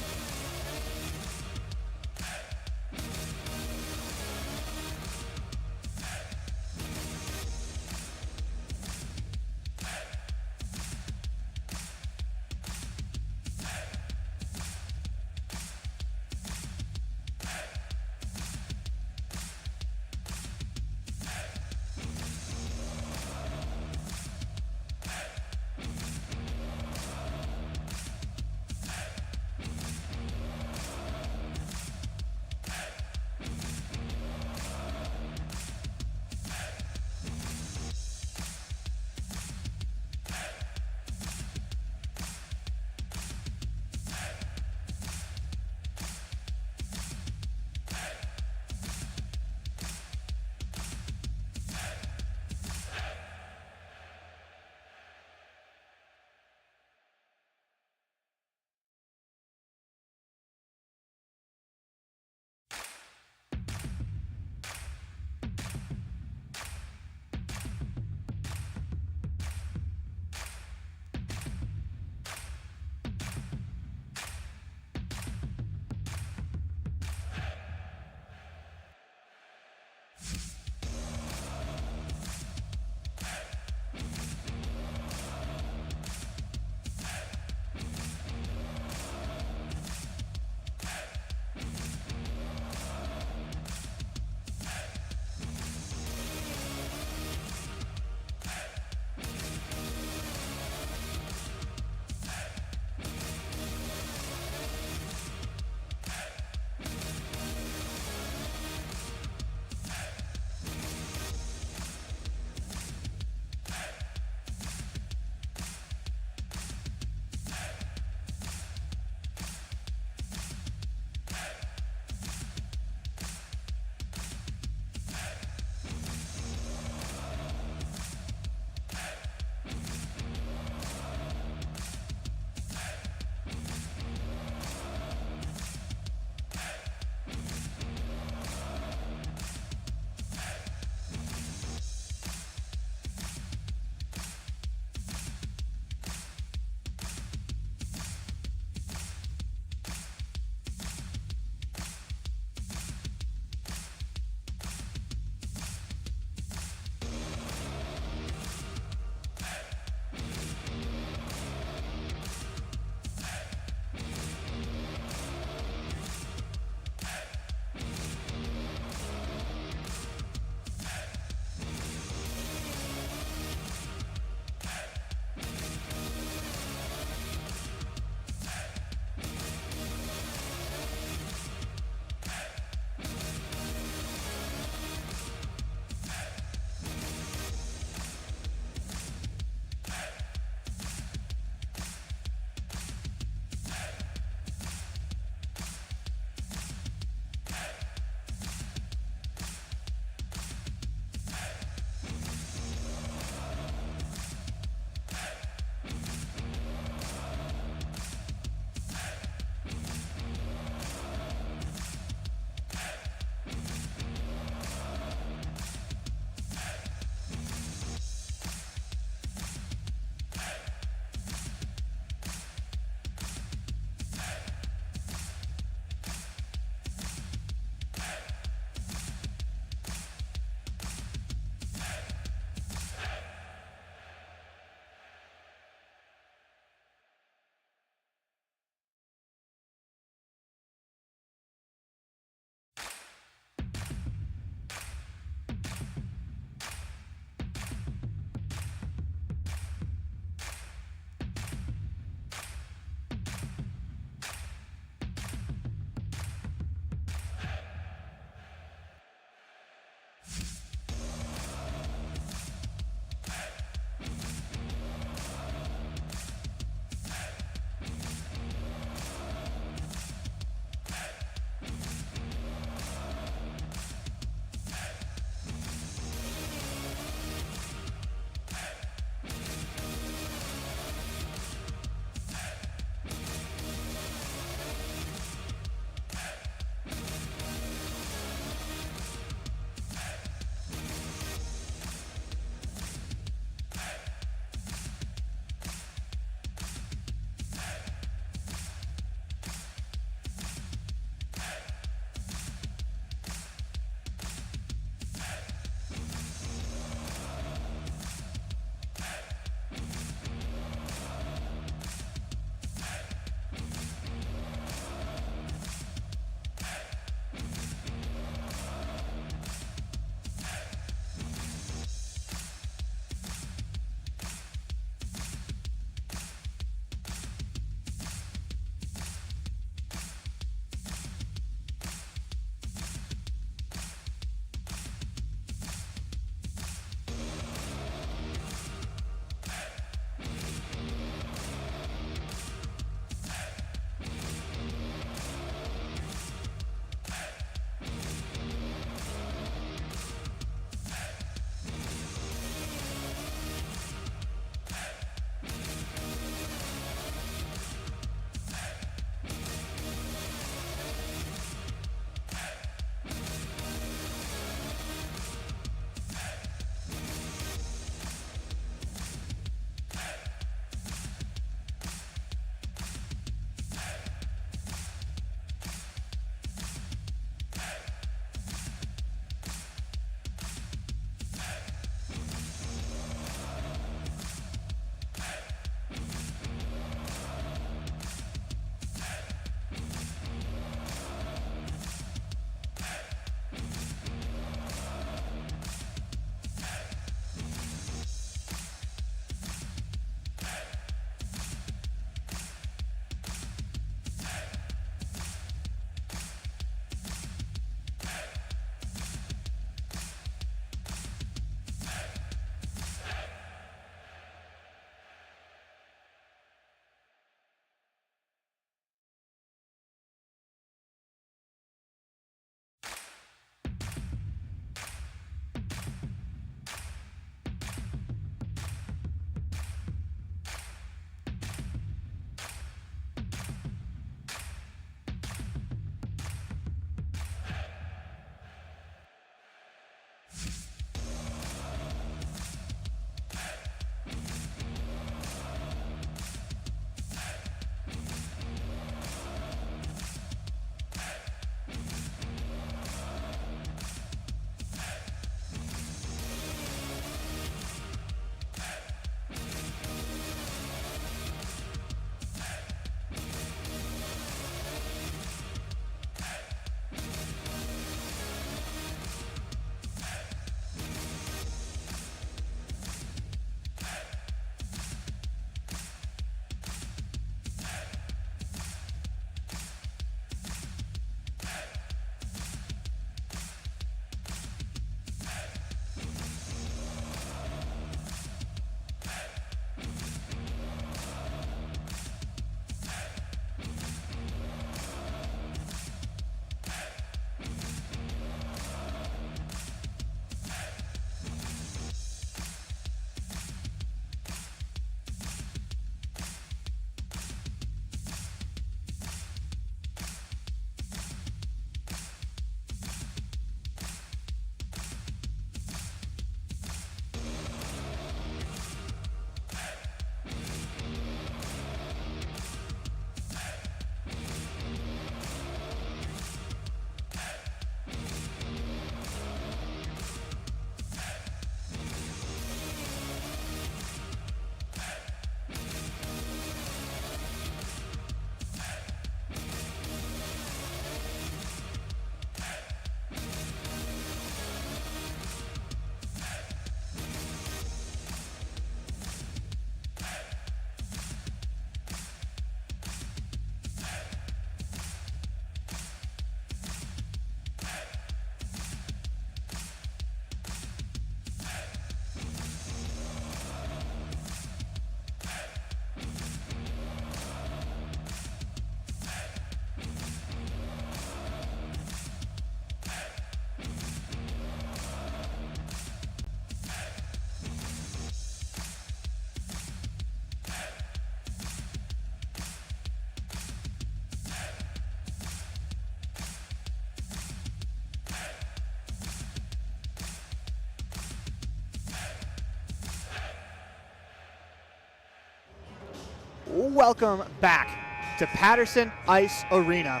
Welcome back to Patterson Ice Arena.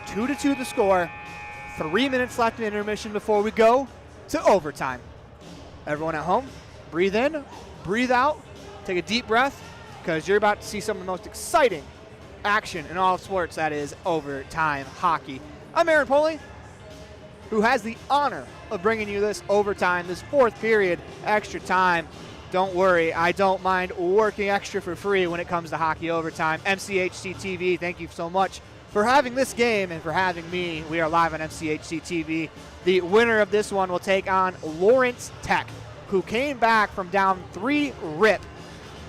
2-2 the score. 3 minutes left in intermission before we go to overtime. Everyone at home, breathe in, breathe out, take a deep breath, because you're about to see some of the most exciting action in all of sports, that is overtime hockey. I'm Aaron Poley, who has the honor of bringing you this overtime, this fourth period, extra time. Don't worry, I don't mind working extra for free when it comes to hockey overtime. MCHC TV, thank you so much for having this game and for having me. We are live on MCHC TV. The winner of this one will take on Lawrence Tech, who came back from down 3 rip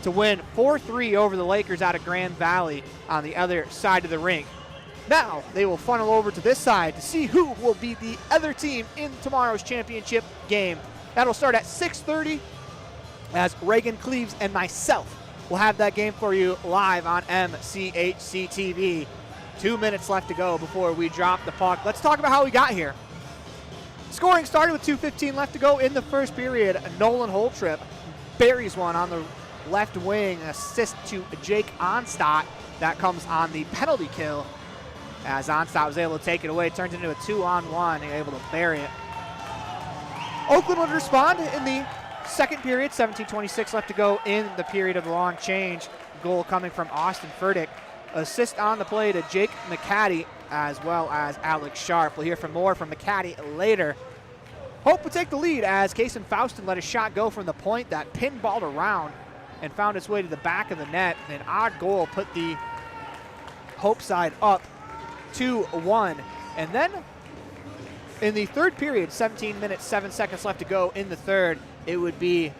to win 4-3 over the Lakers out of Grand Valley on the other side of the rink. Now they will funnel over to this side to see who will be the other team in tomorrow's championship game. That'll start at 6:30 as Reagan Cleaves and myself will have that game for you live on MCHC TV. 2 minutes left to go before we drop the puck. Let's talk about how we got here. Scoring started with 2:15 left to go in the first period. Nolan Holtrip buries one on the left wing, assist to Jake Onstadt. That comes on the penalty kill as Onstadt was able to take it away. It turns into a 2-on-1, able to bury it. Oakland would respond in the second period, 17:26 left to go in the period of the long change. Goal coming from Austin Furtick. Assist on the play to Jake McCaddy as well as Alex Sharp. We'll hear more from McCaddy later. Hope would take the lead as Kason Faustin let a shot go from the point that pinballed around and found its way to the back of the net. An odd goal put the Hope side up 2-1. And then in the third period, 17 minutes, 7 seconds left to go in the third, it would be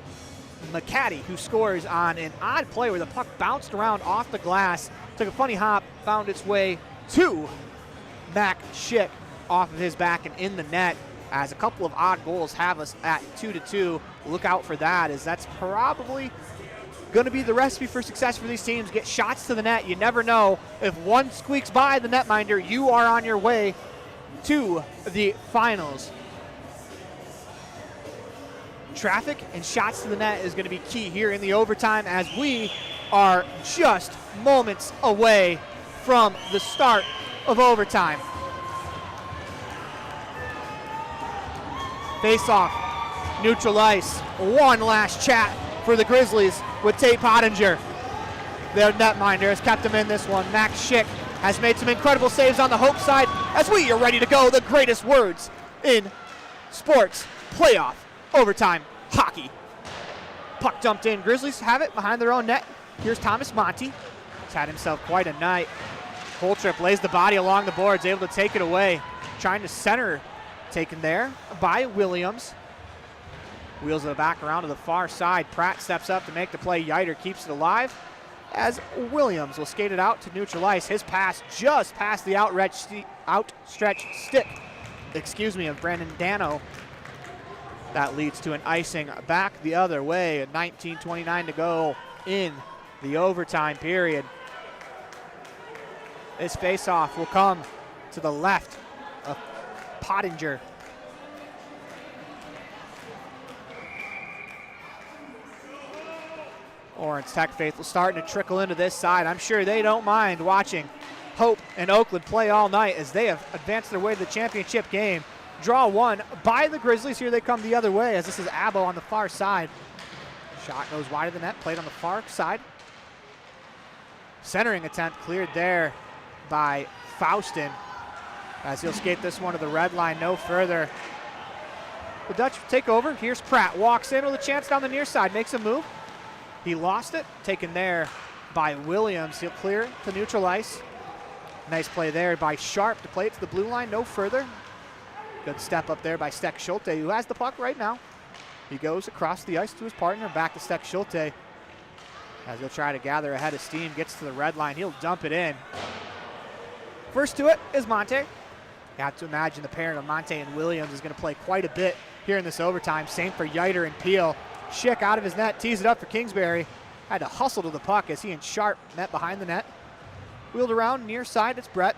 McCaddy who scores on an odd play where the puck bounced around off the glass, took a funny hop, found its way to Mac Schick off of his back and in the net, as a couple of odd goals have us at 2-2. Look out for that, as that's probably going to be the recipe for success for these teams. Get shots to the net. You never know. If one squeaks by the netminder, you are on your way to the finals. Traffic and shots to the net is going to be key here in the overtime, as we are just moments away from the start of overtime. Face off, neutral ice. One last chat for the Grizzlies with Tate Pottinger. Their netminder has kept him in this one. Max Schick has made some incredible saves on the Hope side as we are ready to go. The greatest words in sports playoff overtime hockey. Puck dumped in. Grizzlies have it behind their own net. Here's Thomas Monty. He's had himself quite a night. Holtrip lays the body along the boards, able to take it away. Trying to center, taken there by Williams. Wheels it back around to the far side. Pratt steps up to make the play. Yiter keeps it alive as Williams will skate it out to neutral ice. His pass just past the outstretched stick, of Brandon Dano. That leads to an icing back the other way. 19:29 to go in the overtime period. This faceoff will come to the left of Pottinger. Lawrence Tech faithful starting to trickle into this side. I'm sure they don't mind watching Hope and Oakland play all night as they have advanced their way to the championship game. Draw one by the Grizzlies. Here they come the other way as this is Abbo on the far side. Shot goes wide of the net, played on the far side. Centering attempt cleared there by Faustin as he'll skate this one to the red line no further. The Dutch take over. Here's Pratt. Walks in with a chance down the near side. Makes a move. He lost it. Taken there by Williams. He'll clear to neutral ice. Nice play there by Sharp to play it to the blue line no further. Good step up there by Steck Schulte, who has the puck right now. He goes across the ice to his partner. Back to Steck Schulte as he'll try to gather a head of steam. Gets to the red line. He'll dump it in. First to it is Monte. You have to imagine the pairing of Monte and Williams is going to play quite a bit here in this overtime. Same for Yiter and Peel. Schick out of his net, tees it up for Kingsbury. Had to hustle to the puck as he and Sharp met behind the net. Wheeled around near side, it's Brett.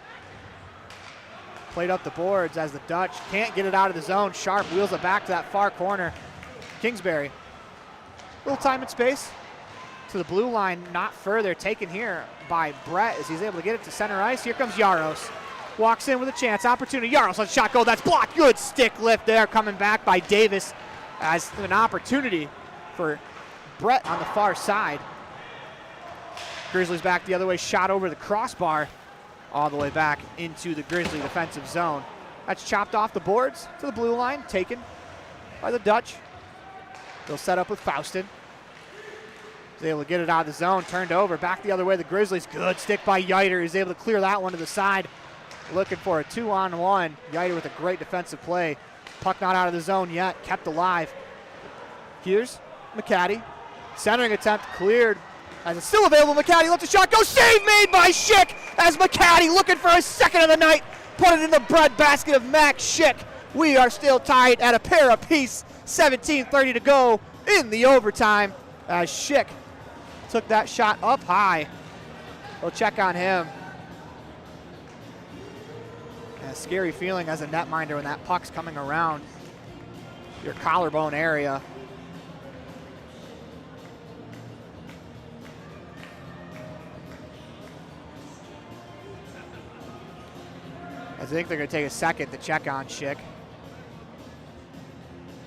Played up the boards as the Dutch can't get it out of the zone. Sharp wheels it back to that far corner. Kingsbury. Little time and space to the blue line, not further. Taken here by Brett as he's able to get it to center ice. Here comes Yaros. Walks in with a chance, opportunity. Yaros lets shot go. That's blocked. Good stick lift there, coming back by Davis as an opportunity for Brett on the far side. Grizzlies back the other way, shot over the crossbar, all the way back into the Grizzly defensive zone. That's chopped off the boards to the blue line, taken by the Dutch. They'll set up with Faustin. He's able to get it out of the zone, turned over, back the other way. The Grizzlies, good stick by Yiter. He's able to clear that one to the side. Looking for a 2-on-1. Yiter with a great defensive play. Puck not out of the zone yet, kept alive. Here's McCaddy. Centering attempt cleared. As it's still available, McCaddy lets a shot go. Save made by Schick as McCaddy looking for his second of the night. Put it in the breadbasket of Max Schick. We are still tied at a pair apiece. 17:30 to go in the overtime as Schick took that shot up high. We'll check on him. A scary feeling as a netminder when that puck's coming around your collarbone area. I think they're going to take a second to check on Schick.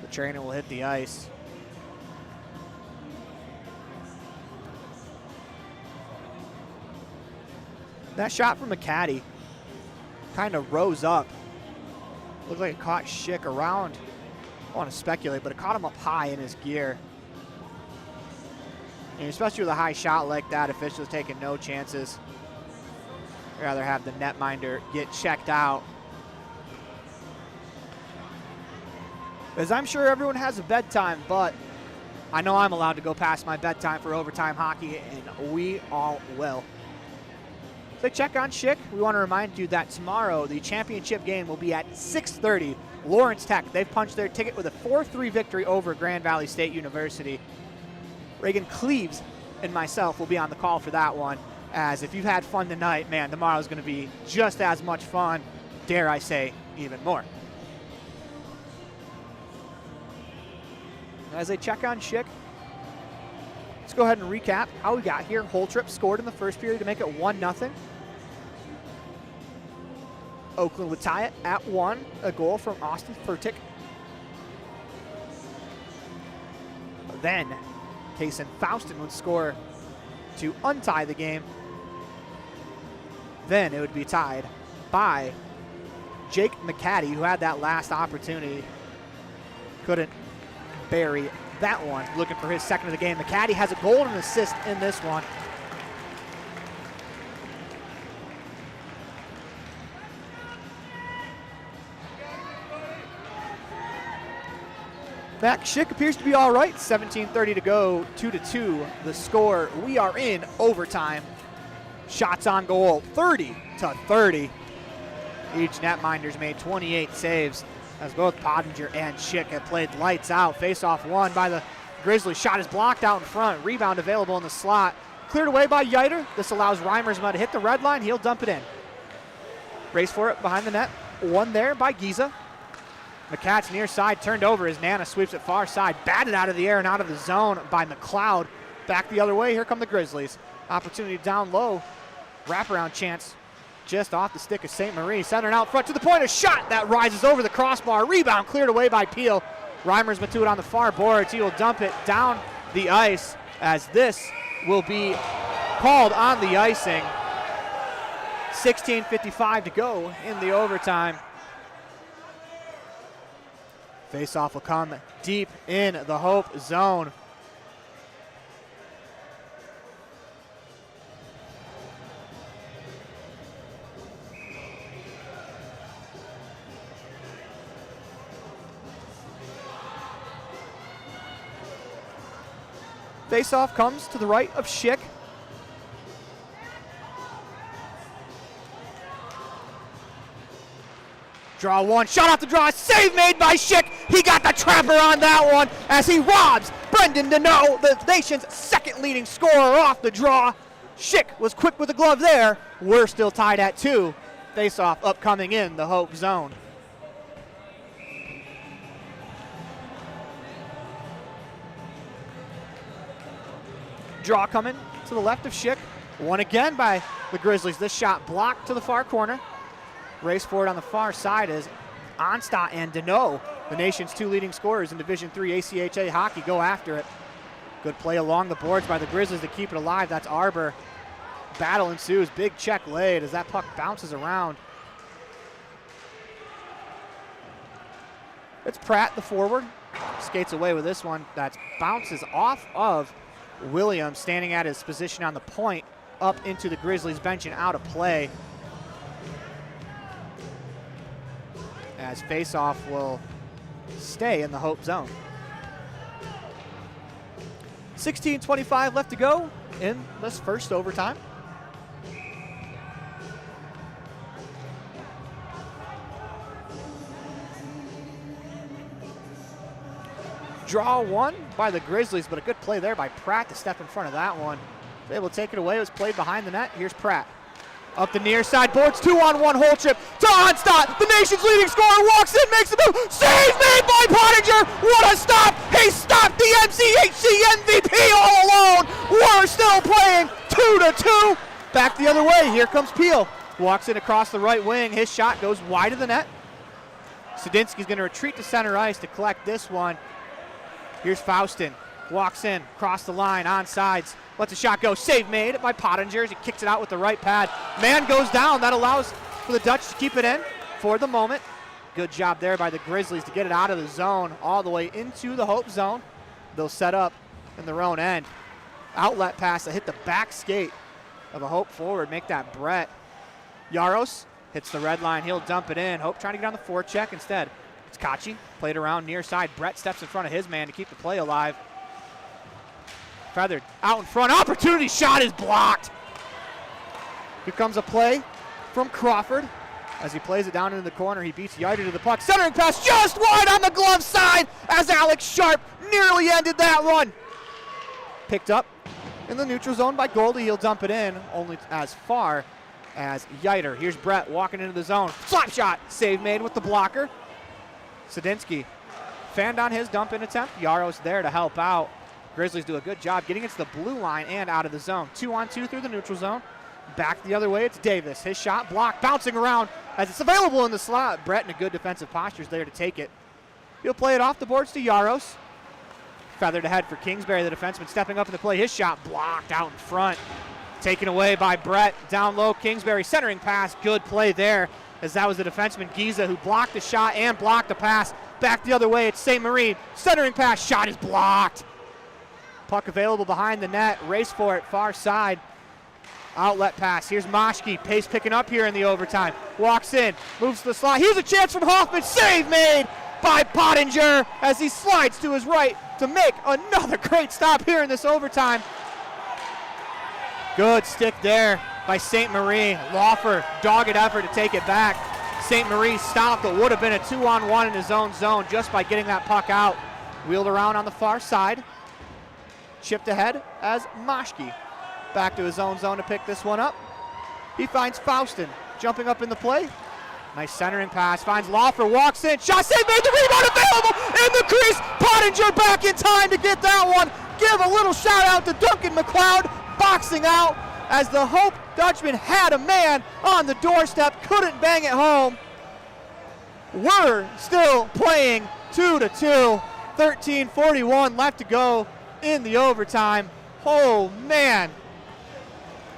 The trainer will hit the ice. That shot from McCaddy kind of rose up. Looked like it caught Schick around. I don't want to speculate, but it caught him up high in his gear. And especially with a high shot like that, officials taking no chances. I'd rather have the netminder get checked out. As I'm sure everyone has a bedtime, but I know I'm allowed to go past my bedtime for overtime hockey, and we all will. So check on Schick. We want to remind you that tomorrow the championship game will be at 6:30. Lawrence Tech, they've punched their ticket with a 4-3 victory over Grand Valley State University. Reagan Cleaves and myself will be on the call for that one, as if you've had fun tonight, man, tomorrow's going to be just as much fun, dare I say, even more. As they check on Schick, let's go ahead and recap how we got here. Holtrip scored in the first period to make it 1-0. Oakland would tie it at 1, a goal from Austin Furtick. Then Kaysen Faustin would score to untie the game. Then it would be tied by Jake McCaddy, who had that last opportunity. Couldn't bury that one. Looking for his second of the game. McCaddy has a goal and an assist in this one. Max Schick appears to be all right. 17:30 to go, 2-2 the score. We are in overtime. Shots on goal, 30-30. Each netminders made 28 saves as both Pottinger and Schick have played lights out. Face-off won by the Grizzlies. Shot is blocked out in front. Rebound available in the slot. Cleared away by Yiter. This allows Reimersma to hit the red line. He'll dump it in. Race for it behind the net. One there by Giza. McCats near side, turned over as Nana sweeps it far side. Batted out of the air and out of the zone by McLeod. Back the other way, here come the Grizzlies. Opportunity down low. Wraparound chance just off the stick of St. Marie. Centering out front to the point, a shot that rises over the crossbar. Rebound cleared away by Peel. Reimersma to it on the far boards. He will dump it down the ice as this will be called on the icing. 16:55 to go in the overtime. Face-off will come deep in the Hope zone. Face-off comes to the right of Schick. Draw one, shot off the draw, save made by Schick. He got the trapper on that one as he robs Brendan Deneau, the nation's second leading scorer, off the draw. Schick was quick with the glove there. We're still tied at 2. Face-off upcoming in the Hope zone. Draw coming to the left of Schick. One again by the Grizzlies. This shot blocked to the far corner. Race forward on the far side is Onstadt and Deneau, the nation's 2 leading scorers in Division III ACHA hockey, go after it. Good play along the boards by the Grizzlies to keep it alive. That's Arbor. Battle ensues. Big check laid as that puck bounces around. It's Pratt, the forward. Skates away with this one. That bounces off of Williams, standing at his position on the point, up into the Grizzlies bench and out of play. As faceoff will stay in the Hope zone. 16:25 left to go in this first overtime. Draw one by the Grizzlies, but a good play there by Pratt to step in front of that one. Able to take it away. It was played behind the net. Here's Pratt. Up the near side boards, 2-on-1 hole chip to Onstadt. The nation's leading scorer walks in, makes the move. Save made by Pottinger. What a stop. He stopped the MCHC MVP all alone. We're still playing 2-2. Back the other way. Here comes Peel. Walks in across the right wing. His shot goes wide of the net. Sadinsky's going to retreat to center ice to collect this one. Here's Faustin. Walks in, across the line, on sides. Lets a shot go. Save made by Pottinger as he kicks it out with the right pad. Man goes down. That allows for the Dutch to keep it in for the moment. Good job there by the Grizzlies to get it out of the zone all the way into the Hope zone. They'll set up in their own end. Outlet pass that hit the back skate of a Hope forward. Make that Brett. Yaros hits the red line. He'll dump it in. Hope trying to get on the forecheck instead. It's Kachi. Played around near side. Brett steps in front of his man to keep the play alive. Feathered out in front. Opportunity shot is blocked. Here comes a play from Crawford. As he plays it down into the corner, he beats Yiter to the puck. Centering pass just wide on the glove side as Alex Sharp nearly ended that one. Picked up in the neutral zone by Goldie. He'll dump it in only as far as Yiter. Here's Brett walking into the zone. Slap shot. Save made with the blocker. Sadinsky fanned on his dump in attempt. Yaros there to help out. Grizzlies do a good job getting it to the blue line and out of the zone. 2-on-2 through the neutral zone. Back the other way, it's Davis. His shot blocked, bouncing around as it's available in the slot. Brett in a good defensive posture is there to take it. He'll play it off the boards to Yaros. Feathered ahead for Kingsbury, the defenseman stepping up in the play. His shot blocked out in front. Taken away by Brett. Down low, Kingsbury centering pass. Good play there as that was the defenseman Giza who blocked the shot and blocked the pass. Back the other way, it's St. Marie. Centering pass, shot is blocked. Puck available behind the net. Race for it, far side. Outlet pass. Here's Moschke. Pace picking up here in the overtime. Walks in, moves to the slot. Here's a chance from Hoffman. Save made by Pottinger as he slides to his right to make another great stop here in this overtime. Good stick there by St. Marie. Laufer, dogged effort to take it back. St. Marie stopped what would have been a 2-on-1 in his own zone just by getting that puck out. Wheeled around on the far side. Chipped ahead as Moschke back to his own zone to pick this one up. He finds Faustin jumping up in the play. Nice centering pass, finds Laufer, walks in, shot save made, the rebound available in the crease. Pottinger back in time to get that one. Give a little shout out to Duncan McLeod, boxing out as the Hope Dutchmen had a man on the doorstep, couldn't bang it home. We're still playing 2-2, 13:41 left to go in the overtime. Oh man,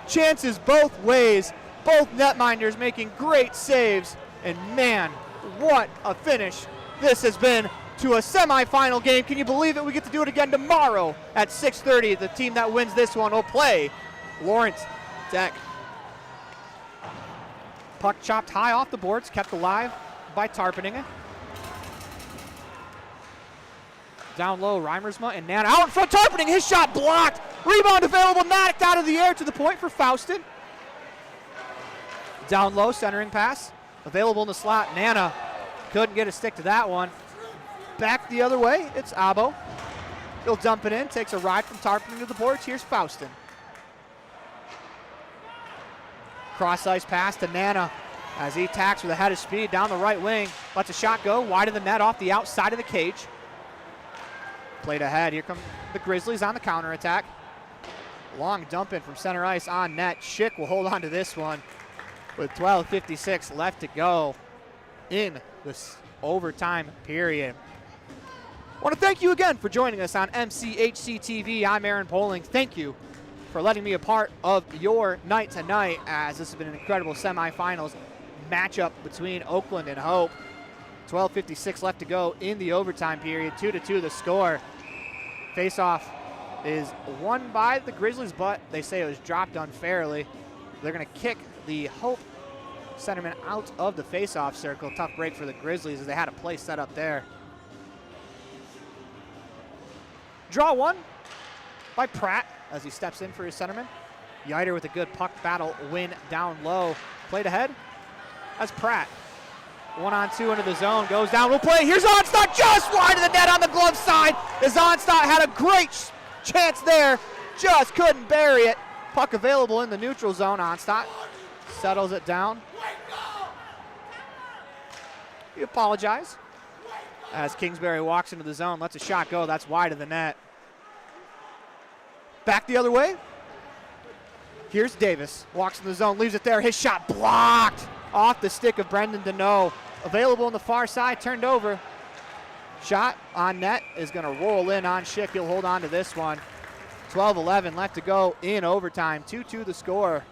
chances both ways, both netminders making great saves, and man, what a finish this has been to a semifinal game. Can you believe it? We get to do it again tomorrow at 6:30. The team that wins this one will play Lawrence Tech. Puck chopped high off the boards, kept alive by Tarpeningen. Down low, Reimersma and Nana out in front. Tarpening, his shot blocked. Rebound available, knocked out of the air to the point for Faustin. Down low, centering pass. Available in the slot. Nana couldn't get a stick to that one. Back the other way, it's Abo. He'll dump it in, takes a ride from Tarpening to the boards. Here's Faustin. Cross ice pass to Nana as he attacks with a head of speed down the right wing. Lets a shot go wide of the net off the outside of the cage. Played ahead. Here come the Grizzlies on the counterattack. Long dump in from center ice on net. Schick will hold on to this one with 12:56 left to go in this overtime period. I want to thank you again for joining us on MCHC TV. I'm Aaron Poling. Thank you for letting me a part of your night tonight, as this has been an incredible semifinals matchup between Oakland and Hope. 12:56 left to go in the overtime period. 2-2 the score. Face-off is won by the Grizzlies, but they say it was dropped unfairly. They're going to kick the Hope centerman out of the face-off circle. Tough break for the Grizzlies as they had a play set up there. Draw one by Pratt as he steps in for his centerman. Yiter with a good puck battle win down low. Played ahead as Pratt. 1-on-2 into the zone, goes down, will play. Here's Onstadt just wide of the net on the glove side as Onstadt had a great chance there, just couldn't bury it. Puck available in the neutral zone. Onstadt settles it down. We apologize as Kingsbury walks into the zone, lets a shot go. That's wide of the net. Back the other way. Here's Davis. Walks in the zone, leaves it there. His shot blocked off the stick of Brendan Deneau. Available on the far side, turned over. Shot on net is going to roll in on Schick. He'll hold on to this one. 12:11 left to go in overtime. 2-2 the score.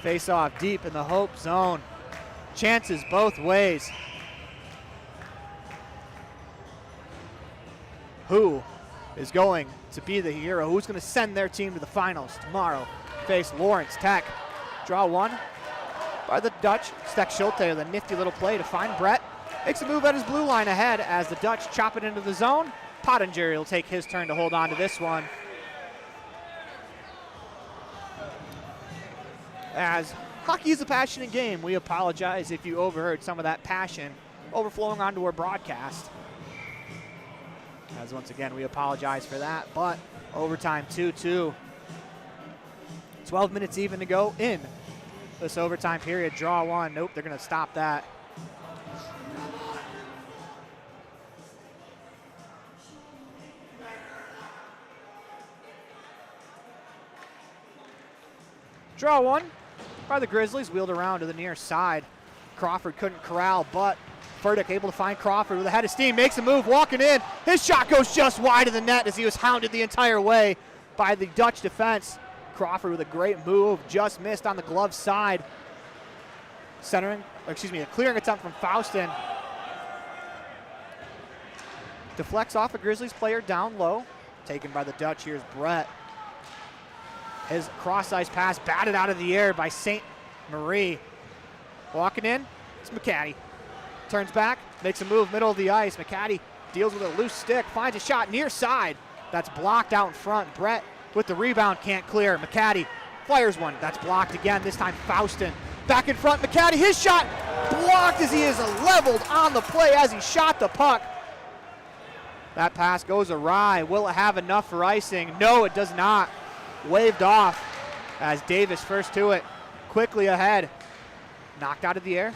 Face off deep in the Hope zone. Chances both ways. Who is going to be the hero? Who's going to send their team to the finals tomorrow? Face Lawrence Tech. Draw one by the Dutch. Steck Schulte with a nifty little play to find Brett. Makes a move at his blue line ahead as the Dutch chop it into the zone. Pottinger will take his turn to hold on to this one. As hockey is a passionate game, we apologize if you overheard some of that passion overflowing onto our broadcast. As once again, we apologize for that, but overtime 2-2. 12 minutes even to go in this overtime period. Draw one. Nope, they're going to stop that. Draw one by the Grizzlies. Wheeled around to the near side. Crawford couldn't corral, but Furtick able to find Crawford with a head of steam. Makes a move, walking in. His shot goes just wide of the net as he was hounded the entire way by the Dutch defense. Crawford with a great move, just missed on the glove side. Centering, or excuse me, a clearing attempt from Faustin. Deflects off a Grizzlies player down low. Taken by the Dutch. Here's Brett. His cross-ice pass batted out of the air by St. Marie. Walking in, it's McCaddy. Turns back, makes a move, middle of the ice. McCaddy deals with a loose stick, finds a shot near side. That's blocked out in front. Brett with the rebound, can't clear. McCaddy fires one, that's blocked again. This time Faustin back in front. McCaddy, his shot blocked as he is leveled on the play as he shot the puck. That pass goes awry. Will it have enough for icing? No, it does not. Waved off as Davis first to it. Quickly ahead. Knocked out of the air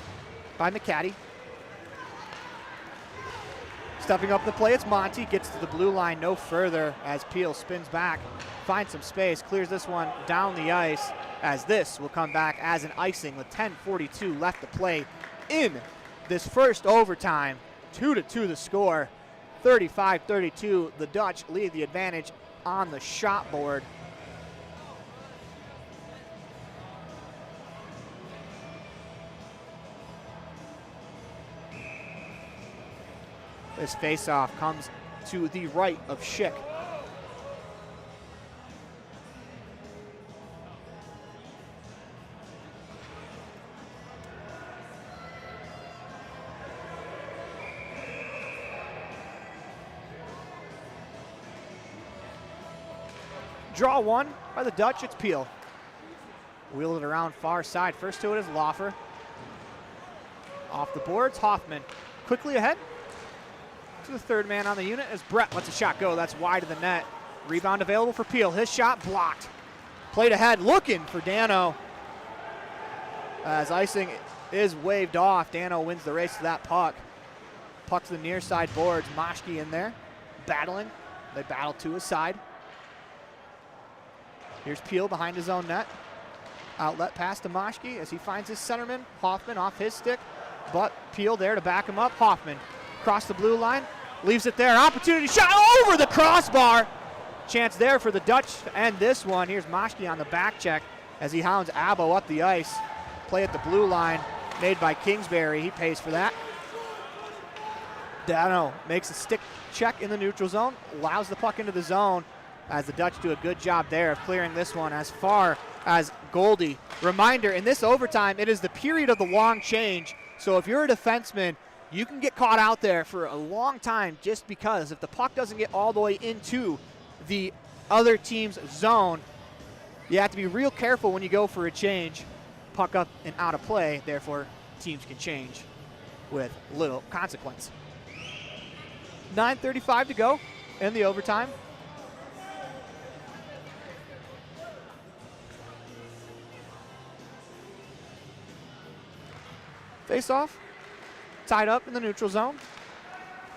by McCaddy. Stepping up the play, it's Monty. Gets to the blue line no further as Peel spins back. Finds some space. Clears this one down the ice as this will come back as an icing with 10:42 left to play in this first overtime. 2-2 the score. 35-32. The Dutch lead the advantage on the shot board. This face-off comes to the right of Schick. Draw one by the Dutch, it's Peel. Wheel it around far side. First to it is Loffer. Off the boards, Hoffman. Quickly ahead to the third man on the unit as Brett lets a shot go. That's wide of the net. Rebound available for Peel. His shot blocked. Played ahead, looking for Dano. As icing is waved off, Dano wins the race to that puck. Puck to the near side boards. Moschke in there, battling. They battle to his side. Here's Peel behind his own net. Outlet pass to Moschke as he finds his centerman. Hoffman off his stick, but Peel there to back him up. Hoffman across the blue line, leaves it there. Opportunity shot over the crossbar. Chance there for the Dutch to end this one. Here's Moschke on the back check as he hounds Abo up the ice. Play at the blue line made by Kingsbury. He pays for that. Dano makes a stick check in the neutral zone, allows the puck into the zone as the Dutch do a good job there of clearing this one as far as Goldie. Reminder, in this overtime, it is the period of the long change. So if you're a defenseman, you can get caught out there for a long time just because if the puck doesn't get all the way into the other team's zone, you have to be real careful when you go for a change. Puck up and out of play, therefore teams can change with little consequence. 9:35 to go in the overtime. Face off, tied up in the neutral zone.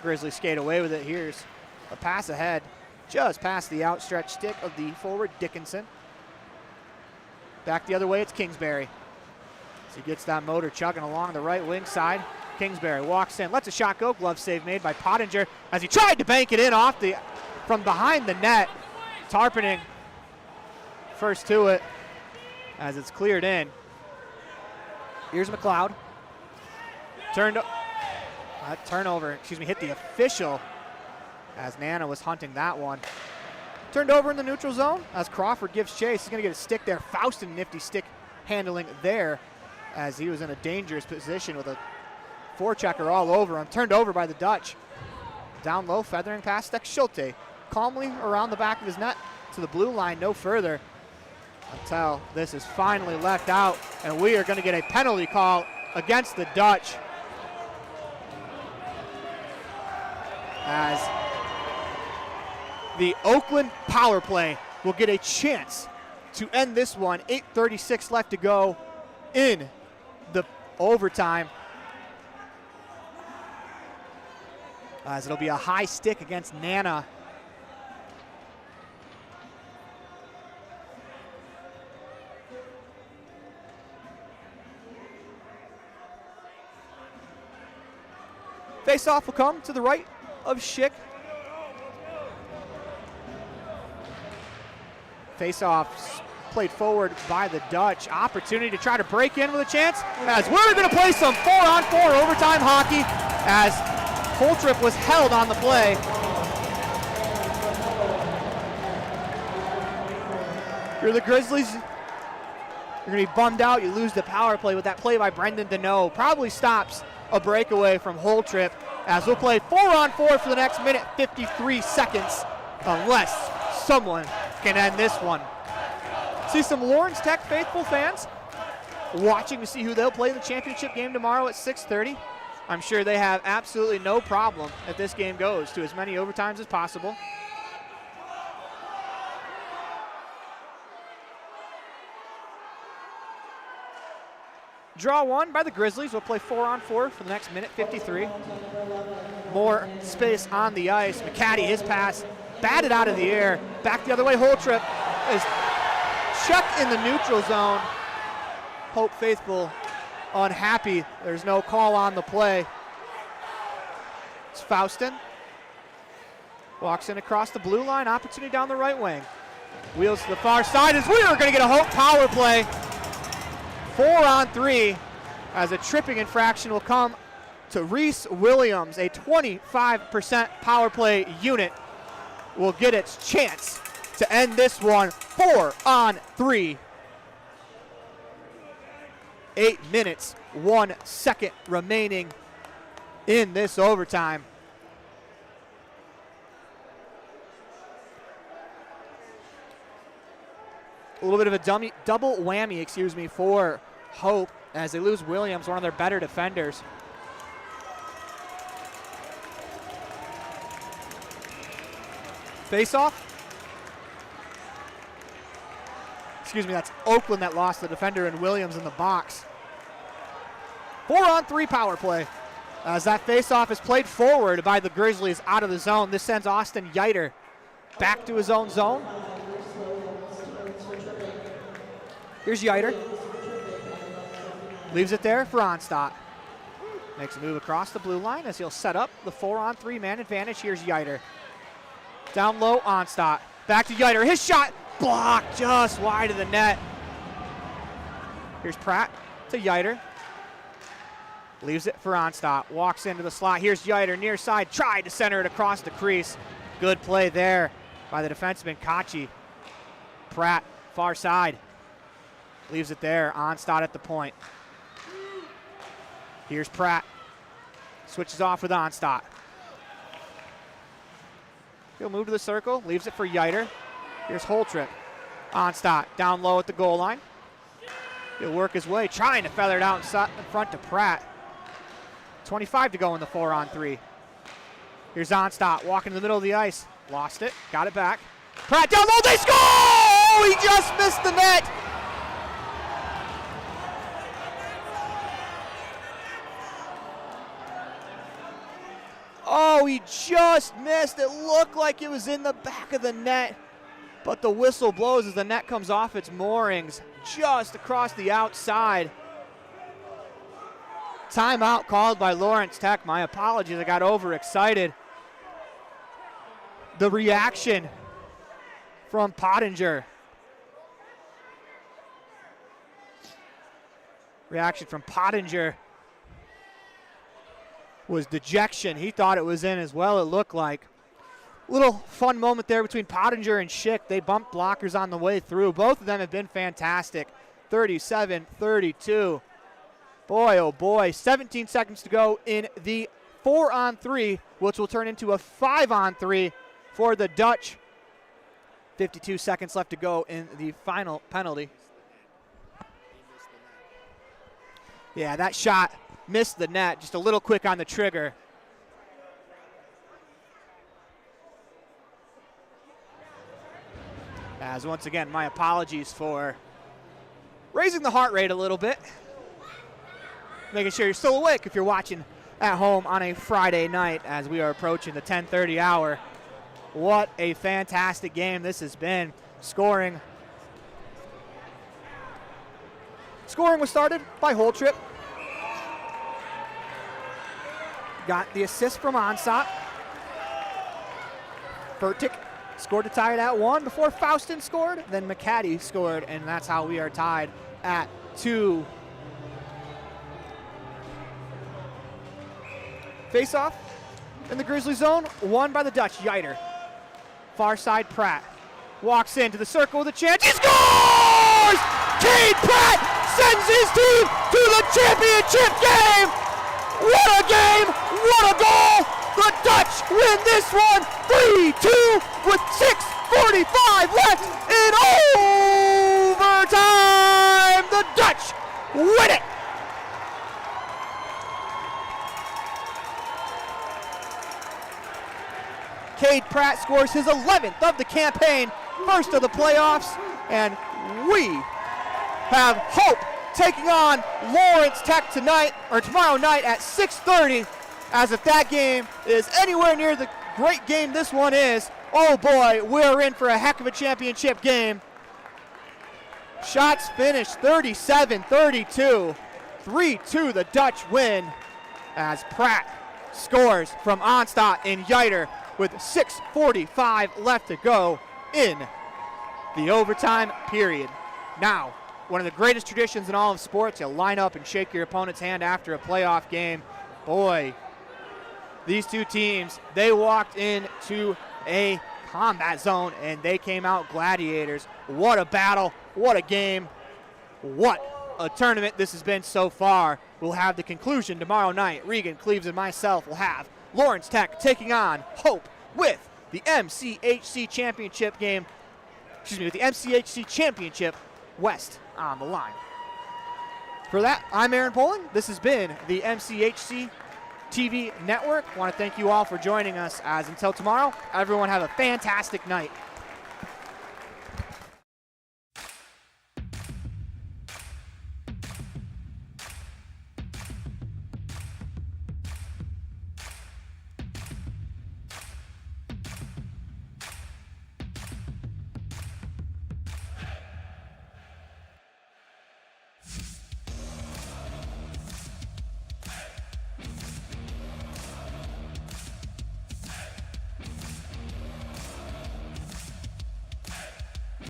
Grizzlies skate away with it. Here's a pass ahead, just past the outstretched stick of the forward Dickinson. Back the other way, it's Kingsbury. As he gets that motor chugging along the right wing side. Kingsbury walks in, lets a shot go. Glove save made by Pottinger as he tried to bank it in from behind the net. Tarpening first to it as it's cleared in. Here's McLeod. Turnover, hit the official as Nana was hunting that one. Turned over in the neutral zone as Crawford gives chase. He's going to get a stick there. Faustin, nifty stick handling there as he was in a dangerous position with a forechecker all over him. Turned over by the Dutch. Down low, feathering past Schulte. Calmly around the back of his net to the blue line, no further. Until this is finally left out, and we are going to get a penalty call against the Dutch. As the Oakland power play will get a chance to end this one. 8:36 left to go in the overtime. As it'll be a high stick against Nana. Face-off will come to the right of Schick. Face-off played forward by the Dutch. Opportunity to try to break in with a chance as we're going to play some 4-on-4 overtime hockey as Holtrip was held on the play. You're the Grizzlies. You're going to be bummed out. You lose the power play with that play by Brendan Deneau. Probably stops a breakaway from Holtrip as we'll play 4-on-4 for the next minute 53 seconds unless someone can end this one. See some Lawrence Tech faithful fans watching to see who they'll play in the championship game tomorrow at 6:30. I'm sure they have absolutely no problem if this game goes to as many overtimes as possible. Draw one by the Grizzlies. We'll play 4-on-4 for the next minute 53. More space on the ice. McCaddy, his pass, batted out of the air. Back the other way, Holtrip is checked in the neutral zone. Hope faithful unhappy. There's no call on the play. It's Faustin. Walks in across the blue line. Opportunity down the right wing. Wheels to the far side as we are going to get a Hope power play. 4-on-3 as a tripping infraction will come to Reese Williams. A 25% power play unit will get its chance to end this one. 4-on-3. 8 minutes, 1 second remaining in this overtime. A little bit of a double whammy, for Hope as they lose Williams, one of their better defenders. Face-off. That's Oakland that lost the defender and Williams in the box. 4-on-3 power play. As that faceoff is played forward by the Grizzlies out of the zone. This sends Austin Yeiter back to his own zone. Here's Yeiter. Leaves it there for Onstadt. Makes a move across the blue line as he'll set up the 4-on-3 man advantage. Here's Yeiter. Down low, Onstadt. Back to Yeiter. His shot blocked just wide of the net. Here's Pratt to Yeiter. Leaves it for Onstadt. Walks into the slot. Here's Yeiter near side. Tried to center it across the crease. Good play there by the defenseman Kachi. Pratt, far side. Leaves it there. Onstadt at the point. Here's Pratt. Switches off with Onstadt. He'll move to the circle. Leaves it for Yeiter. Here's Holtrip. Onstadt down low at the goal line. He'll work his way, trying to feather it out in front to Pratt. 25 to go in the 4-on-3. Here's Onstadt walking in the middle of the ice. Lost it. Got it back. Pratt down low. They score! Oh, he just missed the net. Oh, he just missed. It looked like it was in the back of the net, but the whistle blows as the net comes off its moorings just across the outside. Timeout called by Lawrence Tech. My apologies, I got overexcited. The reaction from Pottinger. Reaction from Pottinger was dejection. He thought it was in as well, it looked like. Little fun moment there between Pottinger and Schick. They bumped blockers on the way through. Both of them have been fantastic. 37-32. Boy, oh boy. 17 seconds to go in the 4-on-3, which will turn into a 5-on-3 for the Dutch. 52 seconds left to go in the final penalty. Yeah, that shot missed the net, just a little quick on the trigger. As once again, my apologies for raising the heart rate a little bit. Making sure you're still awake if you're watching at home on a Friday night as we are approaching the 10:30 hour. What a fantastic game this has been. Scoring was started by Holtrip. Got the assist from Onstadt. Furtick scored to tie it at 1 before Faustin scored. Then McCaddy scored, and that's how we are tied at 2. Face-off in the Grizzly zone, won by the Dutch. Yeiter. Far side, Pratt. Walks into the circle with a chance. He scores! Cade Pratt sends his team to the championship game! What a game! What a goal! The Dutch win this one 3-2 with 6:45 left in overtime! The Dutch win it! Cade Pratt scores his 11th of the campaign, first of the playoffs, and we have hope taking on Lawrence Tech tonight, or tomorrow night at 6:30, as if that game is anywhere near the great game this one is, oh boy, we're in for a heck of a championship game. Shots finished 37-32, 3-2 the Dutch win, as Pratt scores from Onstadt and Yeiter with 6:45 left to go in the overtime period. Now, one of the greatest traditions in all of sports, you line up and shake your opponent's hand after a playoff game. Boy, these two teams, they walked into a combat zone and they came out gladiators. What a battle, what a game, what a tournament this has been so far. We'll have the conclusion tomorrow night. Regan, Cleves, and myself will have Lawrence Tech taking on Hope with the MCHC championship game, with the MCHC championship West on the line. For that, I'm Aaron Poling. This has been the MCHC TV Network. I want to thank you all for joining us, as until tomorrow, everyone have a fantastic night.